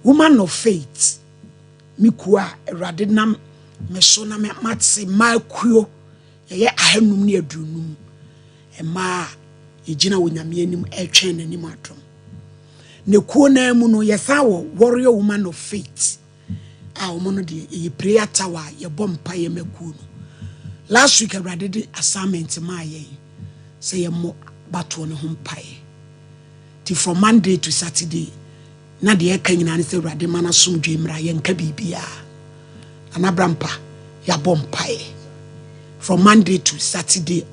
woman of faith mikua erade nam me so na me matse makuo ye ahanum ne adunum ema yegina wonyame anim etwen nanim adom ne kuo na mu no yesa wo warrior woman of faith a woman no de ye prayer tower ye bompa ye makuo no last week erade de assignment ma ye say ye mo bato ne ho mpae ti from Monday to Saturday na de eka nyina ne se erade mana somdwe mra ye nka bibia anabrampa ya bompae from Monday to Saturday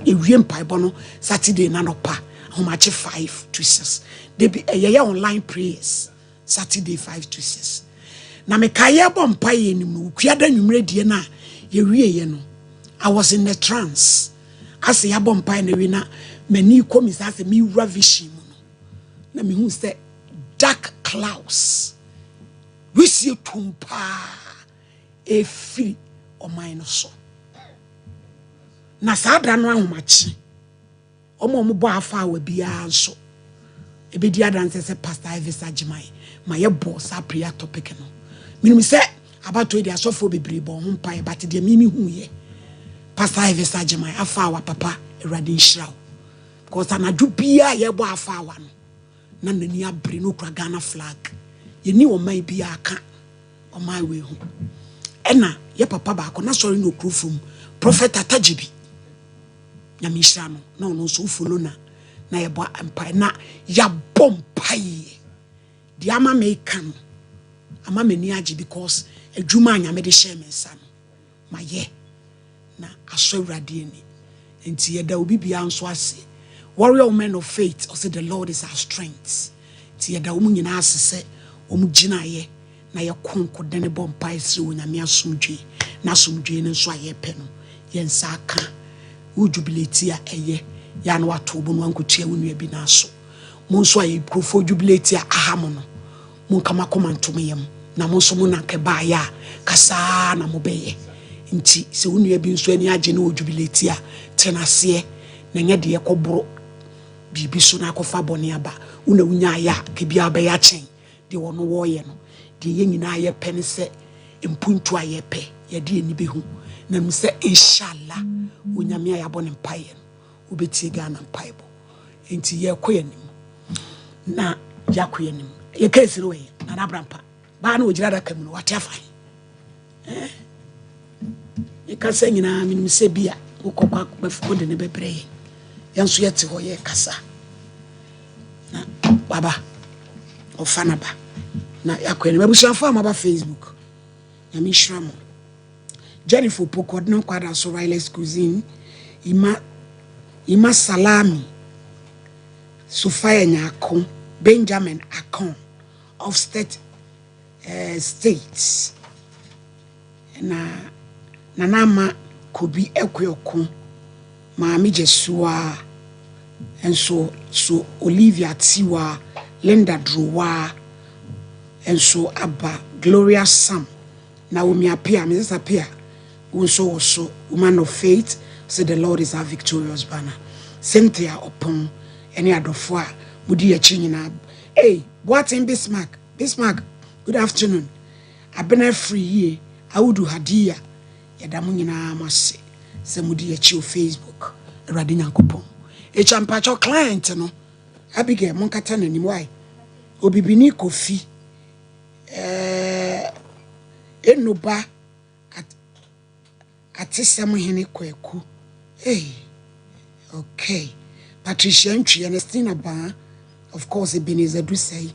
ewie mpae bono Saturday na nopa homache 5 to 6 they be ye online prayers Saturday 5 to 6 na me kaye bompae ni mu kuada nwumre die na ye wie ye no I was in a trance as ya bompae na wi na mani komisa se mi wura vision mu no na me hu se dark clouds we see tumpa efiri oman no so na saadra no ahomachi omo bo afa wa bia nso ebedi adanse se pastor Evisa Jimai ma ye boss a prayer topic no minimi se abato edi asofo bebre bo ho mpae but de mimi hu ye pastor Evisa Jimai afa wa papa erade nhyiraw because anadu bia ye bo afa wa no na nani abre no kura Ghana flag ye ni o man bia aka o my we hu ena ye papa ba ko na sorry no krofum prophet atajibi nyame hira no no so follow na ye bo empire na ya bompai di ama me kan ama me ni agi because adwuma nyame de share me nsa no ma ye na aso awrade ani enti ye da obi bia nso ase warrior woman of faith or say the Lord is our strength ti ye da wo nyina asese wo mu gina ye na ye konko dene bompai sire wo nyame asomdwe na asomdwe ne nso aye pe no ye nsa aka wo jubilate a eye ya na wato bo no ankotua wo nua bi na so mo nso aye profo jubilate a ahamo no mo kama komantom yem na mo nso mo na keba ya kasa na mo beye nti se wo nua bi nso ani age na wo jubilate a tenase na nya de ekoboro bibi so na akofa bone aba una wunya ya ke bia ba ya chen de wono wo ye no de ye nyina ye pe ne se mpuntu aye pe ye de ani behu na mu se inshallah unyame ya bone mpaye no obeti Ghana mpaibo enti ye koyanim na ya koyanim ye kesiro we na abrampa ba na ogira da kam no watiafan ye kasa nyina minim se bia ukokwa bafuko de ne bebre yanso yete ho ye kasa na baba ofana ba na yakoyanim abusuafo amaba Facebook na mi shramo Jennifer Pokod no kwada so wireless cuisine ima salami Sofia Nyako Benjamin Akon of state states na nama Kobi Ekweokon Maami Jesua and so Olivia Tiwa Linda Drowa and so Abba Gloria Sam Naomi appear Mrs. appear also woman of faith say the Lord is our victorious banner Cynthia upon any other four mudi ya chinyina hey what in Bismarck good afternoon I've been free here I would do hadia yadamu nyina mase se mudi ya chi Facebook erade nyankopon e champacho client no Abigail monkata na nimwai obibini kofi enoba atisem hene kwaku hey okay Patricia Ntwi Ernestina Ba of course Ebenezer do say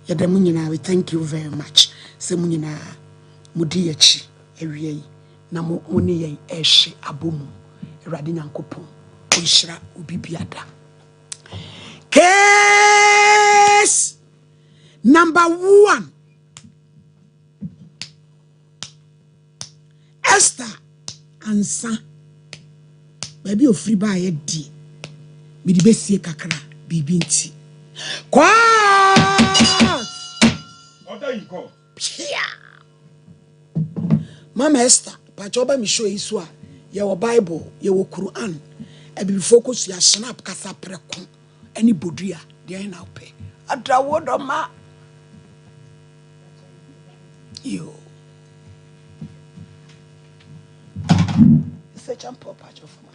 yadamu nyina we thank you very much se mu nyina mudi ya chi ewie na mo oni yen ehye abomu erade nyankopon onhyira obibiada case number 1 Esther ansa baby ofri ba ye di me di besie kakra bibi nti kwa oda you go Mama Esther pachoba mi show isu a ye wo Bible ye wo Quran e bi focus ya snap kasa preko ani bodua de na ope adrawo do ma You. Such a poor patch of man.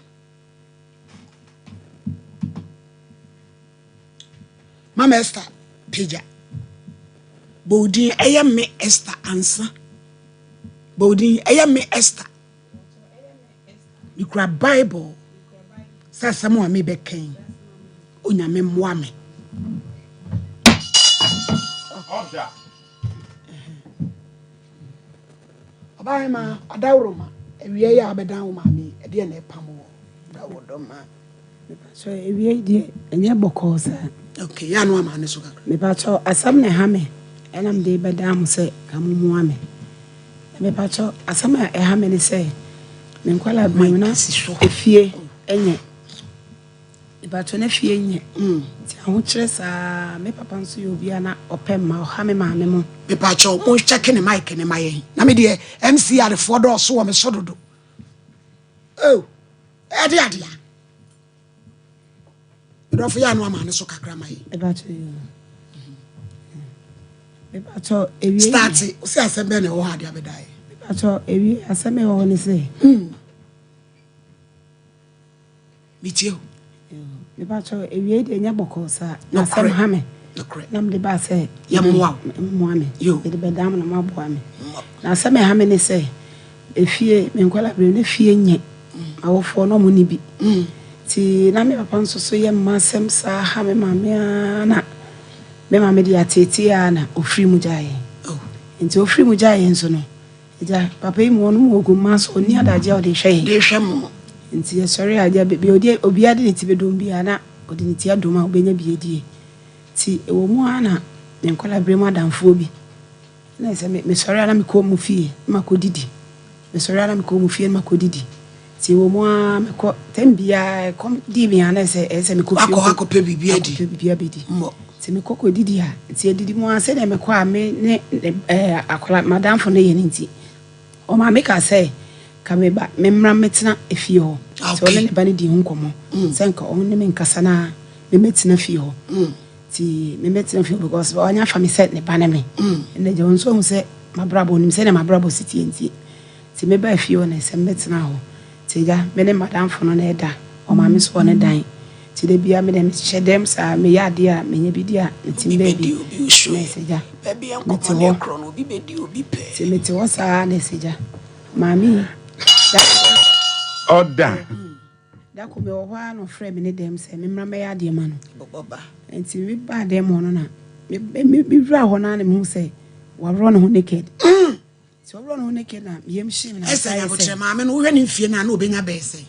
Mama Esther, Pija. Bodin, I am me Esther answer. Bodin, I am me Esther. You grab Bible. Say someone me be king. Unya me mwame. Order. Abaima, adawroma. Ewie ya abedan wo mami. E de na epam wo. Da wo do ma. So ewie de enye boko sa. Okay, ya no ama ne so kakra. Me pa cho asam na ha me. Enam de bedam se kamumu ame. Me pa cho asam e ha me ne se. Me nkwala bi na efie enye. Me pa cho na fie enye. Ti aho kire sa me papa nso ye obi ana opem ma ha me ma me mo. Me pa cho mo check ne mic ne maye. Na me de MCR for do so wo me so dodo. Oh. E de ade ya. Do for ya no ama ne so kakra maye. Me pa cho yo. Me pa cho ewie start o se asembe na wo ha de abedai. Me pa cho ewie asame wo ne se. Me tio. Me ba cho ewie de nya boko sa asem ha me nam de ba se ya moa me de bedam na maboa me na asem ha me ne se efie me nkwala bre ne fie nye awofo no mo ni bi ti na me papa nso so ye masem sa ha me ma me ana me ma me de atete ana ofri mu jaye nti ofri mu jaye nso no ja papa yi mo no mo oguma so ni adaje o de hwe mo nti sorry aja be obi ade ne ti bedom bia na odi ne ti adoma obenya biedie ti ewo mu ana ne nkola bre mu adamfo bi na se me sorry ana me ko mu fie ma ko didi me sorry ana me ko mu fie ma ko didi ti ewo mu a me ko tembia kom di mi ana se me ko fie ko pe bibia di mo ti me ko didi ha ti edidi mu a se na me ko a me ne akola madamfo ne ye ne nti o ma me ka se kameba memra metena efie ho so le ba ne di hu nkomo senka o ne me nkasa na me metena fie ho ti me metena fie because onya fa me set ne ba ne me ne je won so hu se mabrabo nim se ne mabrabo siti enti ti me ba fie ho na se metena ho ti ja me ne madam fo no na eda o ma me so ne dan ti de bia me dem chedem sa me ya de a me nya bidia ti me bi ne se ja ba bia nkomo ne kro no obi bedi obi pe ti me ti wo sa ne se ja mami order. Da ko me wo hwa no frɛ me ne dem sɛ me mra me ya de ma no boboba enti me ba dem no na me wura hɔ na ne mu sɛ wa ro no ho naked so ro no ho naked na yem him na esa ya botre ma me no wo hwɛ ne fie na obenya be sɛ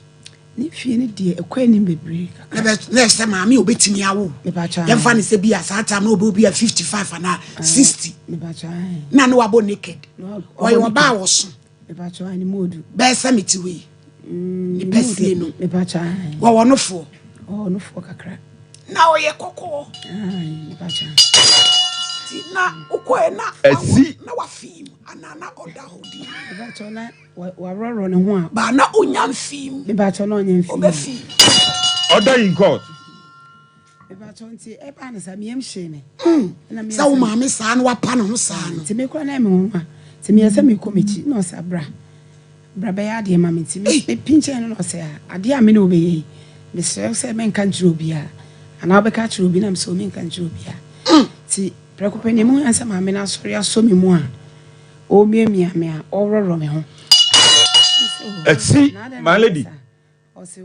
ne fie ne de ekwa ni bebre na sɛ ma me obetimi awo me ba cha yem fa ne sɛ bia sa time na obi a 55 ana 60 me ba cha na no wabo naked oyo ba wo so me ba cha ni modu be sɛ metiwe ni pɛsie no me ba cha wo wo no fo no fo kakra na oye kokko me ba cha ti na ukoe na asi na wafim anana oda hodi me ba cha na wa ro ne ho a ba na onya mfim me ba cha na onya mfim obefi order in court. me ba cha nti e ba na sa me yem hye me na me sa wo ma me sa na wapa no ho sa no ti me kora na me ho ma ti me yesa me komichi no sa bra be ya de ma me ti me pinche no se ade a me no be yi me se me nka njiro bia ana be ka chiro bi na me so me nka njiro bia ti prekope ne mu ansa ma me na sori aso me mu a o miamia me a ororo me ho asi my lady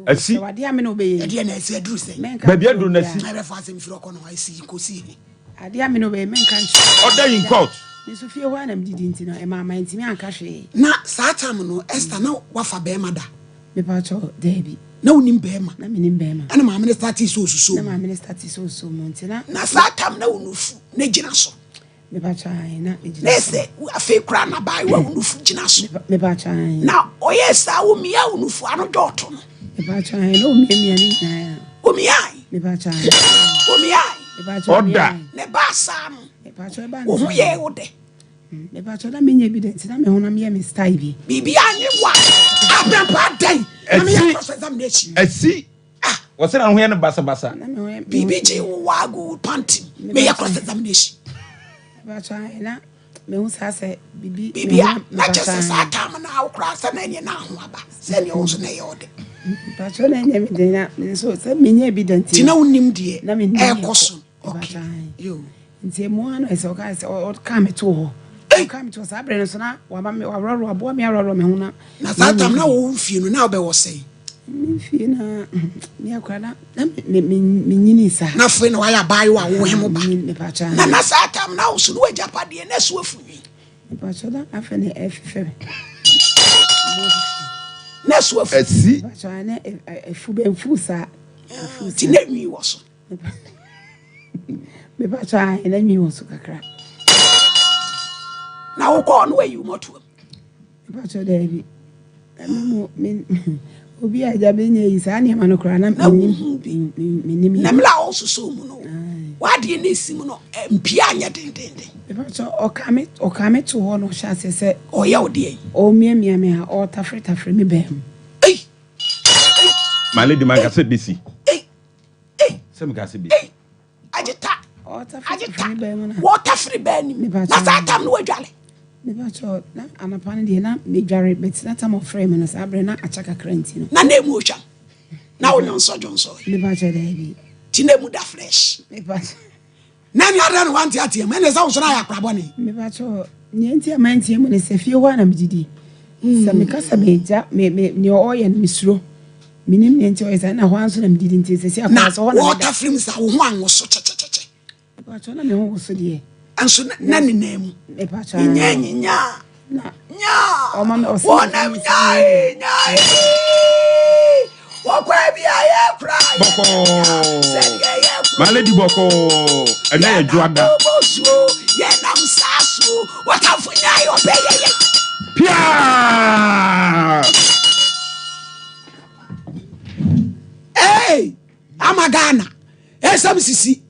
asi ade a me no be yi ade na esi aduru se ba bia do na si na be fa asem firo ko no asi ko si ade a me no be me nka njiro order in court. ni so fie ho na me didi ntino e ma ntimi anka hwe na saa time no Esther na wafa be ma da me pa cho debi na unim be ma na me nim be ma ana ma minister ti so suso na ma minister ti so mo ntina na saa time na unufu na gina so me pa cha na ejina na se afi kra na bai wa unufu gina so me pa cha na oye sa wo mia unufu ano doto no me pa cha na o mia ni na o mia me pa cha o mia me pa cha order. ne ba sa no me pa cha ba o hu ye wo de me pa cha na me nya evidence na me ho na me me style bi bibi anyi wa abempa dan na me ya cross examination asi what's na ho ya no basa na me ho bibi je wo wago panty me ya cross examination me pa cha na me hu sa se bibi na just sa time na ukra sa na nye na ho aba se ne wo so na ye ode pacho na nye me de na so se me nye evident ti na unim de na me e koso okay yo nti mo ano ese o ka se o ka me to ho ka me to sa bre no so na wa ma me wa roro abo me roro me hu na sa time na wo fie no na wo be wo sei me fie na me akra na me nyini sa na fie no ya bai wa wo hemo ba me pacho na sa time na wo so no japade na so afunyi me pacho da afa ne efe na so afu asi pacho na efu be mfu sa ti na nwi wo so me pacho na nwi wo so kakra na wo ko no ayi moto me pacho da bi me obi aja be nya yi sa ne ma no kra na me na mla wo so mu no wa de na esi mu no mpia anya dendende me pacho o ka me to ho no sha se o ya ode o mia me ha o tafre me bem my lady man ka se bisi se me ka se bisi agita o tafre me bem na water free ben na sa time no wadwale me pacho na anapane de na me dware bet na time of frame no sa bre na achaka kranti no na mu otwa na wo nso jonso me pacho da bi ti na mu da fresh me pacho na ni ada no wanti atie me ne sa wo so na ya krabo ne me pacho ni enti amanti mu ne se fie ho na me didi se me kasa me ja me ni o ye no misuro minim ni enti o ye na ho anso na me didi enti se akwa so ho na water free sa wo ho anwo so checheche me pacho na me ho so de anso na ni na mu me pacho nya na nya o ma me o wo na nya wo kwa bia ye kra boko my lady boko ena ye juada ye nam saso what have you be ye pia hey amagana esam sisi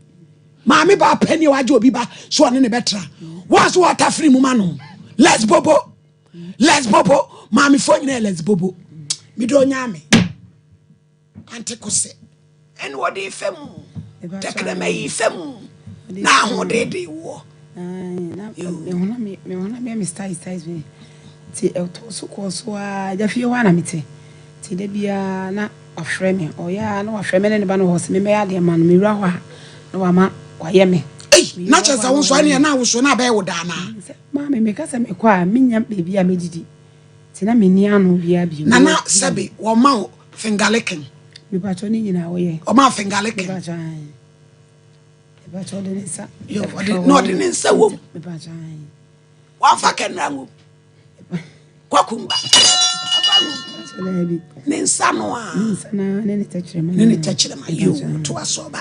maami ba penny waje obi ba so ne betra was water free mu manu let's bobo maami fo nyina let's bobo mi do nyame ante kose en wodi fem tekna mai fem na ho de wo na me hona me style me ti e to so ko so a ja fie ho na mete ti de bia na afre me o ya na afre me ne ba no ho se me ya de ma no me wura ho a na wa ma wa ye me na chesa wo so ane na wo so na ba e wo da na ma me kasa me kwa menya bebi a medidi ti na me ni anu bia bi na sabe wo ma fingerlicking me pacho ni nyina wo ye o ma fingerlicking me pacho de nsa yo no de nsa wo me pacho wa fa kenrango kwakumba nsa no a nsa na ne techrema yo to asoba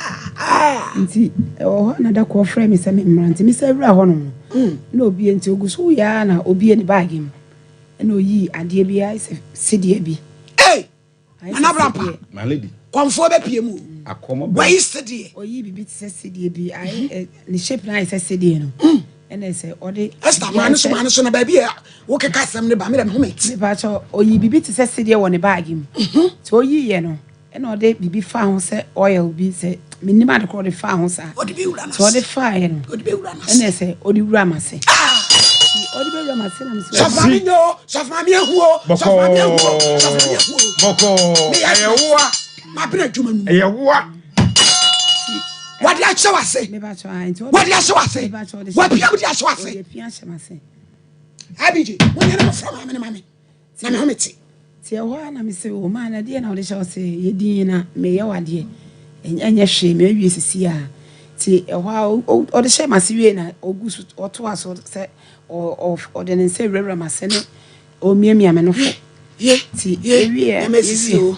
nti o na da ko frame se me mranti mi se wura ho no na obi enti ogusu ya na obi ni bag im na oyi ade bia se sidie bi anabrampa my lady konfo be pie mu akomo why sidie oyi bibi se sidie bi ai ni shape na se sidie no ene se ode esta man so na ba bia wo keka sem ne ba me ho met me ba cho oyi bibi se sidie wo ne bag im ti oyi ye no ene ode bibi fa ho se oil bi se minima de ko de fa ho sa ode be wura na so ode fa ye no ode be wura na ene se ode wura ma se ode be wura ma se na me se sofami ehuo boko ayewa ma bra djuma nu ayewa wadi a chewa se me ba cho anti wadi a chewa se wadi a chewa se e pia chema se abiji woni na from mame na me hometi ti e ho na me se o ma na de na ode chewa se ye din na me ye wade enye hwe me awie sisi a ti e ho ode chema se wie na ogusu oto aso se ode ne se rewra ma se ne o miamia me no fo ye ti ewie emesisi o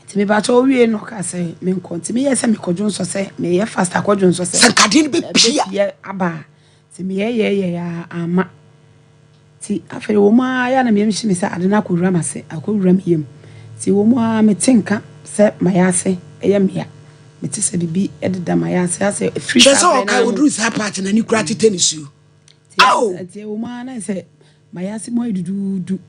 ti me ba cho wie no ka se me nkonti me ye se me kodwo nso se me ye fast akodwo nso se sankade be pia aba ti me ye ya ama ti afere wo ma ya na me mhimi se ade na akodwura ma se akodwura me yem ti wo ma me tinka se mayase eye mea me ti se bibi ededa mayase ase free so so ka odru sa part na ni kura titanisu ti wo ma na se mayase mo edudu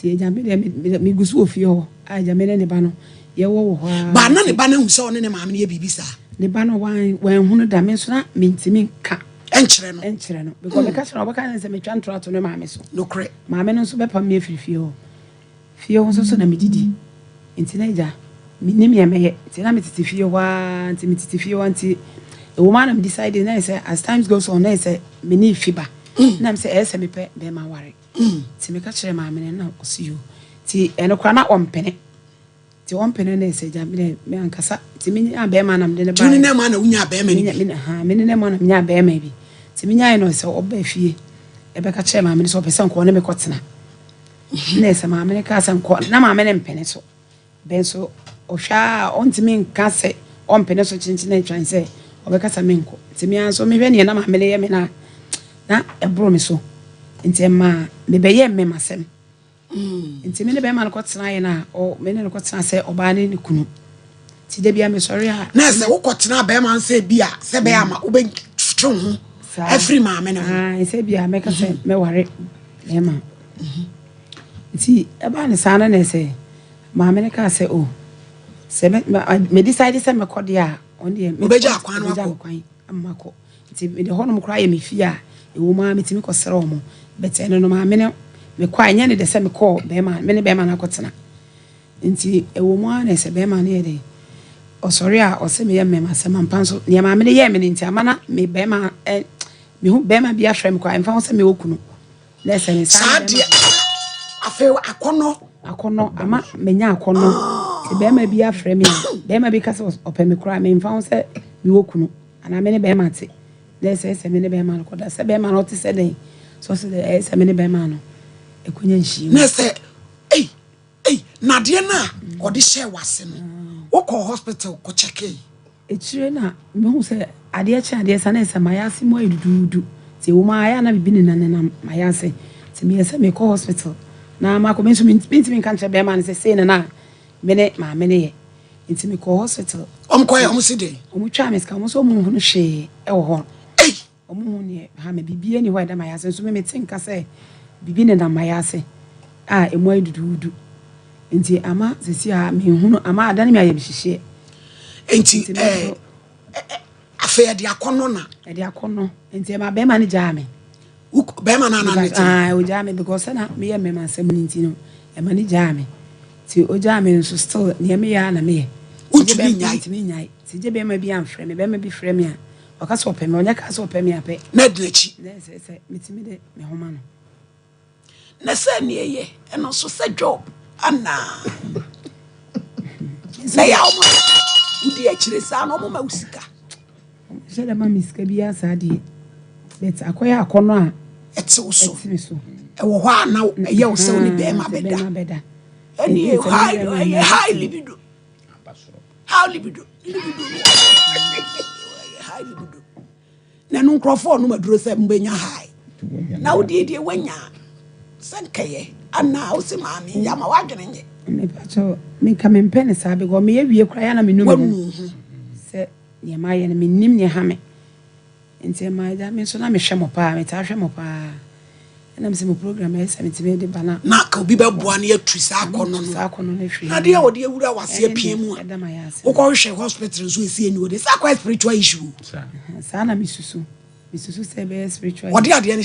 ti eja me gusu ofie ho aja me ne ba no ye wo ho ba na ne ba na hu se one ne maame ne bibisa the banner wine when who dimension means me ka enchire no because because no baka say me twa ntro ato no maame so no kre maame no so be pam me fie ho so na me didi nti na ja me nim ya meye nti na me titi fie wa nti me titi fie wa nti the woman am decided na say as times goes on na say me ni fiba na me say say me pe be ma ware nti me ka kire maame na osiyo nti eno kwa na ompene ti ompene na say ja me ankasa nti me nya be ma na me de ba tuni na ma na unya be ma ni me ne ma na nya be ma bi nti me nya no say oba fie e be ka kire maame so pese nko na me kotena na say maame ka say nko na maame ne mpene so ben so ohwa ontimi nka say ompene so chinchin na twan say obekasa menko nti me anso me hwe ne na maame ne ye me na ebro me so nti ma me be ye me masem nti me ne be ma no kotena ye na o me ne kotena say oba ne kunu ti de bia me sorry ha na say wo kotena be ma say bia say be ama wo be tru ho every maame ne say bia me ka say me ware be ma nti eba ne sana na say maame ne ka say oh say me decide say me kodia on the me beja akwan no amako nti me de honom kra ye me fie a ewo ma metimi kosere omo bete no maame ne me kwa anya ne de say me call be ma me ne be ma na kotena nti ewo ma na say be ma ne ye de o sorry a o say me ye me ma say man panso ne maame ne ye me nti amana me be ma me hu be ma bia frem kwa emfa say me okunu na say me sa de afa akono ama menya akono ti be ma bia frem ya be ma bi ka say ope me kra me emfa say me okunu ana me ne be ma te na say me ne be ma no koda say be ma no te say den so say say me ne be ma no ekonya nshi na say na de na odi share wase no wo ko hospital ko check chire na me hu say ade sa na say mayase mo edudu ti wo ma aya na bibi ni na mayase ti me say me ko hospital na ma ko me so me kan che be ma na say na me ne ma me ne ye nti me ko hospital ko ya si de twa me ska so mu hu no hwe e wo ho hu ne ha me bibi ani ho da mayase so me tinka say bibi ne na mayase emo edudu nti ama sisi a me hu no ama adane me aye bihihie nti afa de akono na de akono nti ma be ma ne jame be ma na na o jame because na me ye me ma sem nti no e ma ne jame ti o jame so still ne me ya na me utumi nyai ti je be ma bi amfre me be ma bi frɛ me a o ka so pɛ me onya ka so pɛ me apɛ na de chi na se mitimi de me homa no na se ne ye eno so se job ana na ya omo udi akire sa no mo ma usika je da ma miska bi asa de bet akoya akono a ete uso so e wo ho ana ye wo se oni be ma beda eni high libido na no crofo no maduro se mbenya high na odi die wanya sankaye ana o se maami ya ma wadwene nye me pacho me ka me mpene sa be go me ye wie kra ya na me num se ye ma ye na me nim ne ha me nti ma ja me so na me hwe mo pa me ta hwe mo pa na me se mo program e se me ti be de bana na ka obi be boa na yatru sa akono no hwe na de ya odi ewura wase apia mu wo ko hwe hospital so esi eni odi sa kwa spiritual issue sa na me susu se be spiritual odi ade ne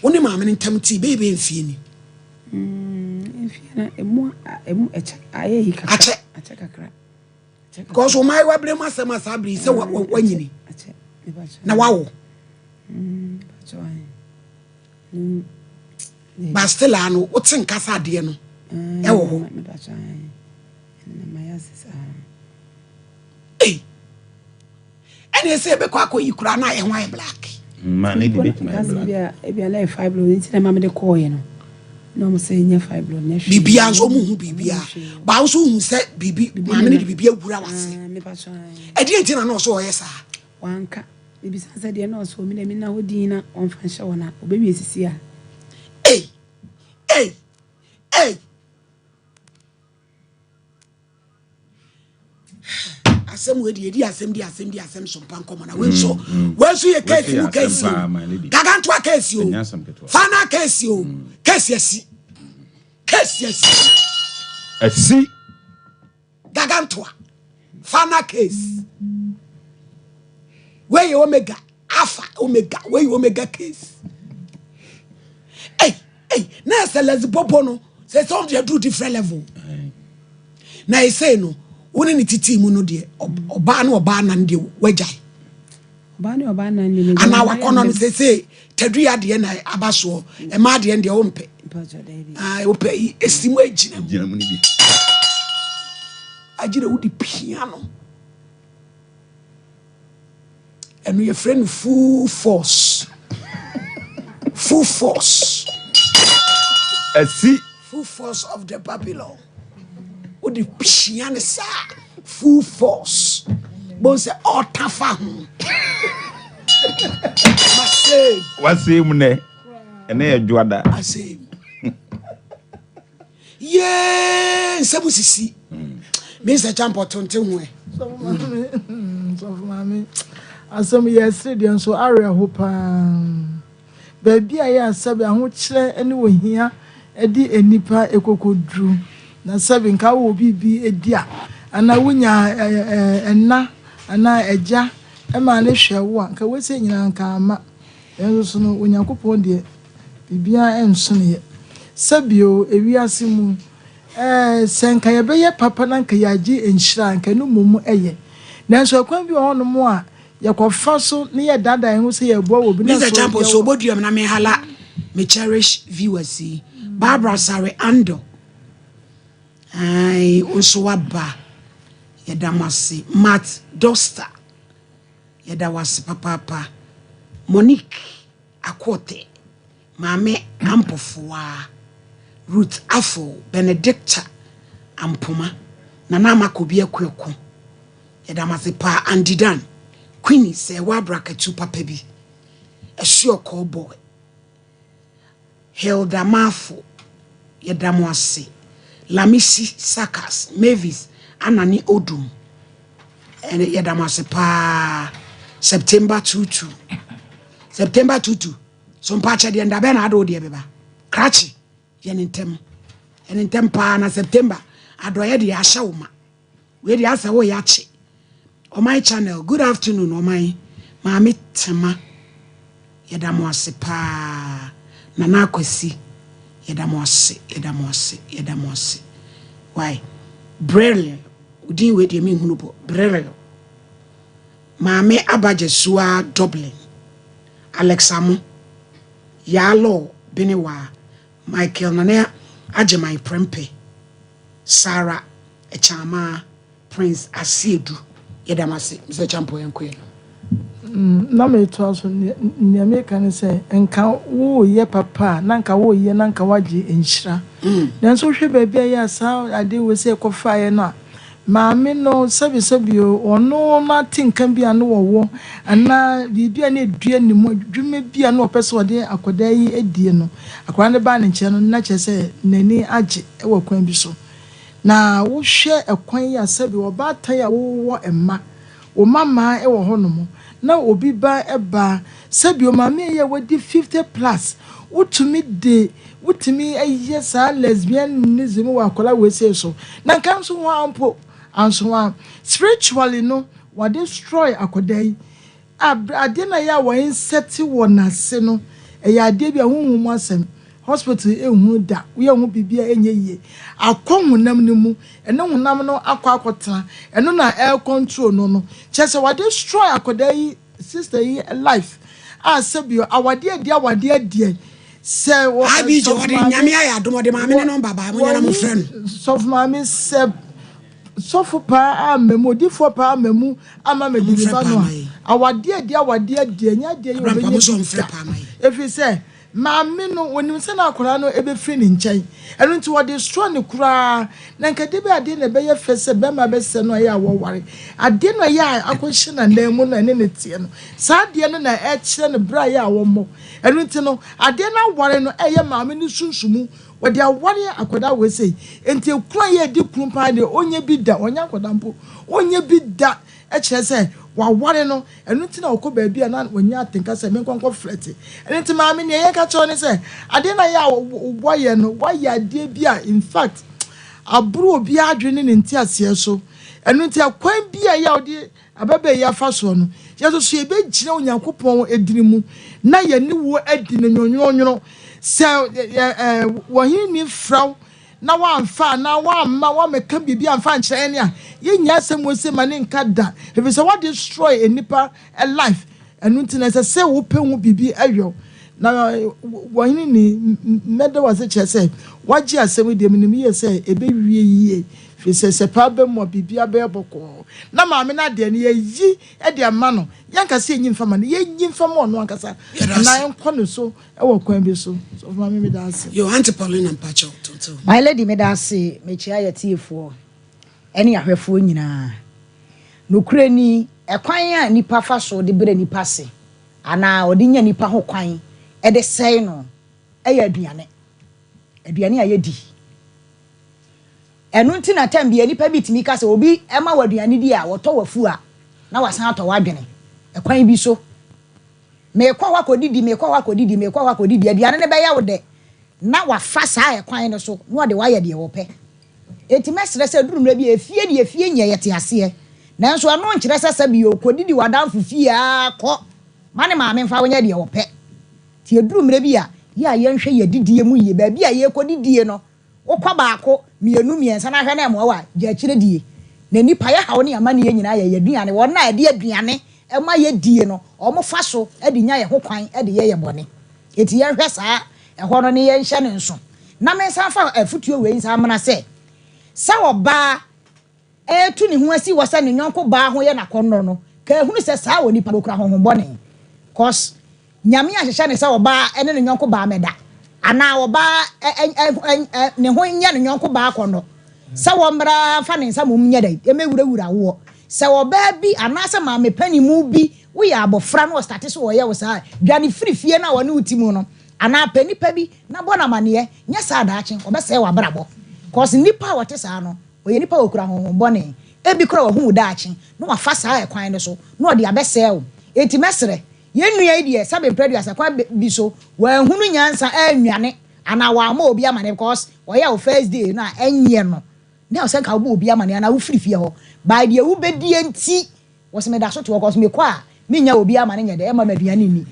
woni maame ne ntam ti be mfie ni mfie na emu eche aye yi kakra ache kakra because o mai wabre masema sabri se wanyini na wawo ba still ano wotin kasa de no e wo ho ene se be kwa ko yikura na e hwan black man ne de bit my black e bia life fibro nti na mama de ko ye no no mo se nya fibro na hwe bibia so mu hu bibia ba so hu se bibi mama ne de bibia wura wase e de nti na no so oyesa wanka bibi sanse de no so mi na mi na hodina on fa hye wona obewie sisi a asem we di asem Sompa Nkomo na we so ye case mu case gaganto case o fana case o case asi gaganto fana case where you omega alpha omega where you omega case hey na say let's popo no say some they do different level na I say no woni ni titi mu no de oba na de wagya oba na ni ana wakono no say tadua de na abaso e ma de de ompe ope esimu agina mu ni bi agina wudi piano and your friend full force full force full force of the Babylon wudi piano sa full force bon say all tafa wase mu ne ene adwada ase yeah sabu sisi Mr. Champo tonte ho so mama asem yesterday so area hopa baby aye asabe aho kire ene wohia edi enipa ekokodru na sabe nka wo bibi edia ana wunya enna ana eja ema ne hwewo nka wese nyina nka ama enso so no onyankopon de bibia enso ne sabio ewiase mu senka ye beye papa na nka yaji enhira nka no mumu eye nanso akwan bi ho no mo a yakofa so ne ye dada en ho se ye bo wo bi na so Mr. Champo so boduam na me hala me cherish viewers Barbara Sare Ando ai unso waba ye damasi Matt Doster ye da was papa Monique Akote Mame Ampofoa Ruth Afo Benedicta Ampoma Nana Makobi Akweko Yedamase pa Andidan Queenie se wa braketu papa bi Esio cowboy Hilda Mafo Yedamwase Lamisi Sakas Mavis Anani Odum and Yedamase pa September 22 Sompa de ndabe na ado de beba krachi yenentem pa na September adoye de ahya woma we de asa wo yachi on my channel good afternoon on my maami tema yedamo ase pa na na akwasi yedamo ase why brele udin we de me hunu bo brele maami abajesua Dublin Alexamu Yalo Benewa Michael Nane Ajemai Prempe Sarah Echama Prince Asiedu Yedamase Mr. Champo Yankwe na me to aso ne America ne say enka wo ye papa nanka wo ye nanka waje enhira nanso hwe baabi ya sa ade we say kofa ye no maame no sabio ono na tinkan bia no wo ana bibia na edua ni mu dwuma bia no opese ode akoda yi edie no akoda ne ba ne nche no na chese nani age e wa kwan bi so na wo hwe ekwan ya sabio oba tan ya wo emma wo mama e wo hono na obi ba eba sabio maame ye wadi 50 plus wutumi eye sa lesbianism wa akola we say so na kan so ho ampo anso spiritually no what destroy akodai ade na ya wo inseti wonase no e ya ade bia honhum asem hospital ehun da we ehun bibia enye yie akonhunam ne mu ene hunam no akotena eno na air control no chese what destroy akodai sister yi life asabio awade die se wo abi je wode nyame ayadom de maame ne no baba mo nyana mo friend so maame se so for pa amemu difo pa amemu ama mediba no awade die nya die yo be if you say maame no wonim se na akora no ebe firi ni nkyai eno nti wo destroy ne kura na nkade be ade na be ye fese be ma be se no ya wo ware ade no ya akohye na ndan mu no ene ne tie no sa ade no na e kire ne bra ya wo mo eno nti no ade na ware no eye maame ni sunsumu wo de aware akoda we sei enti kura ye di kurumpa de onye bi da onya akoda mpo onye bi da e kire se wa ware no enu nti na okoba bia na wonya atenka se me nkwankwa flete enu nti maame ne ye ka cho ne se ade na ya boye no waya ade bia in fact aburu obi adwene ne nti ase so enu nti akwan bia ya ode ababa ya fa so no yeso so ebe gina onyankopon edini mu na ye ni wo adini nyonyo se wo hini fraw na wa amfa na wa amma wa meka bibi amfa nkyere ne a ye nya asem wo se mane nka da if so what destroy a nipa a life enu ntina se wo pe hu bibi ayo na wo hini ni meda wa se chese waji asem de minim ye se ebe wie yie fi se pa be mo bibi abe boko na maame na de ne yi e de ama no yanka se enyi mfa ma ne yenyi mfa mo no ankasa na enko no so e wo kwan bi so maame me da ase yo auntie Pauline and Pacho toto my lady me da ase me chia ya tiefo ene ahwefo nyina no kurani ekwan a nipa fa so de bere nipa se ana odi nya nipa ho kwan e de sei no e ya aduane a ye di enu nti na tambia nipa bitimi ka se obi ema waduane di a woto wafu a na wasan ato wadwene ekwan bi so me kwa wakodidi aduane ne be ya wo de na wafa saa ekwan no so no de waye de wo pe eti mesre se durumre bi efie nye yete ase nanso ano nkyere sesa bi okodidi wadan fufi a ko mane maame mfa wonya de wo pe ti edurumre bi a ya yenhwe yedidie mu ye ba bi a ye kodidie no wokwa baako mienu miensa na hwe na mo wa gya kire die na nipa ya hawo ne amane ye nyina ye aduane won na de aduane ema ye die no omo fa so de nya ye ho kwan de ye bone eti ye hwe saa eho no ne ye nhye ne nso na me sa fa afutuo we nsa amana se sa oba etu ne ho asi wo sa ne nyonko ba ho ye na konno no ka ehunu se saa wo nipa okura ho bone cause nyame ahyehyɛ ne sa oba ene ne nyonko ba meda ana oba ne ho nya ne nyonko ba akɔno sa wo mbra fa ne nsa mum nya dai emewurawura wo sa oba bi ana sa ma me pani mu bi wo ya abofra no start so wo ye wo sa dwane firifie na wo ne utimu no ana pani pa bi na bona mane nya sa daache obese wa brabo cause nipa wote sa no oye nipa okura honhom bone ebi kura wo hu daache no wa fa sa ekwan no so no de abese wo eti mesre yenua idie sabe produce akwa bi so wa hunu nyansa annuane ana wa ma obi amane because oya o first day na enye no na o se ka obi amane ana wo firifie ho by the wo bedie nti wo se me da so to because me kwa me nya obi amane nya de e ma maduane ni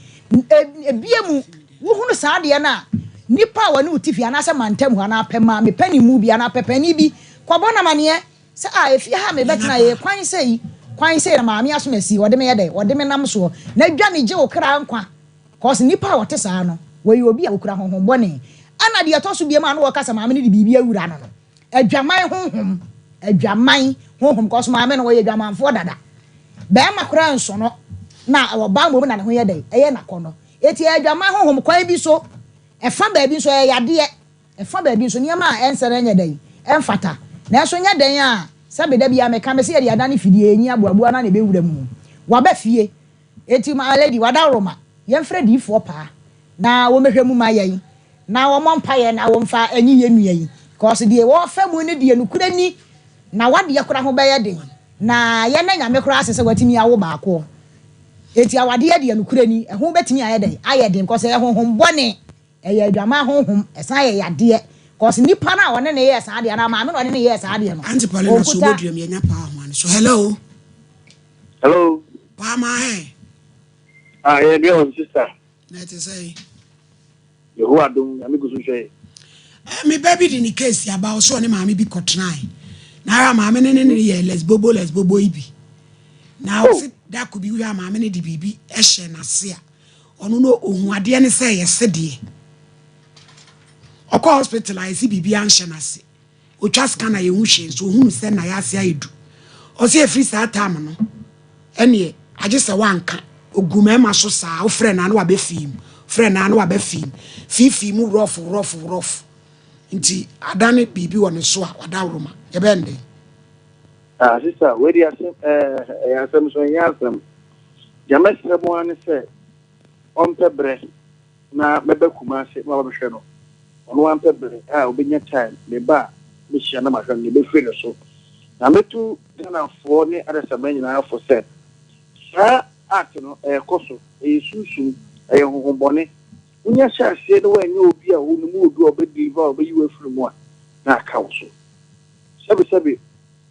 ebiemu wo hunu sa de na nipa wa ne utifi ana se mantem ho ana pema me pani mu bi ana pepani bi kwa bona mane se efi ha me betina ye kwan sei na maami asomasi wode me yede wode me nam so na dwane je okra nkwa cause nipa wote saa no we obi a okra honhom bone ana de to so bia ma no wokasa maami ne de bibia wura no adwaman honhom cause maami no we adwamanfo dada be ma kra nso no na oba mo na ne ho yede eye na kono eti adwaman honhom kwan bi so efa ba bi so yade efa ba bi so niam a ensere nya dai emfata na so nya dan a sabe da bia me ka me se ya dane fidie enyi aboabo na ne be wura mu wa ba fie eti ma lady wada roma ye mfre di fo pa na wo mehwemu ma yen na wo mompa ye na wo mfa enyi ye nua yi cause die wo fa mu ne die no kura ni na wade ye kura ho ba ye den na ye na nyame kura asese watimi awo baako eti awade ye die no kura ni eho betimi aye den aye den cause ye honhom bone eye adwama honhom esa ye yade cause nipa na wone ne yes ade na maame no ne yes ade no auntie Pauline so bodua me nya pa ho an so hello pa ma yeah dear sister na te say you adum ami go so hwe me baby di ni case about so ne maame bi kotnai na maame ne ye lesbobo ibi na o si da ko bi wi maame ne di bibi ehye na se a ono no ohun ade ne say yes de okọ hospitalize bibi anhye na se otwa scanner ye hu hye so hunu se na ya se ayedu o se free sa time no ene age se wanka ogumema so sa o frɛ na no abɛfim fifi mu rough nti adane bibi woni so a wada roma ye bende sister we dey asem so yasem jamesre mo an se on pebre na mebe kuma se ma ba hwe no ono an pebre obenya time me ba me hia na ma hwe ne be free so na metu na fo ne adesaba nyina fo se sa atino koso susu honhombone unya shase no wanye obi a wonu mu odu obedi va obeyi we firi mu a na aka wo so sabe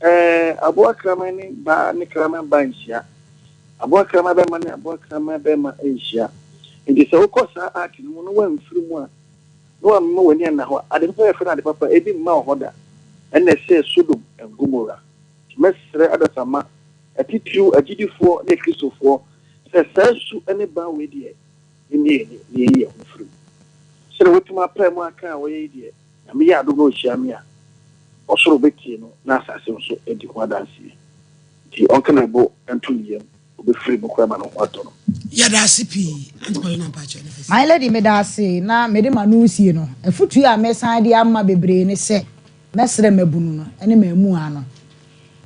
Aboa Kramani ba ni Kraman Banshia. Aboa Krama be man, Aboa Krama be ma Asia. It is so cost art in one through one. No one more near now. I didn't pay for the papa, a bit more order. And they say Sodom and Gomorrah. Mestre other summer, a T2, a GD4, a Christo 4, says any bar with ye. In the year of free. So, what my prayer mark away, dear. And me, I don't know, Shamia. Also, Betty, no, Nasa, so, and the Quadancy. The uncle and 2 years will be free, Bookman or what. Yadasipi, and Polina Pacha. My lady made us say, na made him a news, you know. A foot you are mess idea, my baby, and say, Mestre Mebuno, and a memuano.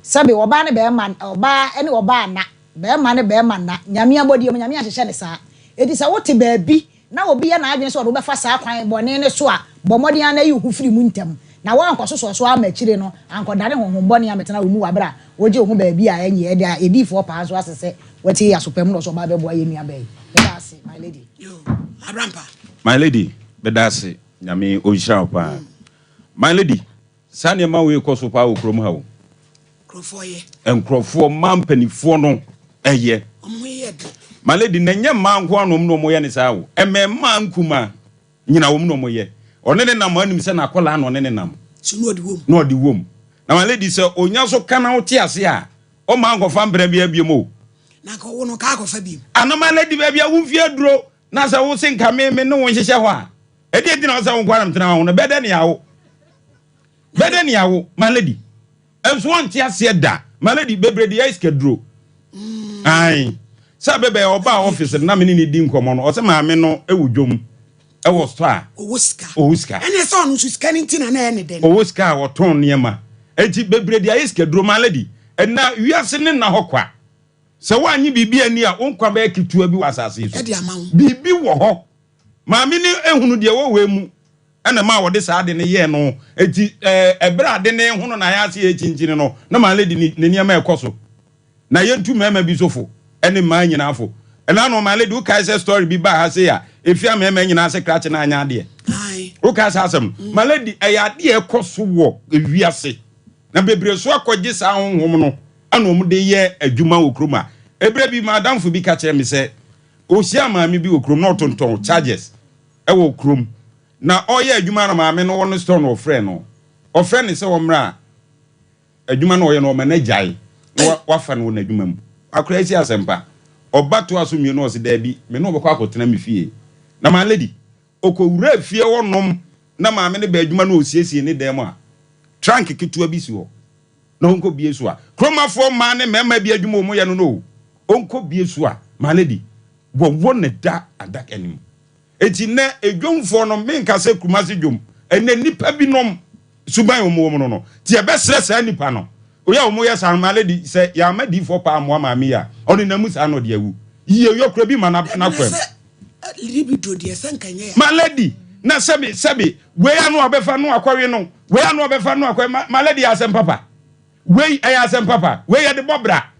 Sabi, or banny bear man, or bar, any or bar, bear man, Yamia body, Yamia Shanesa. It is a what baby. Now will be an audience or Rubafasa, born in a soa, Bomodiana, you who free muntem. Now one cause so I met Chileno, Uncle Danny, whom Bonnie Ametana Muabra, would you be a year, there, a D4 pounds was to say, what he has supermos or Bible boy in your bay. That's it, my lady. You, Abrampa. My lady, bedase, Yami Oisha. My lady, Sanya Maui Kosopa Kromho. Crofoye. And Crofo Mampany Fono, a year. My lady, Nanya man, one no more yanisao, and man Kuma, Nina no more ye. Or any number him send a collan on any num. So no the womb. No the womb. Now my lady, sir, Onyaso can out tears, O mango fan baby mo. Nako wono kako fabi. Ano my lady baby a won't fear draw. Nasa will sing come in, no one shawa. A did not sound quantum town, a bed anyhow. Bed anyhow, my lady. As one tears said that, my lady baby the ice can draw. Aye. Sabe oba office na me ni di nkomo no o se ma me no ewudwom e wo store owoska ene so no scanning tin na ene den owoska wo ton niema enti bebredi ayiska duro ma lady na wiase ne na hokwa se wanyi bibi ani a onkwa ba kitua bi wasase so e di amawo bibi wo ho ma me ni ehunu de wo we mu ene ma wo de sa de ne ye no enti ebra de ne ehunu na ya se echinchin no na ma lady ni niema ekoso na yentu mema bi sofo ene ma nyina afo ena no ma lady uka say story bi ba ha say ya efia mema nyina say krache na anya de ai uka say asem ma lady ayade ekoso wo ewiase na bebre so akogye sa honhom no ana omu de ye adwuma wo kroma ebre bi madam fo bi ka kire me say o hia ma me bi wo krom na otonton charges e wo krom na oye adwuma na ma me no won store no friend no o friend say wo mra adwuma na oye no ma na jai wa fa no na adwuma mu akura esi asempa obato asumie no se da bi me no obekwa akotena me fie na ma lady okowura fie wonom na ma me ne ba adwuma no osiesie ne dem a trunk kitua bi si ho na onko bie so a kromafo ma ne mema bi adwuma omo ye no onko bie so a ma lady wo ne da adak anim eti na edwomfo no me nka se krumase dwom ene nipa bi nom suban omo no ti e be sresa nipa no oya omo ya san ma lady se ya ma di for pa mo ma mi ya oni na musa no de awu yiye yokro bi ma na kwem libido de sankanye ma lady na sebi we ya no obefa no akwawe no we ya no obefa no akwawe ma lady asem papa we ya asem papa we ya de bobra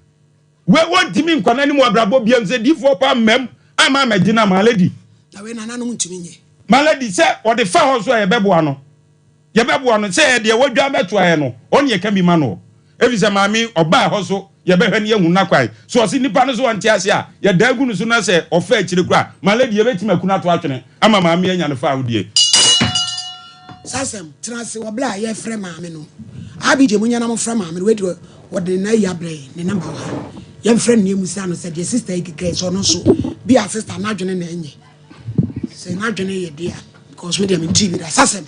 we wontimi nkwana ni mo abrabo biam se di for pa mem ama magina ma lady na we nana no ntimi nye ma lady se o de fa ho so ye beboa no se de wadwa beto aye no oni ye ka bi ma no evise mami oba hoso ye behwe ne yehu na kwai so osi nipa no so wonte ase a ye dagu no so na se ofa akire kura maladi ye betima kuna to atwene ama mami anya no fa awudie sasem transe wabla ye frɛ mami no abije munya na mo frɛ mami no wedi wode na ya bre ne number wa ye frɛ ne musa no se de sister ikike so no so bi a sister na adwene na enye se na adwene ye dia because we dem TV da sasem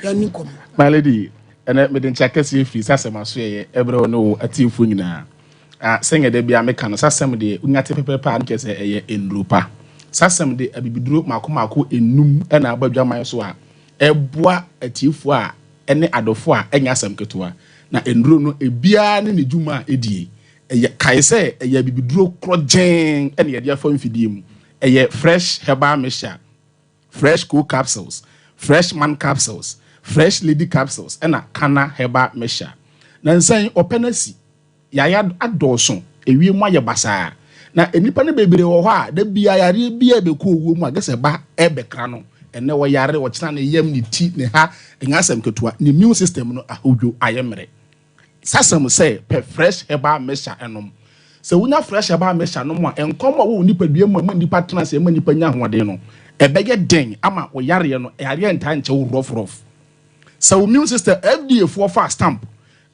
ya ni kom my lady ene me den chakasi free sasem aso ye ebre no atimfo nyina senga de bia meka no sasem de unyate pepepa nke se eye enrupa sasem de abibiduro mako enum na abadwaman so a eboa atifo a ene adofo a enya asem ketoa na enru no ebia ne ne dwuma edie eye kaise eye abibiduro krogen ene ye dia fo mfidie mu eye fresh herbal mixture, fresh cool capsules, fresh man capsules, fresh lady capsules ena kana herbal mixture na nsan openasi yaya adoso ewie mu aye basa na enipa ne bebere wo ho a da bia yare bia be ko owo mu agese ba ebekra no ene wo yare wo kina ne yam ne ti ne ha engasem ketua ne immune system no ahodwo ayemre sasem say pe fresh herbal mixture enom se wonya fresh herbal mixture no mo enkomo wo nipa bia mu nipa tena se nipa nya hoɔden no ebɛyɛ den ama wo yare no yare nta nche wo rough so immune system FDA for stamp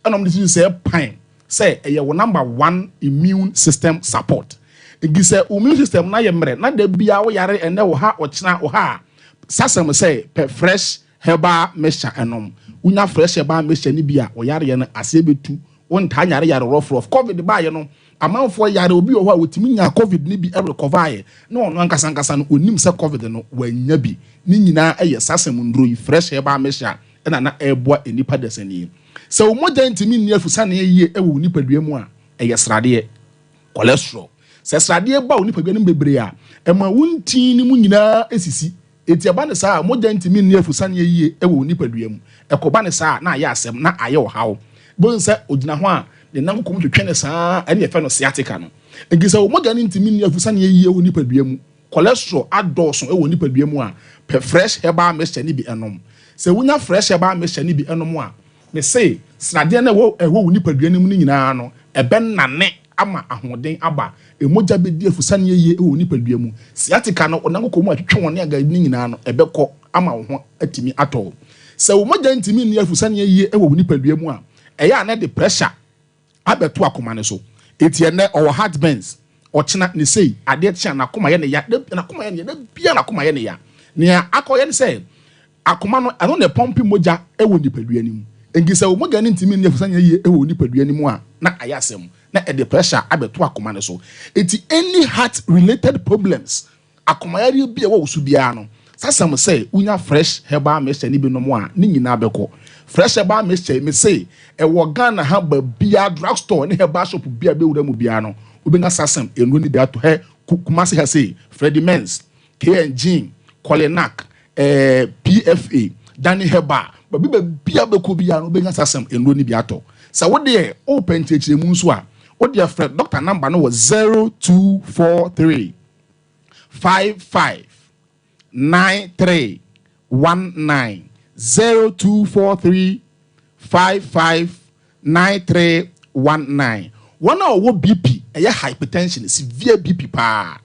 enom this say pine say eye wo number 1 immune system support igi say immune system na ye mre na da bia wo yare ene wo ha ochina wo ha sasem say pe fresh herbal mixture enom unya fresh herbal mixture ni bia wo yare no ase betu won ta yare rough covid ba ye no amanfo yare obi wo ha wotimi nya covid ni bi recover ye na ono ankasa no onim se covid no wanya bi ni nyina eye sasem ndro yi fresh herbal mixture na eboa enipa desani se wo moja ntimi ni afusa na ye ewo nipa dua mu a eye srade cholesterol se srade ba wo nipa dua no bebre a ema wunti ni mu nyina esisi eti aba ne saa moja ntimi ni afusa na ye ewo nipa dua mu ekoba ne saa na aye asem na aye wo hawo bo nse ogina ho a de nam kom twetwe ne saa ene efe no sciatica no engisa wo moja ntimi ni afusa na ye ewo nipa dua mu cholesterol adoso ewo nipa dua mu a pe fresh herbal mixture ni bi enom se wunya fresh herbal mixture ni bi enom a me say srade na wo nipadua nim ni nyina no ebe nane ama ahoden aba emoja bedi afusa ne ye wo nipadua mu sciatica no onanko mu atwetwe won ne aga ni nyina no ebe kɔ ama wo ho atimi atɔ se wo moja ntimi ni afusa ne ye wo nipadua mu a eya na de pressure abeto akoma ne so etie ne or heart burns ochina ne sei ade tia na akoma ye ne ya na akoma ye ne da bia na akoma ye ne ya ne akɔye ne sei akoma no ano ne pompi moja wo nipadua nim engisa wo moga ne ntimi ne afusa ne ye wo nipadua nim a na ayasem na e de pressure abeto akoma ne so eti any heart related problems akoma yare bia wo su bia no sasam say unya fresh herbal mixture ni bi no mo a ni nyina beko fresh herbal mixture me say e wo Ghana ha ba bia drugstore ne herbal shop bia be wura mu bia no obenga sasam enu ni da to he kumase ha say Freddy Mens KNG Colenac PFA Danny Herbal but be bia beko bia no obenga sasam enu ni bia to sa wo de open chechire mu nso a wo de Fred doctor number no was 0243 55 9319 0243 559319 one of BP eye hypertension severe BP pa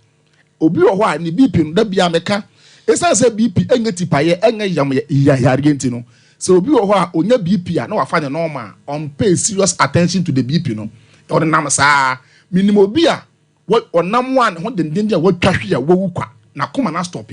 obi wo ho a ni BP no da bia meka esa se BP enye tipaye enye yam yare enti no so obi wo ho a onya BP a na wafa ne normal on pay serious attention to the BP no o de nam saa minimum obi a onam one ho denden dia watwahwe a wowukwa na koma na stop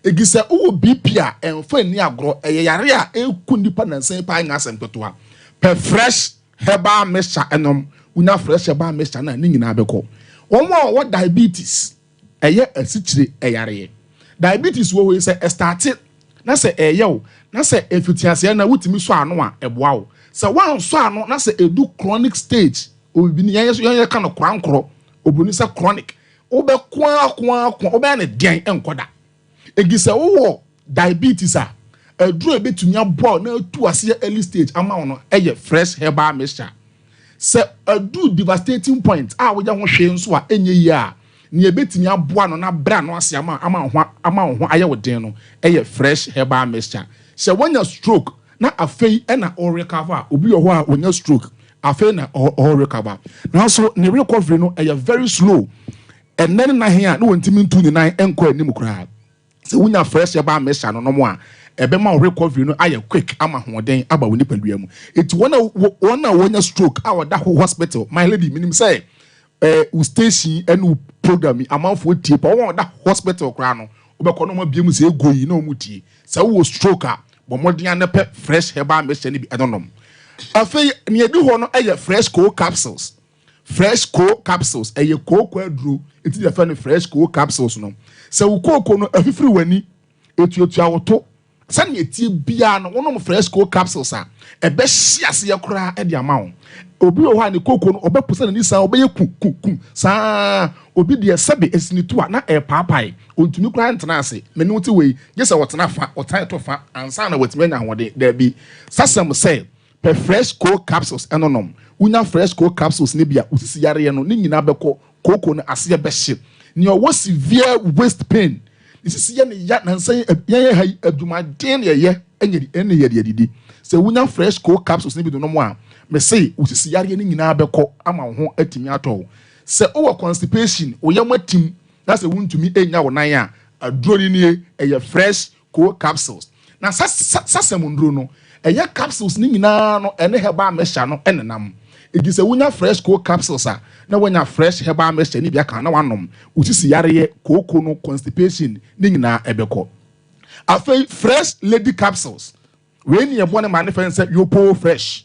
egise wo BP a enfa ni agro yare a eku nipa nansan pa nya asem totoa per fresh herbal mixture enom una fresh herbal mixture na ni nyina beko wo diabetes asichire yare diabetes wo we say started na say eyew na say efitiase na wutimi so ano a eboa wo say wan so ano na say edu chronic stage obi ni yan ka no krankro obuni say chronic obe kwa obe na den enkoda egise wo diabetes a aduru ebetumi abo na atu ase early stage ama no eye fresh herbal mixture se adu devastating point a wo ya ho hwe nso a enye yi a ne ebetumi abo no na bra no ase ama ho aye wo den no eye fresh herbal mixture se wonya stroke na afei na all recover obi yo ho a wonya stroke afei na all recover now so ne recovery no eye very slow and then na here no wontimi ntu ni nan enko anim kura se wonya fresh herbal mixture no mo a ebe ma recovery no aye quick ama hoden aba woni padua mu eti wona wonya stroke a woda hospital my lady minim say u station and program amanfo tie pa woda hospital kra no obekọ no ma biem se egoyi na omutie se wo stroke a bomodin anepe fresh herbal mixture ni bi edonom afei ne edi ho no aye fresh co capsules aye cocoa aduro eti de fa ne fresh co capsules no se wo cocoa no afifiri wani etuetu awoto sani etie bia no wonom fresh co capsules a ebe hyiase ye kora e de amawo obi wo ha ne cocoa no obepusa na nisa obeye ku saa obi de sebe esinitu a na e paapai ontumi kora ntena ase meni wuti wei gese wotena fa otan fa ansa na wetime nya hode da bi sasem say per fresh co capsules enonom unya fresh co capsules ne bia usisi yare no ni nyina beko cocoa no ase be hye ne owo severe waist pain isisi ye ne ya nansan ye ha adwumaden ye enye ene ye didi se wunya fresh co capsules ne bi do no mo a me say usisi yare ni nyina bɛkɔ ama wo ho atimi atɔ sɛ o constipation o yam atim na sɛ wuntumi enya wo nan a aduro ni nie ɛyɛ fresh cold capsules na sasɛm nduro no ɛyɛ capsules ni nyina no ɛne herbal mixture no ɛnenam edi sɛ wunya fresh cold capsules a na wonya fresh herbal mixture ni bia kan na wanom usisi yare koko no constipation ni nyina ɛbɛkɔ afei fresh lady capsules we ni ebo ne mane fen say yopo fresh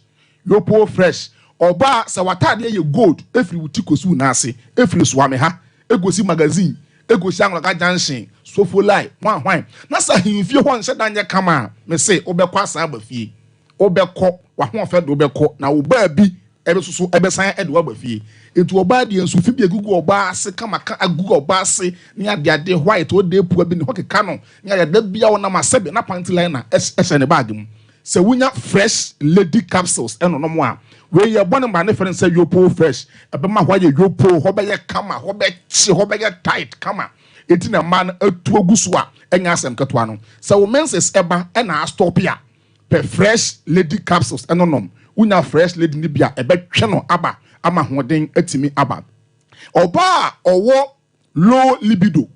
oba se watade ye gold efiri wuti kosu na ase efiri so ame ha egosi magazine egosi anloka junction sofolai hwan na sa himfie ho nse danye kama me say obekọ asa ba fie obekọ wa ho fe do obekọ na oba bi ebesusu ebesan ede wa ba fie etu oba de ensu fi bi egugu oba ase kama ka agugu oba ase ni ade white o de pu bi ni hokeka no ni ade bia wona masebe na panty line na ehye ne bag mu se wunya fresh lady capsules eno no mo a we ye bone ma ne fere say yopo fresh ebe ma hwa ye yopo ho be ye kama ho be chi ho be ye tight kama eti na man atu oguso a enya asem keto no se wo menses eba na stop ya per fresh lady capsules eno nom wunya fresh lady ni bia ebe twe no aba ama hoden atimi aba oba owo low libido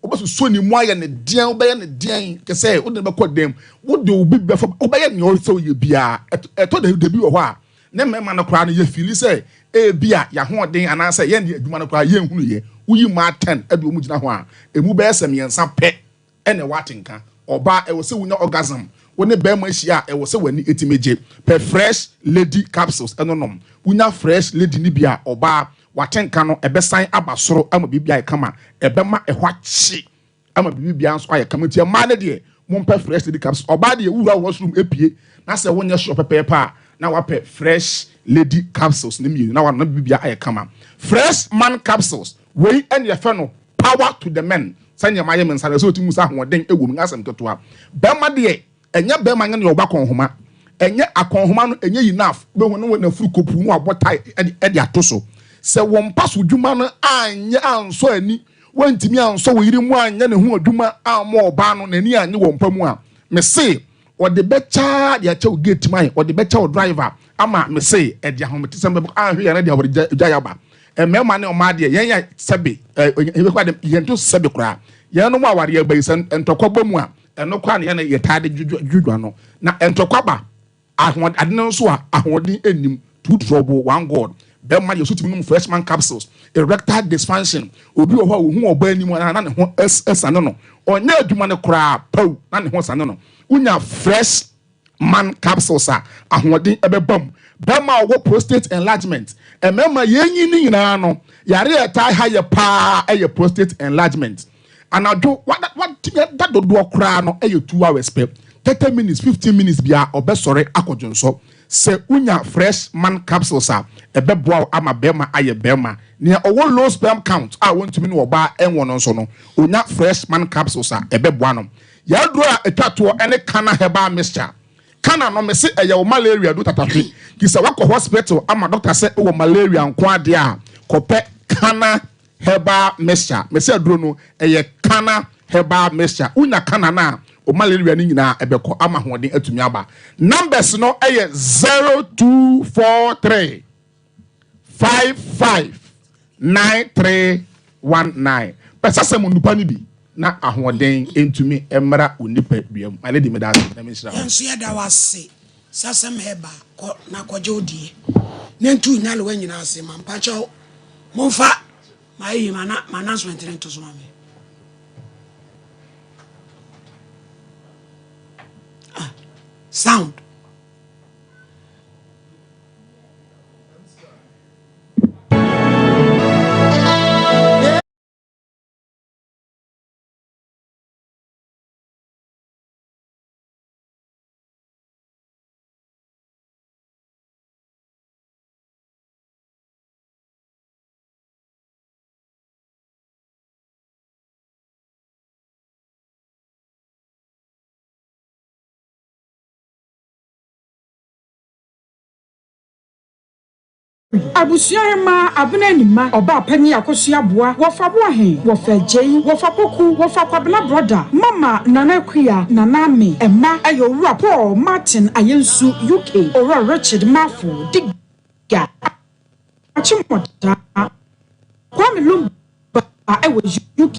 obaso so ni mo aye ne dian obeye ne dian ke say wo de be kodem wo de obi be fo obeye ne o so ye bia eto de bi wo ho a ne mema no kra no ye feel say e bia ya hoden ana say ye ne adwuma no kra ye hunu ye uyi ma 10 ade o mu gina ho a emu be esem yensa pe ene watinka oba e wo se wunya orgasm woni be ma hia e wo se wani etimeje per fresh lady capsules enonom wunya fresh lady ni bia oba watenka no ebesan abasoro ama bibia kama ebema ehwachi ama bibia nso ayekama tie ma ne de mompe fresh lady capsules oba de wura washroom epie na se wonya shop pepepa na wape fresh lady capsules ne mi na wa na bibia ayekama fresh man capsules we ene ye fe no power to the men sanya maye mensare so timu sa hoden ewom ngasem totoa bema de enye bema nya ne oba konhoma enye akonhoma no enye enough be hono na furu kopu no abotai e atoso se won paso dwuma no anye anso ani wantimi anso wo yiri mu anye ne ho adwuma amo oba no nani anye won pa mu a me se o de becha de acha gate man o de becha o driver ama me se e de ahomete sem be ahwe ya na de abore jaya ba emema ne o ma de yen ya sebe ebe kwa de yen to sebe kura yen no mu aware ya bayisan entokwa ba mu a eno kwa ne ye tade dwudwa no na entokwa ba ahod adene nso a ahodi enim two trouble one god bema ye sutimi no freshman capsules erectile dysfunction obi wo ho hu oba anim na ne ho esane no onya adwuma ne kura pau na ne ho sane no unya fresh man capsules a ahodi ebebam bema wo prostate enlargement emema yenyi ni nyina no yare etai high pa eye prostate enlargement anadwo what that do kura no eye 2 hours per 30 minutes 15 minutes bia obesore akodwonso se unya fresh man capsules a ebeboa ama bema aye bema ne owo low sperm count a wontumi no oba enwo no nso no unya fresh man capsules a ebeboa no ya duro a etwato ene kana herbal mixture kana no me se eye malaria do tatahwe kisa wakọ hospital ama doctor say wo malaria nko ade a kope kana herbal mixture me se duro no eye kana herbal mixture unya kana na o malaria ni nyina ebekọ ama hoden atumi aba numbers no eye 0243 559319 pesa se mo nupa ni bi na ahoden entumi emra onipa biam ale di medal na me shira enso ya da wase sasem heba ko na koje odie na ntu nyale wa nyina ase mampa cho momfa mai mana announcement to so mame sound Abusua ma abena nima oba panyi akosua boa wofa boa he wofa jei wofa poku wofa kwabena brother mama nana kuya nana me emma ayo wura Paul Martin ayensu UK ora Richard Mafo diga achimota Kwame Lumba ewo UK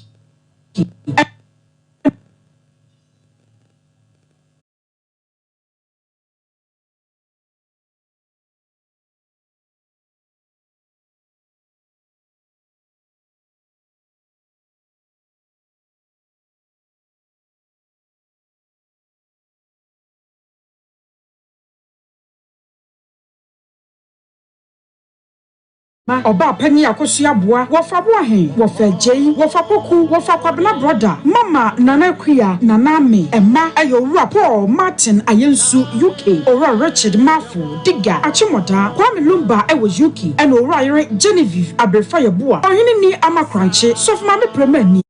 Oba panyi akosua boa wofa boa he wofa jei wofa poku wofa kwabena brother mama nana kuya nana me emma ayo wura Paul Martin ayensu UK ora Richard Mafo diga achimoda Kwame Lumba ewo UK eno ora yere Genevieve abrefa ye boa ohene ni amakranche sofma me premani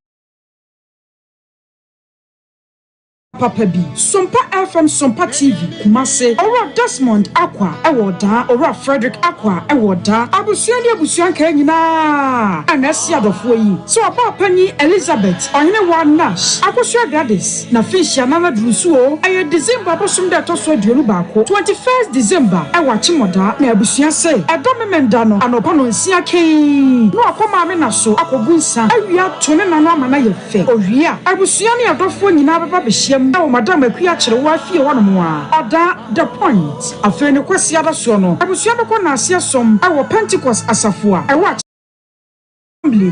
Papa B, Sompa FM, Sompa TV, Kumase, Ora Desmond Aqua, Ewoda, Ora Frederick Aqua, Ewoda, Abusian Kenyina, and Esia of Way. So about Penny Elizabeth, or in one Nash, Akosia Gladys, Nafisha Nana Drusuo, I December Bosum that also Durubako, 21st December, Ewachimoda, Nebusia say, a Domimendano, and Opano Sia King. No, Akoma Menaso, Akobunsa, I we are Tonana Mana Fe, or Ria, Abusiani Adolfo Nina Babisham. Now, Madame Piachere, wife, one more. Oda the point. A friend of Quasiada Sono. I was Yamako Nasia some our Pentecost Asafua. I watch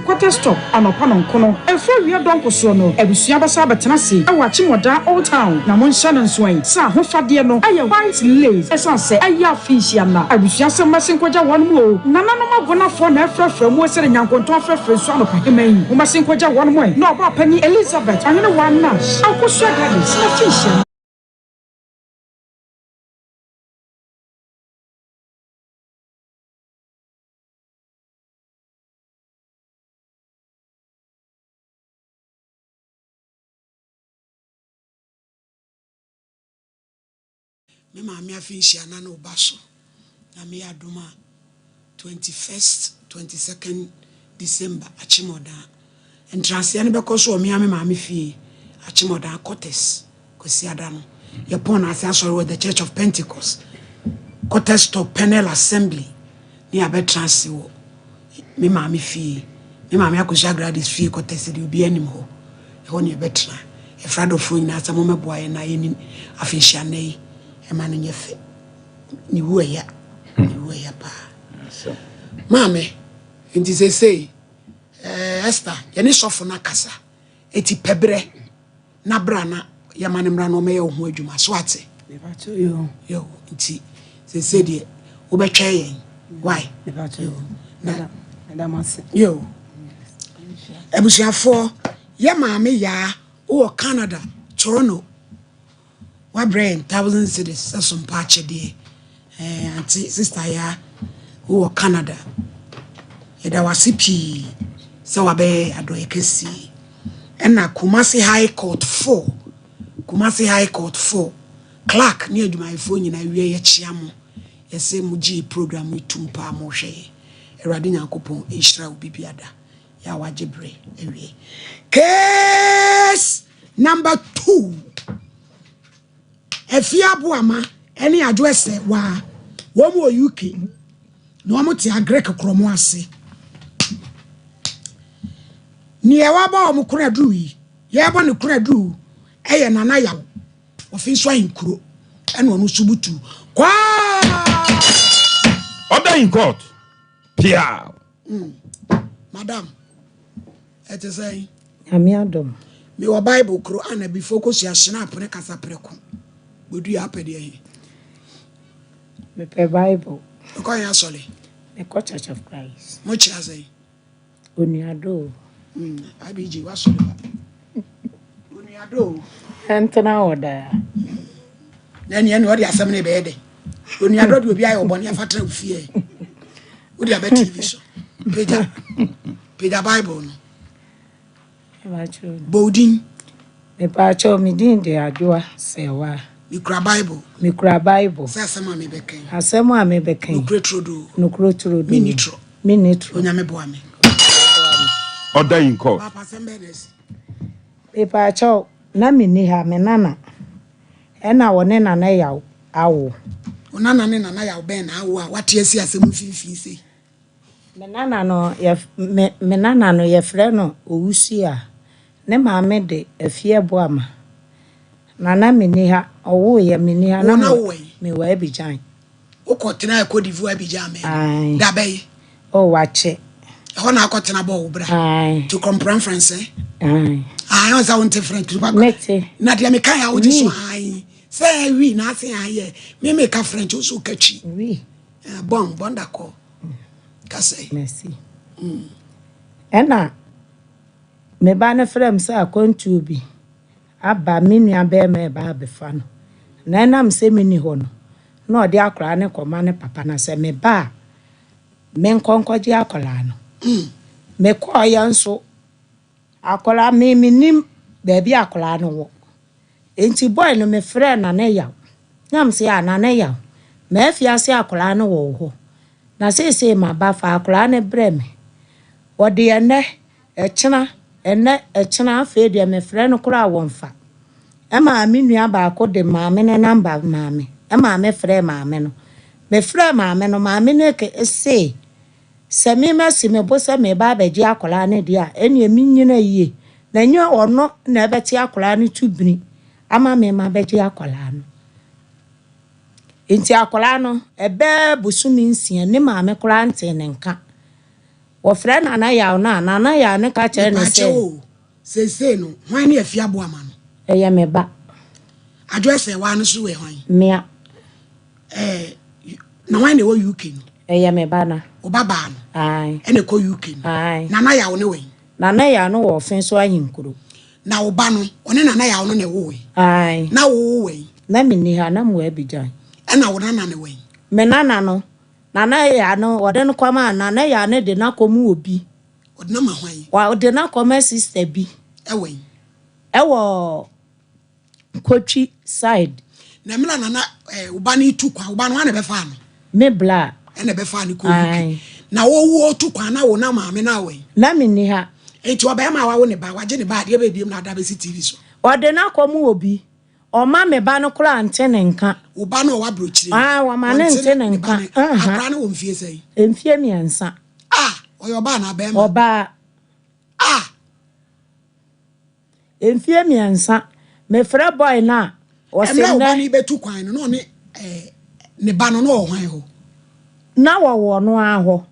quarter stop and upon Kono. A friend we are Donko Sono. I was Yabasa Batanasi. I watch him Oda Old Town. Namon Shannon Swain. Sa Hofadiano. I have white lace. As I say, I have fish yana. I was Yasa Masinquaja one more. Nana Gona for Nefra from Western Yankonton for Son of Himay. Masinquaja one more. No about Penny Elizabeth. I know one Nash. I was sure that is a fish. Me maame afinhyia na no baso na me adoma 21st 22nd December achimoda entrance ne bekoso o me maame fie achimoda Cortes kwasiada no ye pon ase asori with the Church of Pentecost Cortes to Penel Assembly ni abetrance wo me maame fie me maame akosia Gladys fie Cortes de obi anim ho e ho ne betra e frado fo nyina asamo meboa na ye ni afinhyia na yi emanu nyefe ni wuya pa mame nti say Esther yene sofo na kasa eti pebre na brana yamane mra no me ho adwuma so ate me ba to yo nti say de wo betwa yen why me ba to yo na mase yo ebusiafo ya mame ya o Canada Toronto wa brain 1000 cities some patch de auntie sister ya who Canada yeda wasipi se wa be adoye kesi na Kumasi High Court 4 Clark ni adwumayefo nyina wie ye chiamo yese muji program itumpa mo hwe Erade Nyankopon ehira obibiada ya wajebre ewie case number 2 Efia Buama any address wa wo UK no mo ti agrek kromo ase ni e wa ba o mo kura duru yi ye ba ne kura duru eye nana yawo ofin so ayinkuro ene onu subutu kwa order in court pia madam et say ami adom me wa Bible kro ana bi focus ya snap ne kasa preko bodu ya apede yi me pe Bible ko ya sole me ko Church of Christ mo chia say oniado abiji wa sole ba oniado antena oda na ni ene odi asem ne be de oniado de obi ayo bone afatra ofie odi aba TV so peja Bible no e ba cho bodin me pa cho mi din de adwoa sewa Mikra Bible. Mikra Bible. Sasama me beken. Asema me beken. Nukro trodo. Minitro. Onyame boame. Oda inko. Papa sembedes. Pepa cho na mini ha me nana. Ena wone nana yawo awo. Onana ne nana yawo ben awo a wate asi asem finfin sei. Me nana no ye frɛ no owusi a. Ne maame de afie boama. Nana mini ha owo ye mini ha na me wa Abidjan. Okotena ekodivu Abidjan me. Da bay. O wache. Ho na akotena bo wo bra. To comprehend France. On za wonte French to back. Na dia me kan ya wo so ai. Say oui na say ai. Me me ka French so kachi. Oui. Bon d'accord. Kase. Merci. Ena me ba na frem say akontu bi. Aba me nua be me ba befa no. Na enam se me ni ho no. Na odi akora ne koma ne papa na se me ba. Me nkonkoji akola no. Me ko ya nso akola me nim baby akola no wo. Enti boy no me frɛ na ne yaw. Nyam se ya na ne yaw. Me afiase akola no wo ho. Na se ma ba fa akola ne brɛ me. Odi ene echena afa de me frɛ no kora wonfa. E ma me nua ba ko de maame ne namba maame. E ma me frɛ maame no. Me frɛ maame no maame ne ke se Semi mesi me bo se me ba beji akola ne dia eni emi nyina yie na nyo ono na ebeti akola ne tubini ama me ma beji akola no enti akola no ebe busumi nsia ne ma me kola nte ne nka wo frɛ nana ya ne ka kire ne se no hwan ne afia bo ama no eye me ba address e wa no so we hwan mea na hwan ne wo UK no eye me ba na Obaba no. Ai. Ene ko UK. Ai. Nana ya wo ne we. Nana ya no wo fen so ahinkuro. Na oba no, one nana ya wo no ne wo we. Ai. Na wo we. Na mini ha na mo Abidjan. Ena wo nana ne we. Me nana no. Nana ya no, ode no kwama nana ya ne de na komu obi. Ode na ma hwan. Wa ode na koma sister bi. Ewe. Ewo Kochi side. Na me nana oba ne tu kwa, oba no ane be fa no. Me bla. Ene be fa ni ko UK. Na wo tu kwa na wo na maame na we. Na mini ha. Enti oba ma wa wo ne ba, waje ne ba de be biem na da be si TV so. Ode na komu obi. O ma me ba no kura ante ne nka. Oba no wa brochire. Wa ma ne ante ne nka. Akra na wo mfie sei. Emfie miensa. Oyo ba na be ma. Oba. Emfie miensa. Me frɛ boy na. O se na oba ni betu kwan no ne ne ba no no hwan ho. Na wo no aho.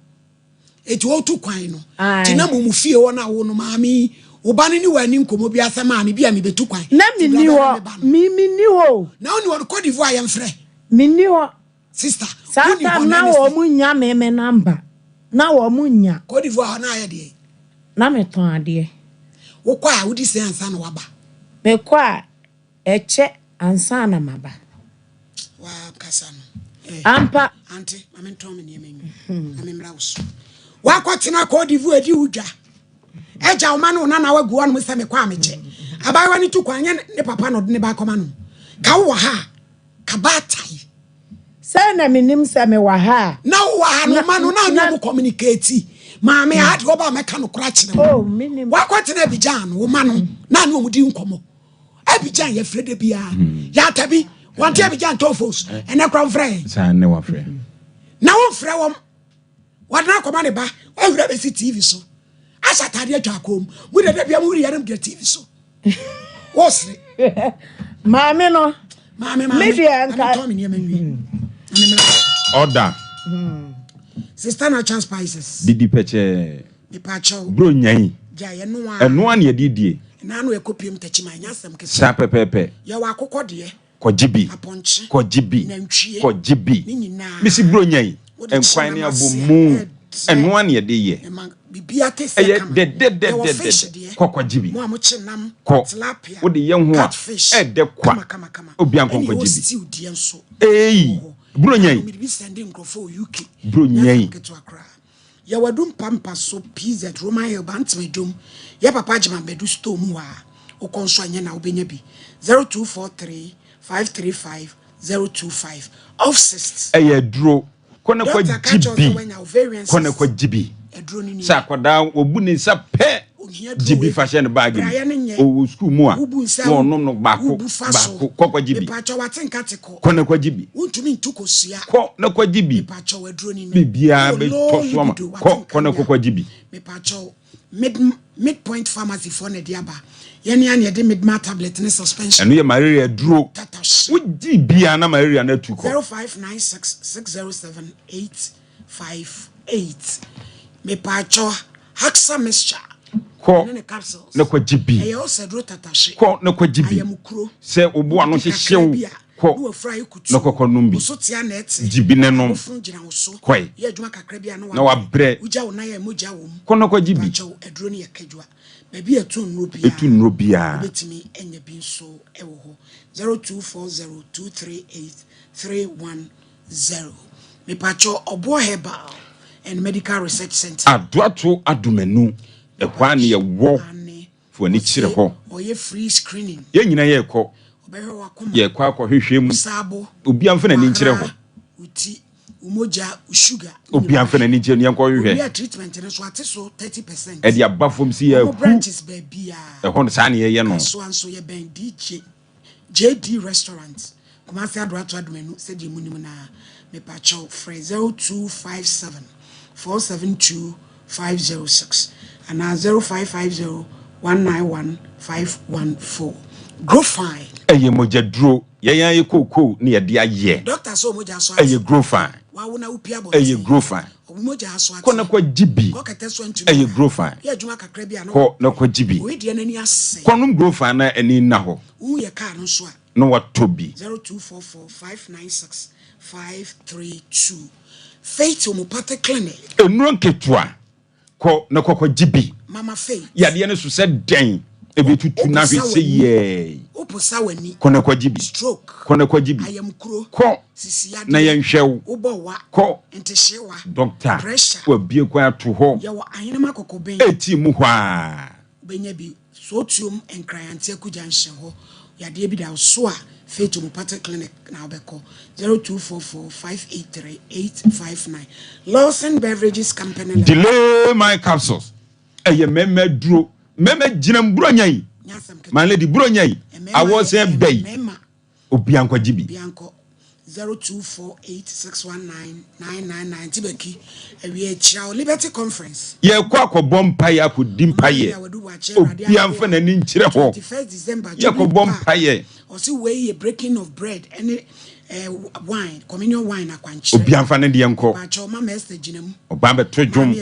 Eti wo tu kwan no. Ti na mu fie wo na wo no maami oba ni wani nkomo bi asema ne bi a me betu kwan. Na mi ni wo. Mi ni wo. Na oni wo Cote d'Ivoire yam frɛ. Mi ni wo. Sister. Sata na wo mu nya me namba. Na wo mu nya. Cote d'Ivoire na ya de. Na me ton ade. Wo kwa a wo di se ansa na waba. Me kwa eche ansa na maba. Wa kasa no. Ampa Auntie, mama ntom ne yemenu. Amemra wo so. Wa kwatena Cote d'Ivoire di udwa. Eja o ma no na wagu anu se me kwa ameche. Abawa ni tu kwanye ne papa no ne ba koma no. Ka wo ha. Ka ba tai. Se na minim se me wa ha. Na wo ha no ma no na no communicate. Ma me ha de oba meka no kura kire. Oh, minim. Wa kwatena Abidjan wo ma no na no mu di nkomo. Abidjan ye frede bia. Ya tabi want to be John Tofos and a crown friend. San no friend. Now, Frewam, what now command ba? I would never see TV so. As I tidy at home, would have been a movie and get TV so. What's it? Mamma no, Mamma, maybe I'm Order. Sister na chance spices. Didi peche. The pacho. Bro nyai. Jaya no one. And no one ye didi. Na no ekopium techima nyasem kese. Sa pepepe. Ya wa akokode. Ko jibi. Aponche. Ko jibi. Nantwie. Ko jibi. Ni nyina. Misi bro nyai. Enkwan ne abomu. And one ye de ye. Bibia tese kama. De. Ko jibi. Mo amoche nam. Tilapia. Wo de ye ho a. De kwa. Kama. Obi ankon ko jibi. Still die nso. Bro nyai. Me be sending crofo UK. Bro nyai. Ya wadum pampa so pizza Roman herbal antimedum. Ya papa jima bedu store mu a. O konso anya na obenya bi 0243 535-025 of cysts. Dro. Kone kwa jibi. Kone kwa jibi. Sa kwada obuni sa pe jibi fashion bag o school mu a no no bako ko kwa jibi kone kwa jibi ko na kwa jibi bibia be toso ma ko kone kwa jibi midpoint pharmacy for ne diaba yene ane de midma tablet ne suspension eno ye malaria duro wuji bia na malaria na tuko 0596607858 me pacho haxa mixture ko na kwa jibi e yo sedro tatashe ko na kwa jibi se obo ano hyehyew ko na kokko numbi jibi ne no koi na wa bre ko na kwa jibi edro ne yakadwa baby etu nro bia betimi enye bi nso ewo ho 0240238310 me pacho obo herbal and medical research center adoato adomanu ehwa ne ye wo fo ani kire ho oye free screening ye nyina ye kɔ ye kwa hwehwɛ mu obi amfa na ni kire ho uti umoja sugar obi amfa na ni kire ne nkɔ hwehwɛ ya treatment ne so ate so 30% e dia bafom si ya branches baby ya ho no sa ne ye no so anso ye ben DJ JD restaurant kuma se adoato adomanu se di munim na me pacho free 0257472506 and 0550191514 grow fine eye moja duro ye kokko ne ye de aye doctor so moja so eye grow fine wa wona upia bo eye grow fine moja so ko na kwa jibi ko kete so ntu eye grow fine ye adwuma kakra bia no ko na kwa jibi we de nani ase ko no grow fine na ani na ho u ye ka no so a no what to be 0244596532 Faith Homeopathic Clinic enuro nketua ko na kokko jibi Mama Faith ya de ne so se den ebetutu na hwese ye oposa wani ko na kwa jibi stroke ko na kwa jibi ayamkuro ko sisiade na yenhwew obowa ko entehyewa doctor pressure wa bie kwa to ho ya wa ayenema kokoben eti mu hwa benya bi sotium enkrayante akuja nhye ho ya de bi da so a Faith Homeopathic Clinic na obeko 0244583859 Lawson Beverages Company delay my capsules eye meme duro meme ginam buronyan my lady buronyan awo se bay obi anko jibi bianco 0248619999 tibeki ewie chia Liberty Conference ye kwa akobompa ye akodimpa ye obi anfa na ni nkire ho 21st December ye akobompa ye or see way a breaking of bread any wine communion wine akwanche obi anfa na de enko ba choma master ginam oba be to dwom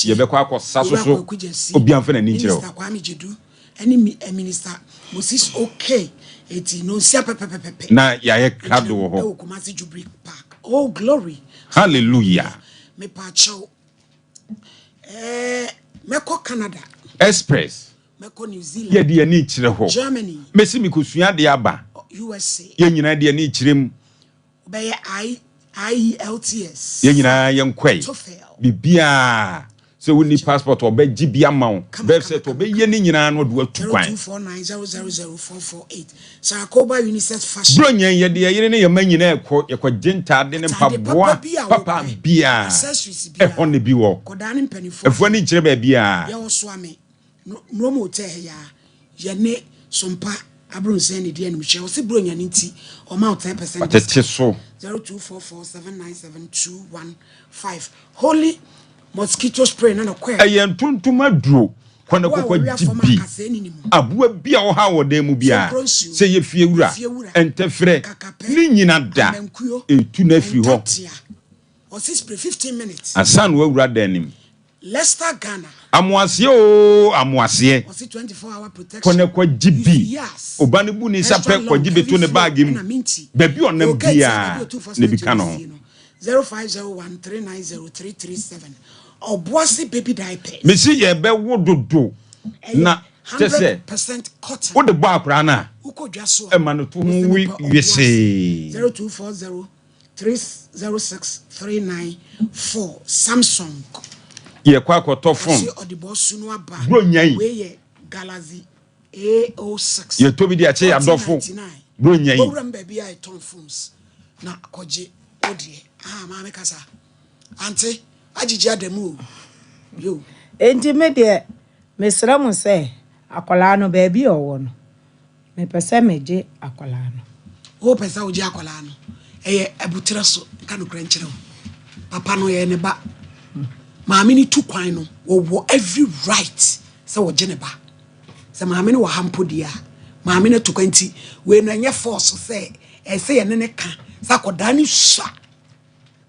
ye be kwa akosa so obi anfa na ni nkire ho any minister Moses okay eti no sia pepepepe na ya ye krado ho Kumasi Jubilee Park oh glory hallelujah me pacho meko Canada express meko New Zealand ye de ani kire ho Germany mesi mikosua de aba USA ye nyina de ani kirem be IELTS ye nyina ye nkwai TOEFL bibia so we need passport or be GBA amount website or be ye ni nyina no do atu kwan 0249000448 Sarakoba Unisex Fashion bronyen ye de ye ne ye manyina ye jenta de ne mpaboa papa bia accessories bia e ne bi wo koda ne mpanifo efo ni kire ba bia ye wo so ame no mo te ya ye ne sompa abronsen ne de animhye wo se bronyan nti o ma 10% atete so 0244797215 holy mosquito spray na kwa ayen tuntuma duro kwana kokko jibi abua bia wo ha wo dem mu bia se ye fie wura entefre ni nyina da etu na fi ho o si spray 15 minutes asan wo wura danim Leicester Ghana amuase o amuase o si 24-hour protection kwana kwa jibi obane bu ni sape kwa jibi to ne bag mu baby onam bia ne bi kano 0501390337 Obuasi baby diaper. Mesi ye be wododo na tese 100% cotton. Wo de ba akra na. Uko dwaso. E ma no to hu wi wese. 0240306394 Samsung. Ye kwa akoto phone. Si odibo sunu aba. Bro nyan. We ye Galaxy A06. Ye to bi di ache adofo. bro nyai owuram baby I turn phones na koje odie maame kasa ante agigi adamu yo enti me de mesra mo se akola no baby owo no me pese meje akola no o pesa oje akola no eye abutra so ka no kra nkyere papa no ye ne ba maame ni tu kwan no wo every right se wo je ne ba se maame ni wo hampo dia maame na tu kwanti we no enye force se ese ye ne ka sa koda ni sha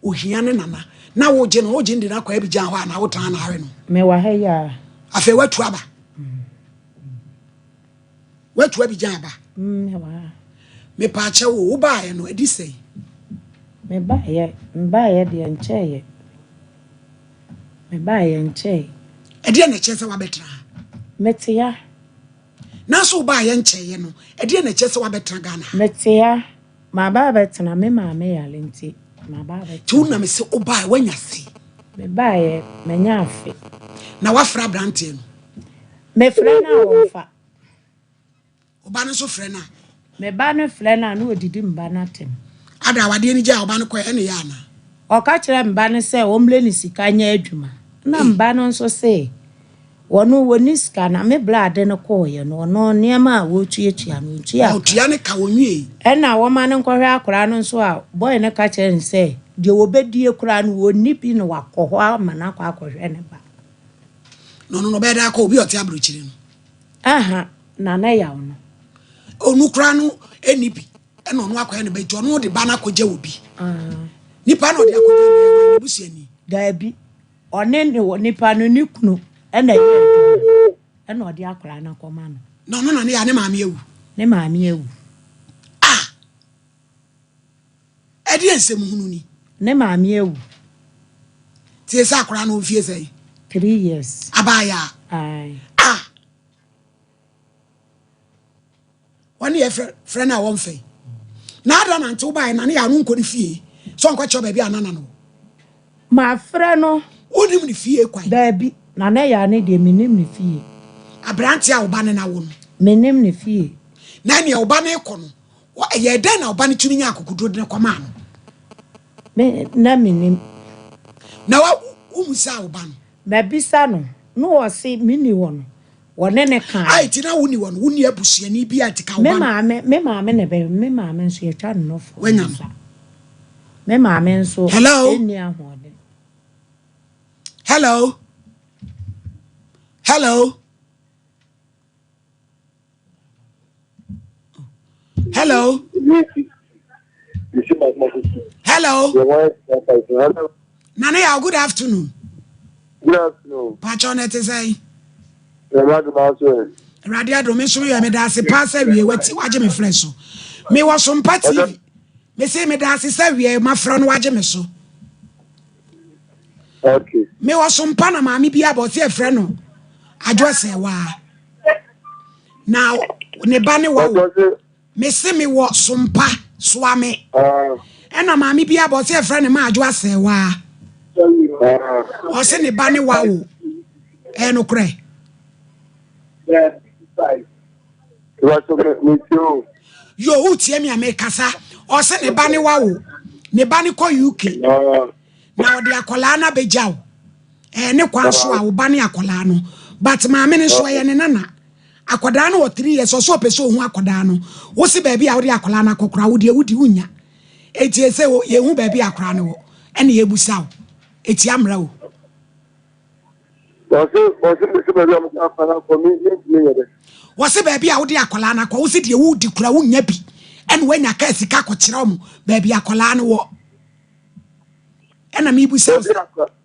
ohia ne nana na wo je no wo je ndi na kwa abigya ho na wo tan na hare no me wa ha ya afa watu aba watu abigya aba me wa me pa che wo ba ye no edi sei me ba ye de nche me ba ye nche edi na che se wa betra metia na so ba ye nche ye no edi na che se wa betra Ghana metia ma ba betena me ma me ya lenti ma ba betena tu na me se o ba wanya se me ba ye menya afi na wa fra brante no me frɛ na wo fa o ba no so frɛ na me ba no frɛ na no odidi mba na tem ada wade ni gya o ba no ko ene ya na o ka kyerɛ mba no sɛ omle ni sika nya adwuma na mba no nso sɛ wono woni sika na me blade no ko ye no no niema a wo tuatua no tua o tua ne ka wonwie ɛna wo ma no nkɔhwɛ akora no nso a boy ne ka kyerɛ ne sɛ de wo bedie kora no woni bi no wakɔhɔ ama na akɔhwɛ ne ba no be da ko obi oti abrochire no aha na ya no onu kra no eni bi ena onu akɔhwɛ ne ba jo no de ba na akɔgye obi nipa no de akɔgye ne busuani da bi ɔne ne wo nipa no ni kunu ɛna yɛ ɛna ɔde akora na kɔma no no ne ya ne maame ewu ne maame ewu edi ensem hunu ni ne maame ewu tie sa akora no fie sei 3 years abaya ai wani ye friend na won fe na ada na nti ubai na ne ya no nkɔ ne fie so nkɔ kyo baabi anana no ma frɛ no onim ne fie kwan baabi na ne ya ne de minim ne fie abrante a uba ne na wo no minim ne fie na ne uba ne kɔ no ye den na uba ne tumi nya akokudro de kɔma no me na minim na wa umusa uba no na bisa no no wo se mini wo no wone ne kan ai ti na woni wo no woni abusuani bi atika uba me maame ne be me maame nso ye twa no fo wanya me maame nso hello eni ahode hello hello hello hello nana ya good afternoon Good afternoon. Patron it say Radio do me so ya me da se pass awie wati waje me fresh so me was Sompa TV me say me da se awie ma fra no waje me so okay me was Sompa na maami bia bo se frɛ no adwo se wa now ne ba ne wa me say me was Sompa swame ena maami bia bo se frɛ ne ma adwo se wa o se ne ba ne wa wo no kre yo utie mi amekasa o se ne ba ne wa wo ne ba ne ko UK na o de akola na bejaw ne kwa so a wo ba ne akola no but maame ne so ye ne nana akoda no 3 years so pese ohun akoda no wo si ba bia wo de akola na kokora wo de wudi unya etie se wo ye hu ba bia akora ne wo ene ye busaw eti amra wo wose baby a wo de akola na kwa wo si de wo di kura wo nya bi ene wanya ka sika ko kire mo baby akola ne wo ena mi bu sa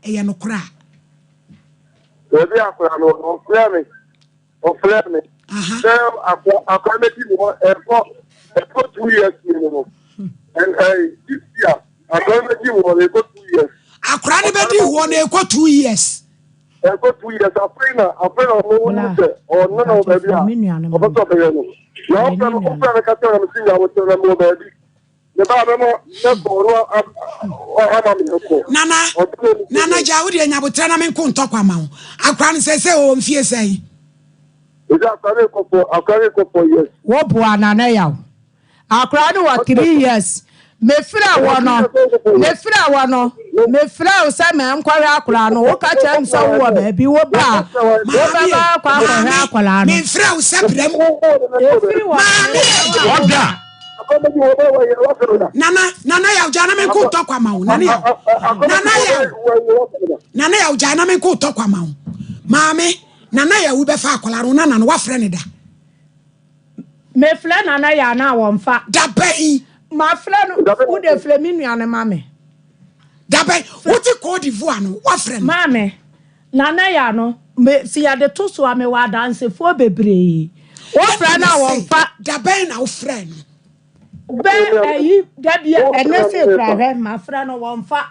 e no kura baby akola no o flare me so akola me ti mo for 2 years minimum and this year akola me ti mo e go 2 years akora ne be di wo na e go 2 years I go 2 years. I no baby. Obaso be no. Na opa me ka tell am say ya wo tell am baby. Ne ba be mo ne ko ro ama me ko. Nana ja wo de nya botra na me ko ntokwa ma wo. Akwa ne se o mfie sei. Ija akare ko for yes. wo bo anana yawo akora no wa 3 years me fra wo no me fra wo say me nkware akora no wo ka chem so wo ba bi wo ba kwa akora no me fra wo sabram Order. Nana ya ujana me ko to kwa mawo nana ya ujana me ko to kwa mawo maame nana ya wo be fa akora no nana no wa frɛ ne da me fra nana ya na wo mfa da bai ma fra no wo de fra mi nuane mame da bai wo ti Cote d'Ivoire no wa frɛ no mame nana ya no me si ya de to so ame wa dance fo bebre wo fra na wo mfa da bai na wo frɛ no be ayi da bia ene se fra ma fra no wo mfa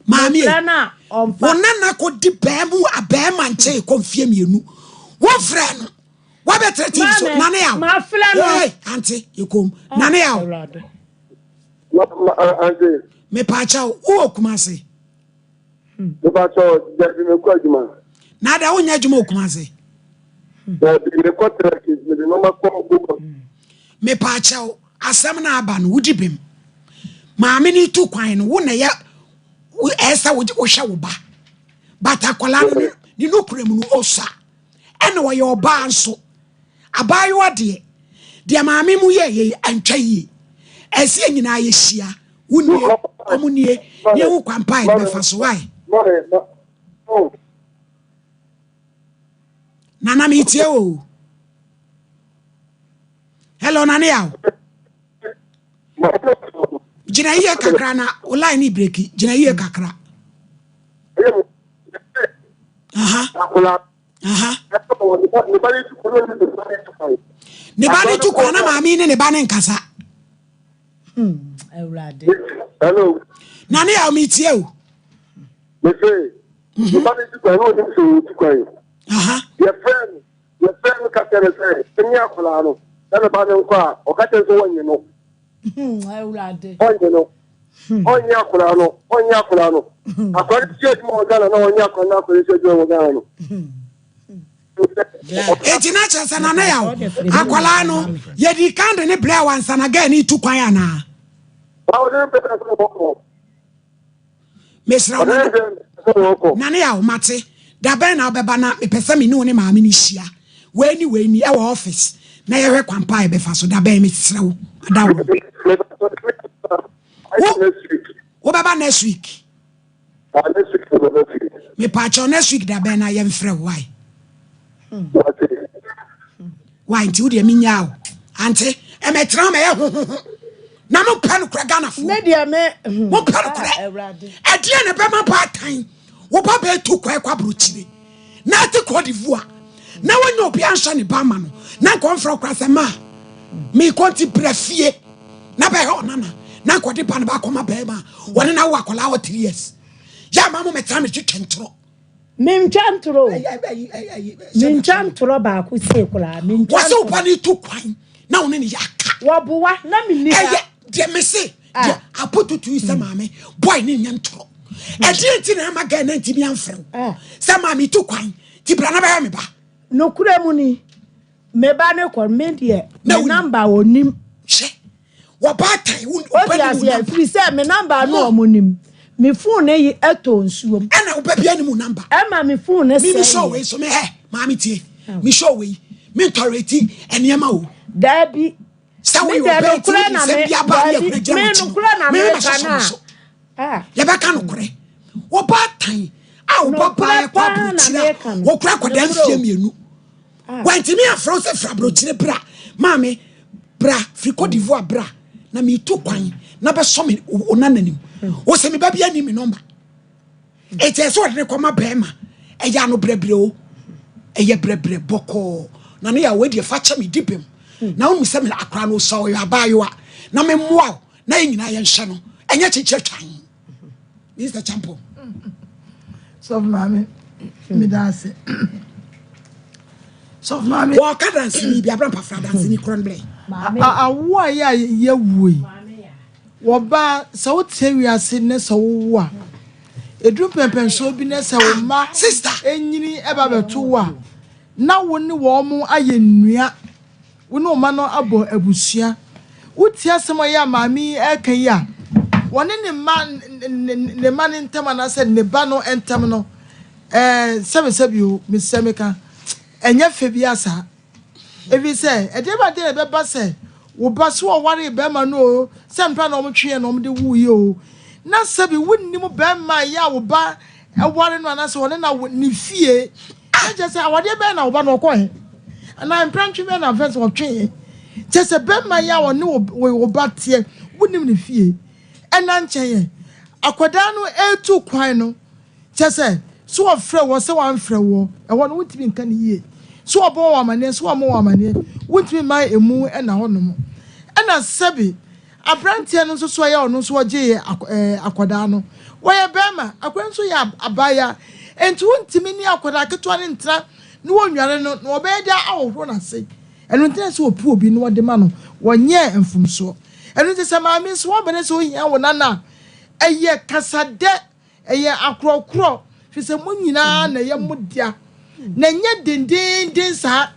maami na omfa wona ko di baamu abema nche ko mfie mienu wo frɛ no wa be treti so nana ya ma fra no auntie yekom nana ya me pacha wo Kumase me pacha da me ko adwuma na da wo nya adwuma Kumase da me ko track me no ma ko me pacha asem na aba no wudi bem maame ni tu kwan no wo na ya esa wo hwe wo ba batakola no ni no kuremu no osa ene wo ye oba nso abayo de maame mu ye antwa yi ese nyina ye hia woni omunie ne wo kwampa e be fa so wai nana mi tie o hello nana ya jina iye kakra na online ni breaki jina iye kakra ne bani tu kwa na maami ne bani nkasa hello nani ya omitie o me say ne bani tu kwa no dim so tu kwa your friend ka tere say tenya akula no na bani nkwa o ka tere so wonye no Ewurade onye akula no akwari church mo gana na onye akula na akwari church mo gana no etina chasa na ya akwala no ye di kande ne bla wansa na ga ni tu kwan ana mesra na ya o mate da ben na obeba na pesa me ni one maame ni hia we ni e wo office na ye hwe kwampa e be fa so da ben mesra wo da wo baba next week me pacho next week da ben na ye mfre why why nti wo de minya o ante e metra me ye na mo pan kura Ghana fo me dia me mo pan kura e dia ne be ma pa tan wo ba be tu kwa brochire na te Cote d'Ivoire na wonyo obi anhwa ne ba ma no na konfro kura se ma me konti brefie na be ho nana na Cote pa ne ba koma be ma wona na wo akola wo 3 years ya ma mo metra me twentro minchantro ba ku se kula minchantro wase opa ni tu kwan na wona ni yaka wobuwa na minni de me se de apotu tu se maame boy ni nyantro e de ti na ma ga na ti bi amfrew se maame tu kwan ti bra na ba me ba no kura mu ni me ba ne ko me de me number onim she wo ba tai wo ba ni free se me number no omonim me phone yi eto nsuom ana wo ba bia ni mu number e ma me phone ne se me show we so me maame tie me show we me toreti eniema o dabi sawe wo ba ti se bia ba ye kura jam ti me kana ya ba kan kure wo ba tan wo ba ba ye kwa brochira wo kura kwa dan fie mienu wanti me afro se fra brochira bra maame bra fi Cote d'Ivoire bra na me tu kwan na be so me onananim wo se me ba bia ni me number e je so de koma ba ma e ya no brebre o e ye brebre boko na ne ya we de fa cha me dipem na wo se me akra no so ya ba yo na me moa na nyina ye nhye no enye cheche twan Mr. Champo so mama me dance so mama wo ka dance ni bia bra pa fra dance ni kron ble awo ya ye wui wo ba so tewi ase ne so wo a edru pempen so bi ne se wo ma sister enyini eba beto wo a na wo ne wo mo aye nnua wo ne wo ma no abo abusua Utia sama ya mami eka ya. One ne man ntem na said ne ba no entem no. Sebi Miss Semeka. Enya febiasa. If he say, a day by day, Beba say, wo basu or worry Bema no, some plan on tree and on the woo yo. Na Sebi wouldn't know Bema ya will buy a warren on us one and I wouldn't need fear. I just say, what dear Ben or one or coin. And I'm branching men of vessel of tree. Just a Bema ya or no will bat here, wouldn't even fear. And Nanche, Aquadano L2 quino. Just say, so afraid was so unfair war, and one would be can ye. So a boy woman, so a more woman, would be my emu and a honor. And as Sebi, a brantian so sway no so jay aquadano. Why a bema, a grandso ya a buyer, and 20 minutes aquadac to an intra, no one yard no bed our run say. And when there's so poor be no demand 1 year and from so. And it is a mammy swabber so here one nana. A year casade, a year acro. She said, Munina, a young mudia. Nanya din sa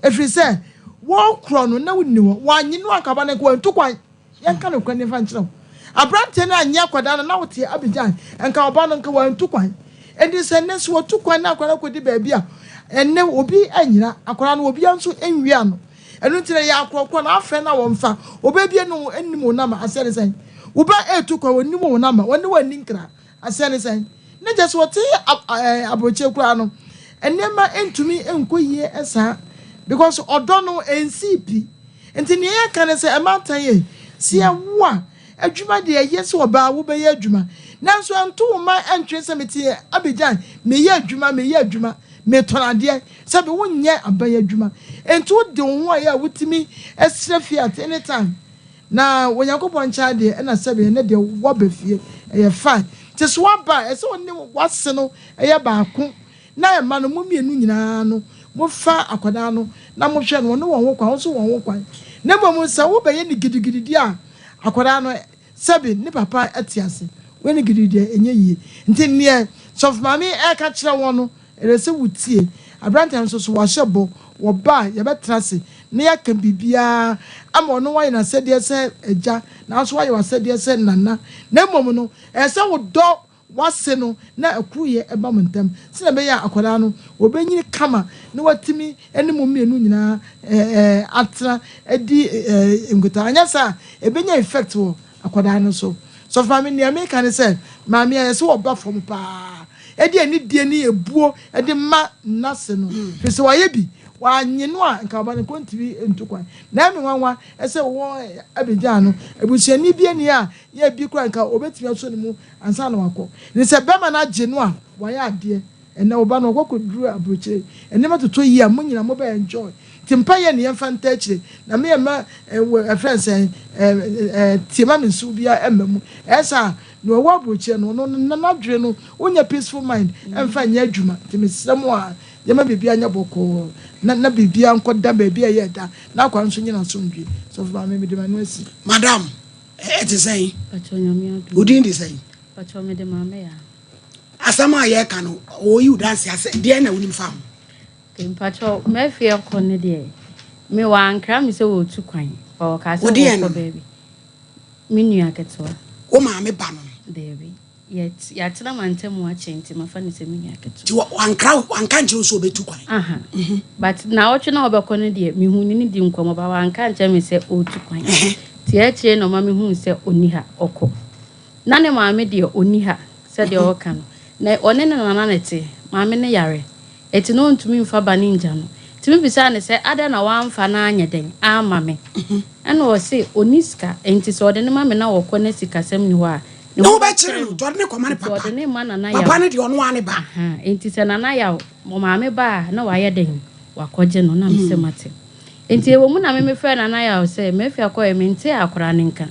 if you say walk chrono na wonu one you know akabane go to kwan yan kan kwan ne fanchiro abrante na anya kwada na wote abijan enka oba no nka wan to kwan edi se ne so to kwan na akwara kodi ba bia enne obi anyira akwara no obi anso enwia no enu tire ya akrokro na afa na wo mfa obebie no enimo na ma asere sen uba etu kwan onimo na ma woni wani nkra asere sen ne just wote aboche kura no enema entumi enkoyie esa because odono NCP enti ne ya kan se ematan ye se wa adwuma de ye se oba wo be ye adwuma nanso anto ma entwe se meti abijan me ye adwuma me tonade se be wonye abaye adwuma enti wo de wo ya wutimi esre fie at anytime na wonyakopon cha de na se be ne de wo be fie ye fine tiso ba ese wonni wase no ye baako na ema no mumienu nyina no mo fa akwada no na mo hwe no no won kwa so won kwa na bom se wo be ye ni gidigidi a akwada no sebi ni papa atiase we ni gidigidi enye yie nti ne sof mami e ka kire won no erese wutie abrantan so wa hyebo wo ba ye betrase ne ya kan bibia ama no wa na sede se eja na so wa ye wa sede se nana na mom no ese wo do wase no na akuye eba montam sina be ya akoda no obenyini kama na watimi ene momienu nyina atra edi ngota anyasa ebenya effect wo akoda no so family ne America ne say maami ayese oba from pa edi ani die ni ebuo edi ma nase no fese waye bi wanye no a nka ba ne kontibi entukwan na me nwanwa ese wo abija no ebusuani bi ani a ye bi kura nka obetimi aso ne mu ansa na wako ne se bema na gye no a waye ade ena oba no kokoduru abroche enema toto yi a munyina mo ba enjoy timpa ye ne yemfa ntachi na me ma friends tima me nsu bia emamu esa no wo abroche no na dwere no onya peaceful mind emfa nya adwuma timisemo a yema bibia nya boko na bibia nkoda bibia ye da na akwa nso nyina so ndwe so fa me de manu asi madam it is saying pachonya mi udin di saying pacho me de mame ya asama ye ka no o you dance ase de na unim fam pacho me fie ko ne de me wa ankra me se wo tu kwan o ka se wo ko baby me nua ketwa o ma me ba no baby yet ya tena mantem wa chenti mafa ne se me nua ketwa ti wanka nche so obetu kwan aha but na otwe na obekọ ne de me hu ni di nkomo ba wanka nche me se o tu kwan ti e chire no ma me hu se oniha okọ na ne ma me de oniha se de o kan na one ne nana ne te ma me ne yare eti no ntumi mfa ba ninja no timi bisa ne se ada na wa mfa na anya den ama me ana o se oniska enti so de ne ma me na wo kọ ne sikasem ni ho a no ba chire no to ne kwama ne papa so de ne ma nana ya papa ne de ono ane ba enti se nana ya mo ma me ba na wa ye den wa koje no na me se mate enti ewo mu na me fe nana ya o se me fe akọ e me nti akora ne nka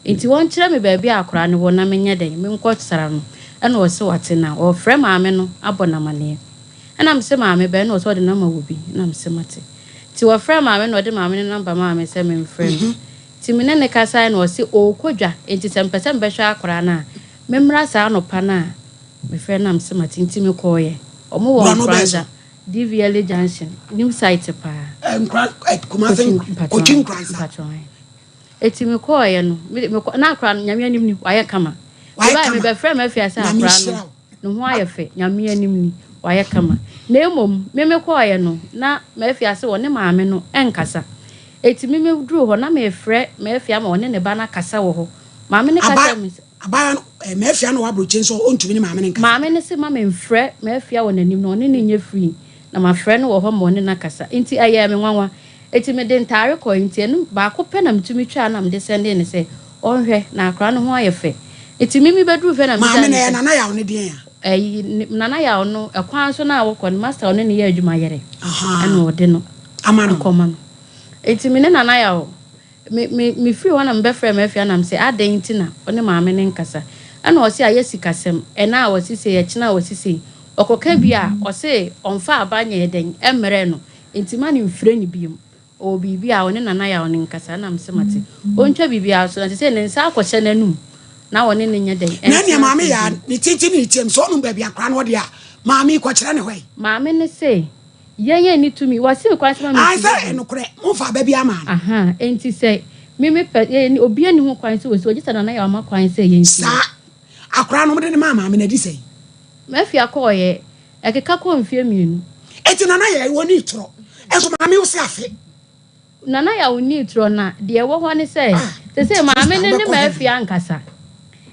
enti won kire me ba bia akora ne wo na me nya den me nko tsara no ana o se wate na o frɛ ma me no abona mane ana me se ma me ba na o so de na ma wo bi na me se mate ti wo frɛ ma me no de ma me number ma me se me frɛ ti me ne kasa na o se o kodwa enti se mpese mbehwe akora na me mra sa no pa na me frɛ na me se mate enti me koye omo wo franza DVL Junction new site pa kumase coaching kransa eti me call ye no me na akra nyame anim ni waye kama ba me be frɛ me afia sa akra no ho aye fe nyame anim ni waye kama na emom me call ye no na me afia se woni maame no enkasa eti me duru ho na me frɛ me afia ma woni ne ba na kasa wo ho maame ne kasa me aba me afia no wabroche so ontumi ni maame ne nkasa maame ne se ma me frɛ me afia wo nanim no ne nye free na ma frɛ no wo ho ma woni na kasa enti aye me nwanwa eti me de ntare ko enti enu ba ko pe na mtumi twa na me de sende ne se onhwe na akra no ho aye fe eti me beduru fe na me maame ne nana yawo ne den ya nana yawo no ekwan so na wo ko master no ne ye adwuma yere ana ode no amano koma no eti me ne nana yawo me free one am be frɛ me afia na me se adan ti na one maame ne nkasa ana o se aye sikasem ena a wo se se ye kina wo se se okoka bia o se onfa abanye den emre no enti ma ne mfrɛ ni biom o bibia one nana yawo ne nkasa na me se mate ontwa bibia so na se ne nsa akɔhyɛ nanum na one ne nya den na ne maame ya ne titi ne tiam so no ba bia kra no de a maame ko kyerɛ ne hwai maame ne se yeye ni tumi wasi kwa sema me ai say no kure mo fa ba bia ma aha enti say me pe obi ani ho kwan se wo so gisa nana yawo ma kwan se yen sa akra no de ne maame na di say mafia ko ye ekeka ko mfie mienu eti nana ya woni tro enso maame wo se afe nana ya woni tro na de wo ho ne say se maame ne mafia nkasa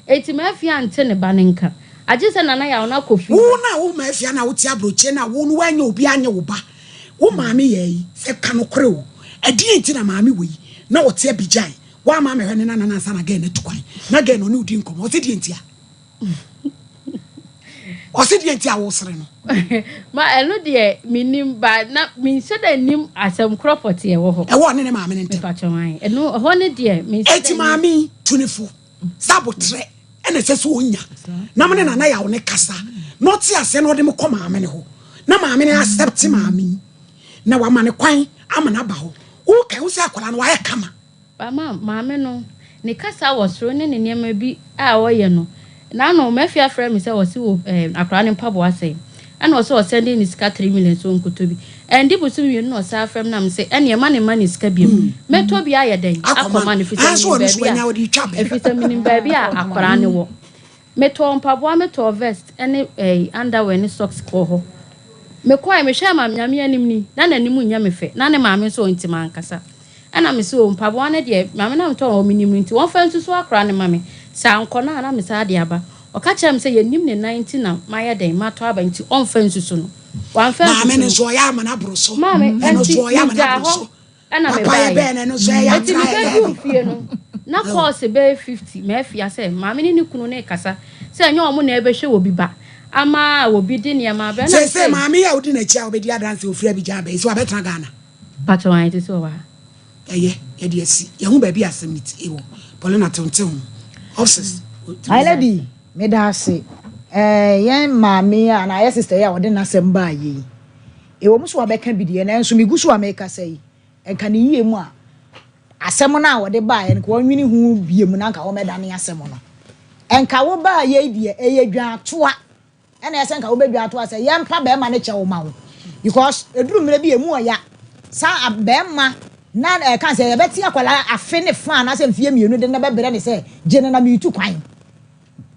eti mafia ante ne ba ne nka aje se nana ya na kofi wo na wo mafia na wo ti abroche na wo no wanya obi anya wo ba wo maame ye yi se ka no kore wo adi enti na maame wo yi na wo te abijai wa maame hwe ne na nana sa na ga ne tukwan na ga no ne udi nkomo o se di enti a o se di enti a wo sere no ma eno de minim ba na min se da nim asem property e wo ho e wo ne maame ne ntem pa chwan eno ho ne de min se eti maame tunifo sabotre ene se so onya na me nana ya wo ne kasa not ase no de me ko maame ne ho na maame ne accept maame na wa ma ne kwan ama na ba ho wo kai wo se akola no wa ya kama ba maame no ne kasa wo soro ne ne niam bi a wo ye no na no mafia frɛ me se wo si wo akora ne mpabo ase ana wo se wo sending ni sika 3 million so nkoto bi endi busu wi no sa frɛ me na me se ene ma ne mani sika biem meto bi aye den akoma ne fisa minim ba bi a akora ne wo meto mpabo meto vest ene underwear ne socks ko ho me kwai me hwa ma nyame anim ni na nanim nya me fe na ne maame so ntima ankasa ana me so mpabo ne de maame na meto o minim nti won fa nsusu akora ne maame sa nkona na me sa de aba o ka chem se yenim ne 19 na maye den mato aba nti on fa nsusu no wan fa maame ne so ya ma na broso maame eno so ya ma na broso ana me ba be ne no so ya try fie no na course be 50 me afia se maame ne kunu ne kasa se enye omo na ebe hwe obi ba ama obi di ne ma be na se maame ya odi na chia obedi adanse ofira bi ja be so abetra Ghana pato wan ti so wa ye de asi ye hu ba bi asemiti ewo polina tonton offices ai lady me da se yen maame a na ye sister ya wode na sem ba yi e wo muso abeka bidie na enso migusu ameka sei enka ne yie mu a asem na wode ba ye nko nwini hu biem na nka wo meda ne asem no enka wo ba ye die eye dwatoa ena ese nka wo be dwatoa se ye mpa be ma ne che wo ma wo because eduru mre bi emu oya sa be ma na kan se ye beti akwala afe ne fa na se mfie mienu de na be bere ne se gene na mi tu kwan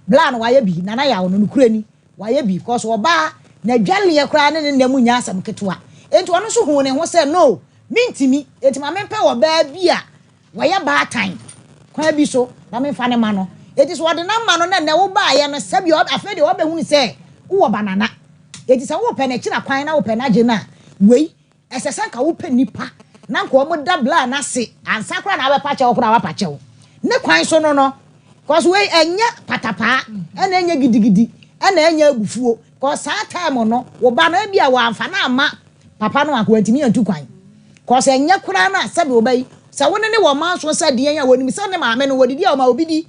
bla no waye bi nana ya wono nukurani waye bi because oba na dwale ye kra ne ne mu nya asam ketewa enti wono so hu ne ho se no mintimi enti ma mempe wo ba bi a waye ba tan kwa bi so na memfa ne ma no enti so wode na ma no na wo ba ye no sabi afa de wo be hu ni se wo banana enti se wo pe na kira kwan na wo pe na je na wei esesa ka wo pe nipa na nko mo da bla na se ansa kra na be pa che wo kra wa pa che wo ne kwan so no cause we enya patapa ena enya gidigidi ena enya abufuo cause that time no wo ba na bia wa amfa na ama papa no akwantimi antu kwan cause enya kura na sabe obai sa woni ne wo man so sa de enya woni mi sa ne maame no wodidi o ma obidi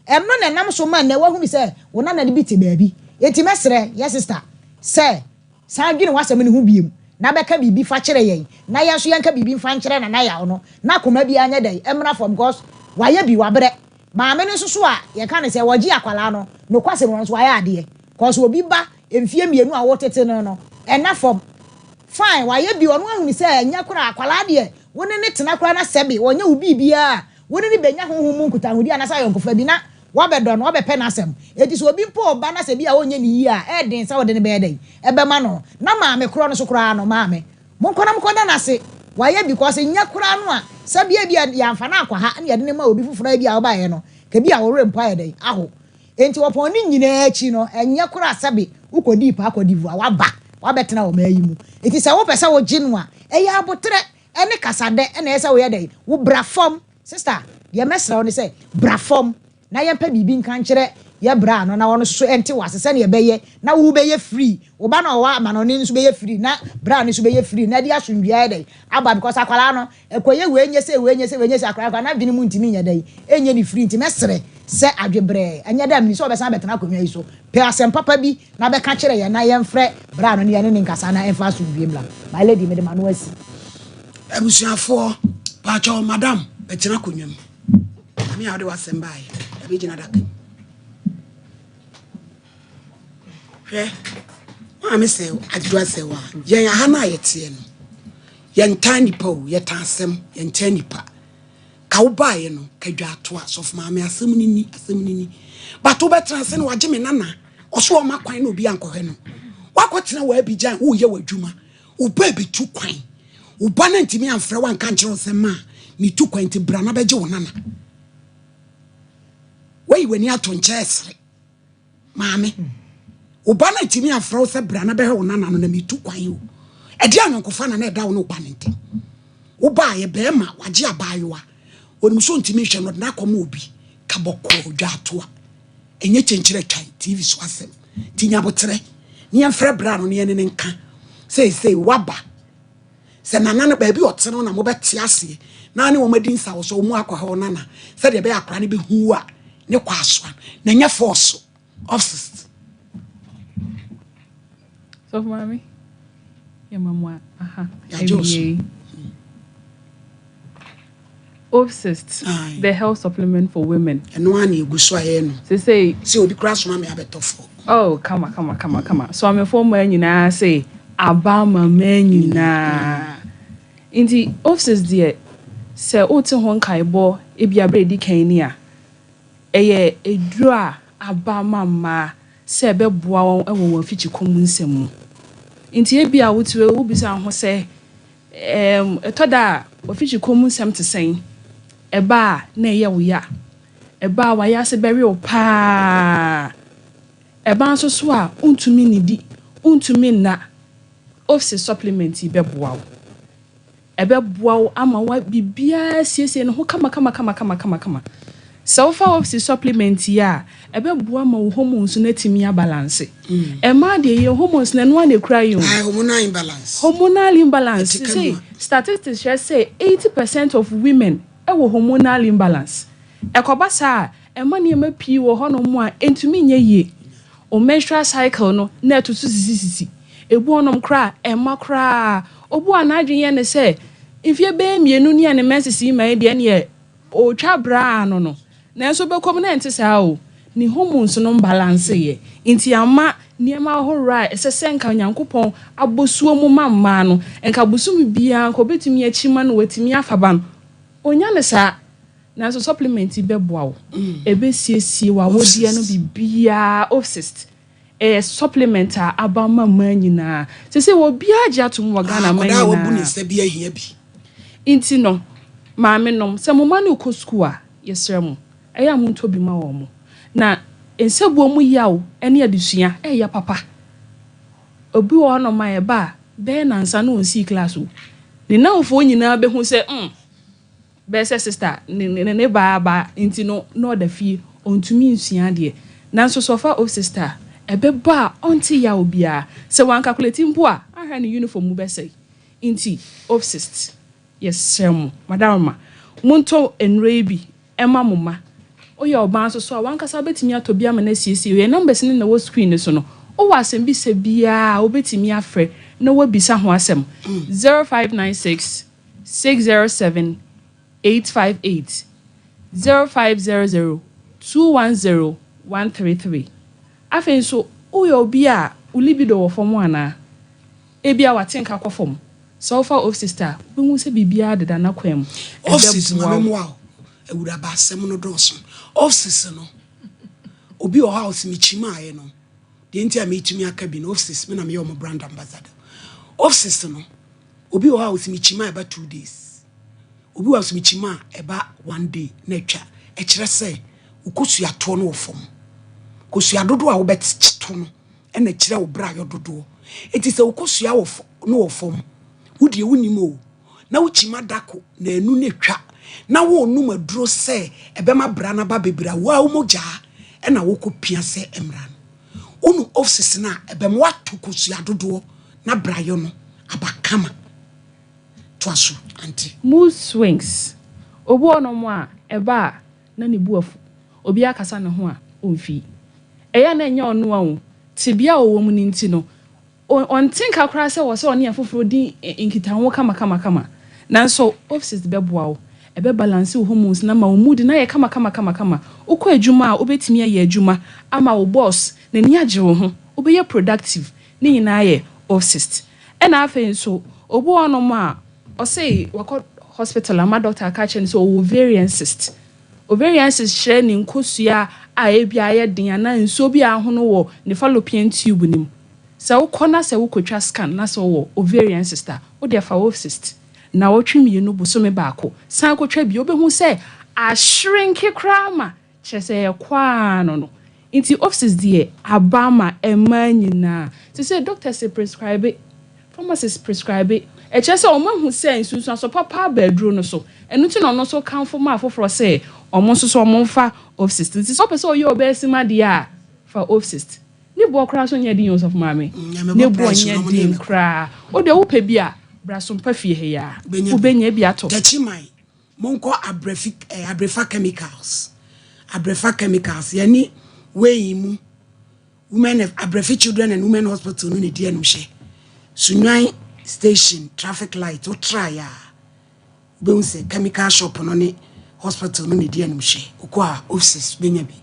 emno na nam so man na wahu mi se wona na de bi te baabi enti mesre yes sister se sa gine wasem ne hu biem na beka bibi fa kire yen na ya so yanka bibi fa nkire na ya no na koma bi anya dai emra from cause waye bi wabre maame ne susu a ye ka ne se woji akwala no kwasem no so waye ade cause obi ba emfie mienu a wotete no ena from fine waye bi ono ahu ni se enya kura akwala de woni ne tena kura na sebe wonya ubi bia woni ni benya honhom nkuta hodi anasa yonkofa bi na wabedon wabepe na asem eti so obi mpo oba na se bi a onye ni yi a edin sa wode ne be dey ebe ma no na maame kro no so kro no maame monkona mkoda na se waye because nya kro no a sabia bi ya mfa na akwa ha na yede ne ma obi fufura bi a oba ye no ke bi a wore mpo aye dey aho enti wopon ni nyina achi no enya kro asabe ukodi pa akodi vu a wabetena o mayi mu eti se wo pese wo ginu a eya abotre ene kasade ene ese wo ye dey wo brafom sister ye mesra oni say brafom na ye mpa bibi nkan kire ye bra no na wono so enti wasese ne ye beye na wo beye free wo ba na wo ama no ni so beye free na bra ni so beye free na dia asundua dey aba because akwala no ekoye we nyese akwala na dwene mu ntimi nya dey enye ni free ntimi mesre se adwebre anya da mi so obesan betena akonwa yi so pe asem papa bi na be ka kire ye na ye mfre bra no ne ye ne nkasa na emfa asundua mla my lady me de manu asi abusuafo pacho madam betena akonwa mi awde wasem bae be gina dak Mama say adwa say wa yen ha na yetie no yen tani po ye tansem yen tani pa ka wo bae no ka dwa to asof mama asem nini but wo betranse no wage me nana oso o makwan na obi ankohwe no wakotena wa abijan wo ye wadwuma wo ba bi tu kwan wo ba na ntimi amfre wan kan kire osem ma mi tu kwan ti bra na beje wo nana wey weni ato nchesre maame oba na timi afro se bra na behe wona na no na mitu kwan o e dia nkofa na na da wo no ba nte oba ye be ma wage abayoa onim so ntimi hwe no na akoma obi kaboko dwa atoa enye chenchire twan tv so asem tinya botre ni amfre bra no ne ne nka sei waba se nana na ba bi ote no na mo beti ase na ne wo madin sa wo so mu akwa ho nana se de be akra ne be hu a ne kwa aswa na nya force of so mommy ya mama ya Josu Obsessed, the health supplement for women. And one you go so no. Say obi crash mama abetofo. Oh, come on. So I'm a former nyina say abama men nyina. Inti obsessed there. Say ote hon kaibo ebia bredi kan a. Eye edru a abama ma se beboa won ewo won fichi komu nsem mu. Inti ebia wotiwe wo bisa ho se etoda ofichi komu nsem te sen. Eba na eye wo ya. Eba wa ya se beri opa. Eba nso so a untumi nidi, untumi na office supplement beboa wo. Ebeboa wo ama wa bibia siesie no ho kama. So far office supplement ya ebeboa ma wo hormones na timi ya balance. Ema de ye hormones na no na kura yo. Hormonal imbalance. Say statistics say 80% of women ewo hormonal imbalance. Ekoba sa ema ne ema pii wo ho no mo a entumi nya yie. O menstrual cycle no na to sisi. Ebu onom kra ema kra. Obu anadwen ye ne se ifie be mienu ni ane mensisi ma de ne o twa bra no. Na so be kom na ente sa o. Ni hormones no balance ye. Inti ama niema horra esese nka Nyankopon abosuo mu mamma no. Enka bosumi bia nko betumi achima no watimi afaba no. Onya ne sa na so supplement beboa wo. Ebe siesie wa wodie no bibia obsessed. Supplement abama manyina. Se wo bia agya to mo Ghana manyina. Oda wo bu ne se bia hia bi. Inti no maame nom se mo ma no ko school a yesre mo. Eya mo ntobi ma wo mo. Na ensebuo mu yawo ene adusua ya papa. Obi wo no ma ba be na nsa no onsi class o. Ne na ofo nyina be hu se bese sister ne ba inti no da fie ontumi nsua de na so sofa of sister ebe ba onti ya obia se wan calculate mpo a ahwa ne uniform mu bese inti of sister yes sem madam ma munto enre bi ema moma oya oban so wan kasa betimi atobia ma na siesie we numbers ne na wo screen so no o wa asem bi se bia obetimi afre na wo bisa ho asem 0596 607 858 0500 210 133. Afen so uyo bia ulibido wo fom ana ebia watenka kwofom so far of sister bi hu se bibia deda na kwam of sister mama ewura ba asem no doso office no obi o house mi chimae no de ntia me tumi aka bi no office me na me your brand ambassador office no obi o house mi chimae ba 2 days obi house mi chima eba 1 day na twa e kire se ukosu ato no ofom kosu adodo a wo betito no e na kire wo bra yododo eti se ukosu a wo no ofom wudie wunimo na wo chima dako na enu na twa na wo num aduro se ebema bra na ba bebira wa wo moja e na wo kopia se emra no onu office na ebem wato kosu adodo na bra yo no abakama twaso anti mood swings obo ono mo a eba na ne buafu obi akasa ne ho a omfi eya na enya ono a wo tibia owo mu ninti no on think akra se wo se one afoforo din inkita ho kama nanso offices beboa wo ebe balance hormones na ma mood na ye kama ukọ adwuma a obetimi aye adwuma ama wo boss na ni agye wo ho obeye productive ni nyina ye office e na afen so obo ono mo a o say wako hospital ama doctor ka chen so ovarian cyst share ni nkosua a ebia ye den na nso bi ahono wo ne fallopian tube nim se ukona se ukotwa scan na so wo ovarian cyst wo de fa cyst na wotwimi no bosome baako san kotwa bi obehu se a shrink krama chese kwa no inti offices die abama emanyina to say doctor say prescribe it, pharmacist prescribe it. E chese o mahu se nsusu so papa bedro no so enu ti no so kan fo ma foforo se o mo so mo mfa offices ti so pese o ye obesima dia a fa offices ni bo kra so nya din of mame ni bo nya din kra o de wo pe bia brasompa fie he ya ubenya bi ato dachimai monko abrefa chemicals yani wey mu women abrefa children and women hospital no ne die no hye sunwan station traffic light o try ya be say chemical shop no ne hospital no ne die no hye ukwa offices benya bi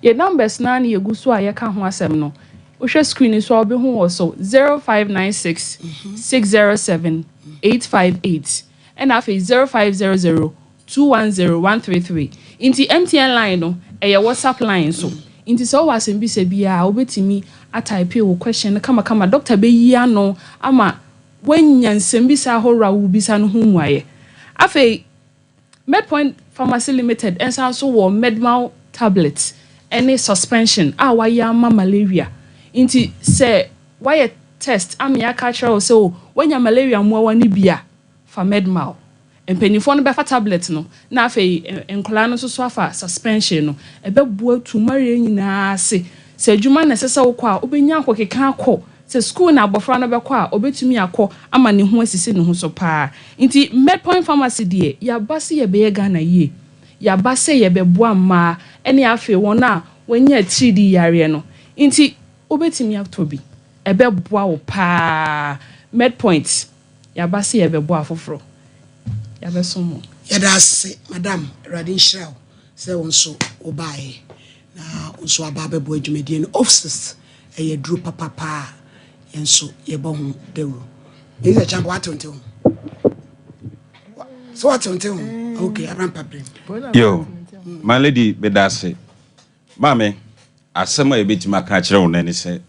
ye numbers na na yeguso a ye ka ho asem no ohwe screen so obehu wo so 0596 607 858 and afi 0500 210133 inti MTN line no eye WhatsApp line so inti so wasem bi se bia obetimi atype wo question kama doctor be yi ano ama wanyansem bi sa horra wo bi sa no hu muaye afi Medpoint Pharmacy Limited ensa so wo Medmal tablets any suspension wayama malaria inti se why test amia cultural so when your malaria mo wani bia fa Medmal empenifo no be fa tablet no na afei enkola no so afa suspension no ebebua tumare nyina se adwuma na sesa wo kwa obenya akokeka akọ se school na abofra no be kwa obetumi akọ ama ne ho asisi ne ho so pa inti Medpoint Pharmacy die ya base ye be ye Ghana ye ya base ye be boa ma ene afei wona wanya 3D yare no inti obetimi aktobi ebe boa wo pa Medpoint ya base ye be boa foforo ya be somo ya da se madam Radin Shrao se wonso obae na wonso ababe boa dwumedie no offices ye dru papa yenso ye bo hu dewo is a champ what until so what until okay aram pabre yo my lady bedase mame asema ebetima ka kire wo nani se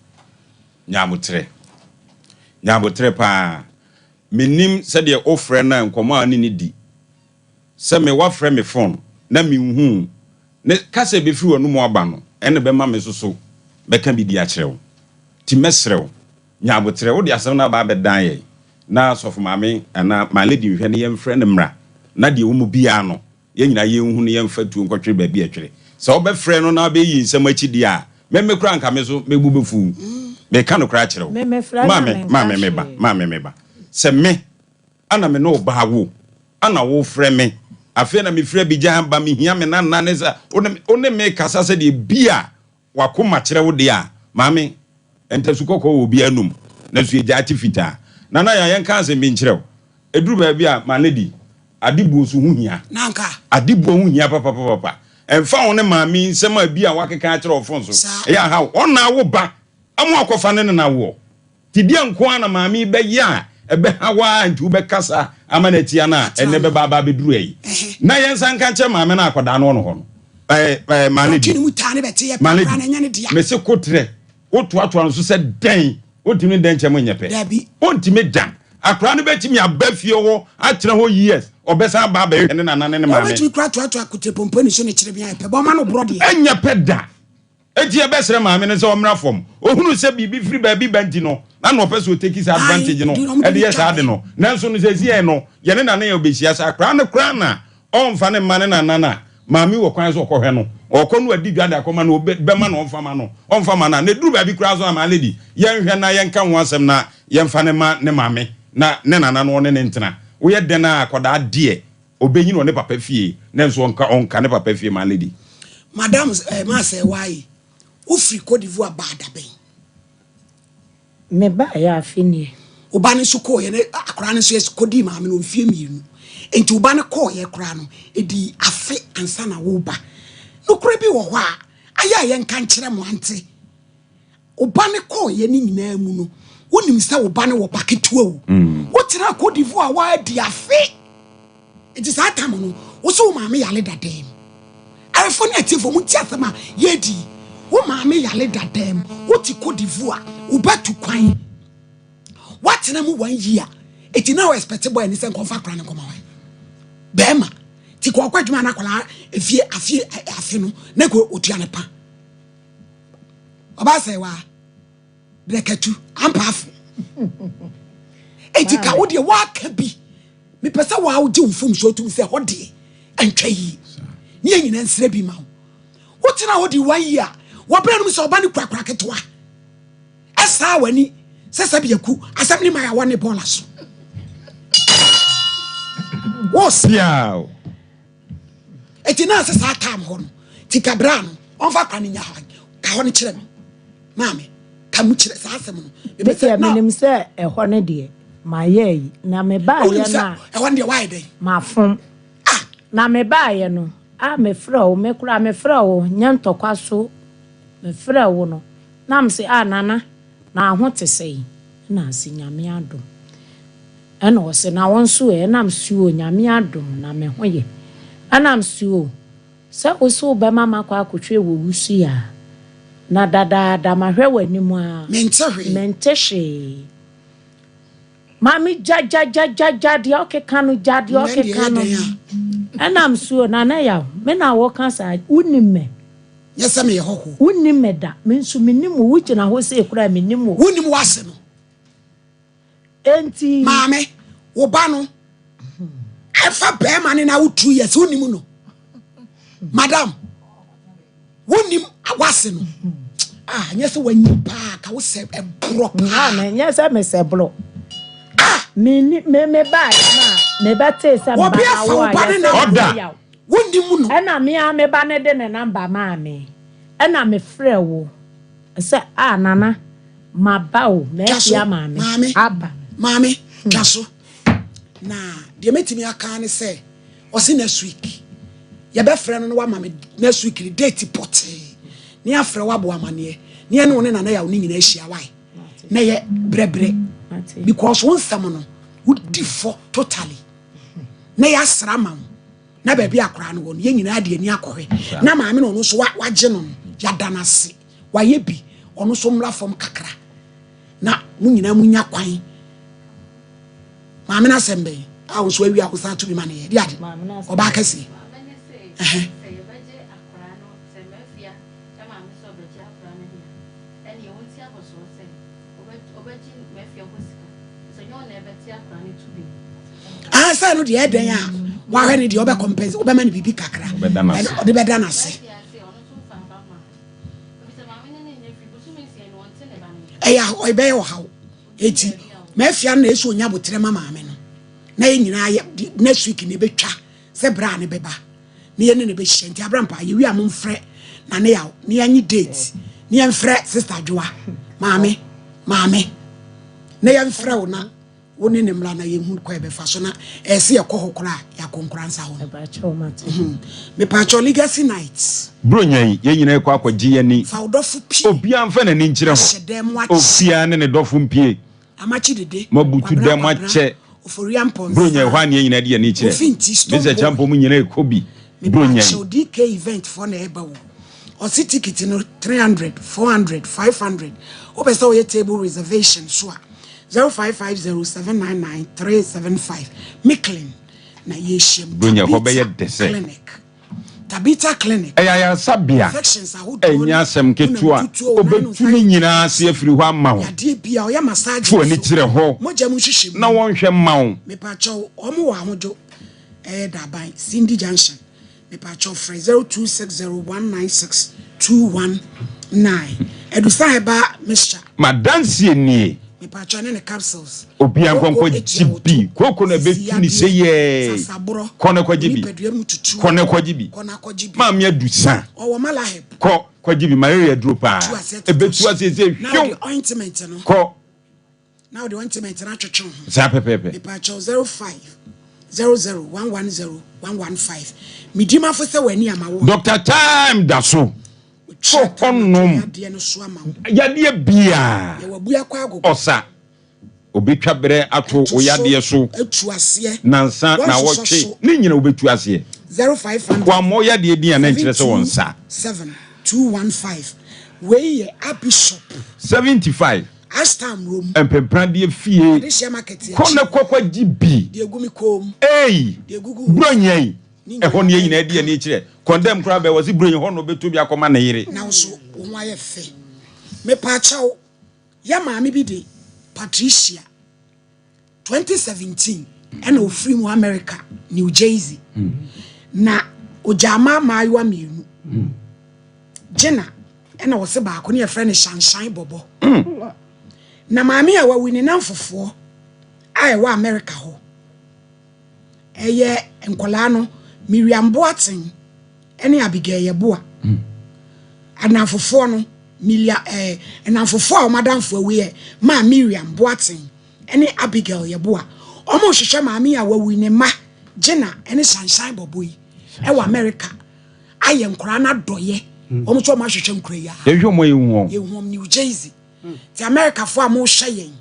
nyabotre pa menim se de ofre na nkomo ani ni di se me wa frɛ me phone na me hu ne kase be firi wonu mo aba no ene be ma me soso be ka bi di a kire wo ti mesrew nyabotre wo de asem na ba be dan ye na sofo mame ana my lady hwe ne yem frɛ ne mra na de wo mu bia no ye nyina ye hu ne yem fatu nkotwe ba bi atwere se wo be frɛ no na be yi nsem achi di a me kura nka me so me bu befu me ka no kura kire wo mame meba se me ana me no ba wo ana wo frɛ me afi na me frɛ bi jan ba me hia me na ne za one me kasa se de bia wakoma kire wo de a mame entasukoko obi anum na su eja atifita na ya yen kan se bi nkire eduru ba bi a ma lady adibu so hu hia nanka adibu hu hia papa emfa won maami nsem a bi a wakeka akire ofon so ya ha ona wo ba amu akofa ne na wo tidia nko ana maami be ya ebe hawa nti wo be kasa ama na tia na ene be baba be duru yi na yensan kan che maame na akoda no ho no manage mu tane bete ye pa na nya ne dia me se kotre woto ato no so se den wotimi den che mo nyepe wontimi dan akra no betimi abafie ho akyere ho years obesa ba ba ne nana ne maame wotimi kra to akote pompo ni so ne kire bia pe bo ma no brode enya peda eti ebesere maame ne se omra fom ohunu se bibi free ba bi banti no na no pese o take his advantage no e de yes ade no nanso no se sie no ye ne nana ye obehia sa akra ne kra na onfa ne mane na nana maame wo kwan so kohwe no okonu adi dwa da akoma no be ma no onfa ma na ne duru ba bi kra so ama lady ye nhwe na ye nka ho asem na ye mfa ne ma ne maame na ne nana no ne ntena wo ye de na akoda de obenyi no ne papa fie nanso onka ne papa fie ma lady madam ma say why ufri Côte d'Ivoire bada ben me ba ya afini oba ne so ko ye ne akora ne so ye kodi ma me no mfie mienu enti oba ne ko ye kora no edi afe ansa na wo ba no kora bi wo ho a aya ye nka nkere mo ante oba ne ko ye ni nyina mu no wonim se oba ne wo paketu awu wo tira Côte d'Ivoire wa di afe enti sa tam no wo so ma me yale dadem afo ne atifo mu tiasema ye di wo maame yale dadam wo ti Côte d'Ivoire wo batu kwan what na mu 1 year eti na expect boy ni se konfa kra ne koma wa bema ti ko akwadwuma na kola afie no na ko otua ne pa oba se wa brekatu ampafo eti ka wo de wa ka bi me pesa wa wo je mfom so tum se ho de antwa yi ni nyina nsre bi ma wo tina wo di 1 year wo bra no so oba ni kwakwa ketwa asa wani sesa biaku asem ni maya woni bola so wo sia etina sesa tam ho no tika bra no onfa kwa ni nya ha ka ho ni kire me maame ka mu kire sa asem no be se menim se ho ne de ma ye na me ba ye na ho ne why dey ma fom na me ba ye no me fra o me kura me fra o nyantokwa so me fra wo no na me se nana na ho te sei na si nyame adom ena o se na won so na me suo nyame adom na me ho ye ana me suo se o so be mama kwa akotwe wo wusu ya na dada ma hwe wani mu a mentehwe mami ja di oke kanu ena me suo na ya me na wo kan sa unime yesa me hoho unime da me nsu menimu wuche na ho se kura menimu unimu wase no enti maame wo ba no efa be ma ne na wo 2 years unimu no madam wonim wase no nyese wanyi pa ka wo se ebro pa na nyese me se bro me ba na me ba te se ba na oda wonim no ena me ba ne de ne number maame ena me frɛ wo se nana ma ba o me ya maame aba maame kaso na de metimi aka ne se o se next week ye be frɛ no wa maame next week the date pote ni afrɛ wa bo amane ni ene one nana ya oni nyina ahia wai na ye brebre because one sam no would differ totally na ya srama na baby akora no won ye nyina de ani akohwe na maame no so waje no ya danase wa ye bi ono so mra fom kakra na mu nyina munya kwan maame na sembe a wo so awi akosa to bi mane ye di ade oba kase sa no de eden a wa hwe ne de obe compensate obe ma ne bibi kakra de be da na se eya obe yo hawo eti mafia na eso nya botre ma maame no na ye nyina ya next week ne betwa se bra ne beba ne ye ne be hyenti abrampa ye wi amfre na ne ya ne anyi date ne ye mfre sister Joa maame ne ye mfre wo na woni ne mra na ye hu kwa be fa so na ese ye kɔ hokora ya konkuransa ho me pa cho legacy nights bro nyan ye nyina kɔ akɔgye ye ni fa odofu pie obia mfa na ni nkyire ho obia ne ne dɔfo mpie amachi dede mabutu dem akyɛ oforian pons bronya hwa ne nyina de ne kire Mr. Champo mu nyina ekobi bronya show DK event for na eba wo o si ticket no 300 400 500 o be say table reservation so 0550799375 Micklin na yeshim bronya ho be ye dese clinic Tabita clinic ya sabia enya asem ketua obetumi nyina ase afiri ho ama wo ya de bia o ya massage fo ni kire ho moja mu hwehwem na wonhwe ma wo me pa cho omo wa hojo daban Cindy Junction me pa cho free 0260196219 edusa heba mixture madansie ni me pa cho ne capsules obi ankonko jibi koko na betu ni seye kone kwa jibi kone kwa jibi ma mi adusa o mala help kwa jibi malaria dropa ebetu asese hwo ointment no ko now the ointment na twetwe ho za pepepe me pa cho 0500110115 midima fo se wani amawo Dr. Time da so konom yade bia osa obetwa bere ato oyade so nansa na wotwe ni nyina obetu ase 0500 wa mo yade dia na nkire se wonsa 7215 we ye happy shop 75 Astam room empemprade fie kone kokwa gibi de gumi kom de gugu bronyai ehon ye nyina de ani kire condemn kra be wasi bronyi ho no beto bi akoma na yire na so wo aye fe me pa chawo ya maami bi de Patricia 2017 and ofri mu America New Jersey na ojama maayo amienu Jenna and I was ba ko ne friend Sunshine Bobo na maami a wawini na mfofo ai wa America ho eye enkola no Miriam Boatin ene Abigail Yeboa anafofo no milia anafofo a madamfo awie ma Miriam Boatin ene Abigail Yeboa omo hwehwe maami a wawini ma Jenna ene Sunshine Bobo yi e wa America aye nkora na doye omo cho ma hwehwe nkora ya ehwe mo yehu yehu New Jersey ti America fo a mo hwe yen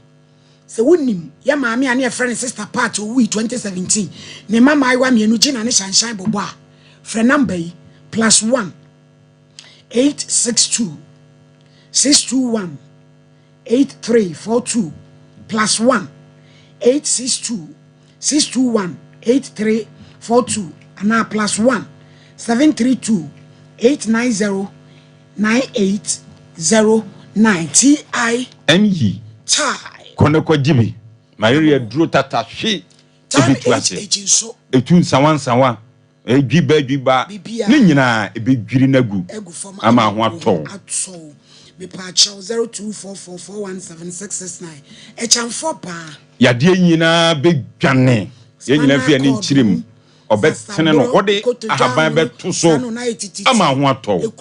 se wonim ya maami ane friend sister part we 2017 ne mama aiwa mienu Jenna ne Sunshine Bobo a friend number yi +1 862 621 8342 +1 862 621 8342 ana +1 732 890 9809 TIME chai kone kwa jibi malaria dro tata hwe ebitu ase etu nsawansawa edwiba ni nyina ebedwiri nagu ama ho ato me pa chaw 0244417669 echamfo pa yade nyina bedwane ye nyina fie ni nkyirem obetene no wode ahaban beto so ama ho ato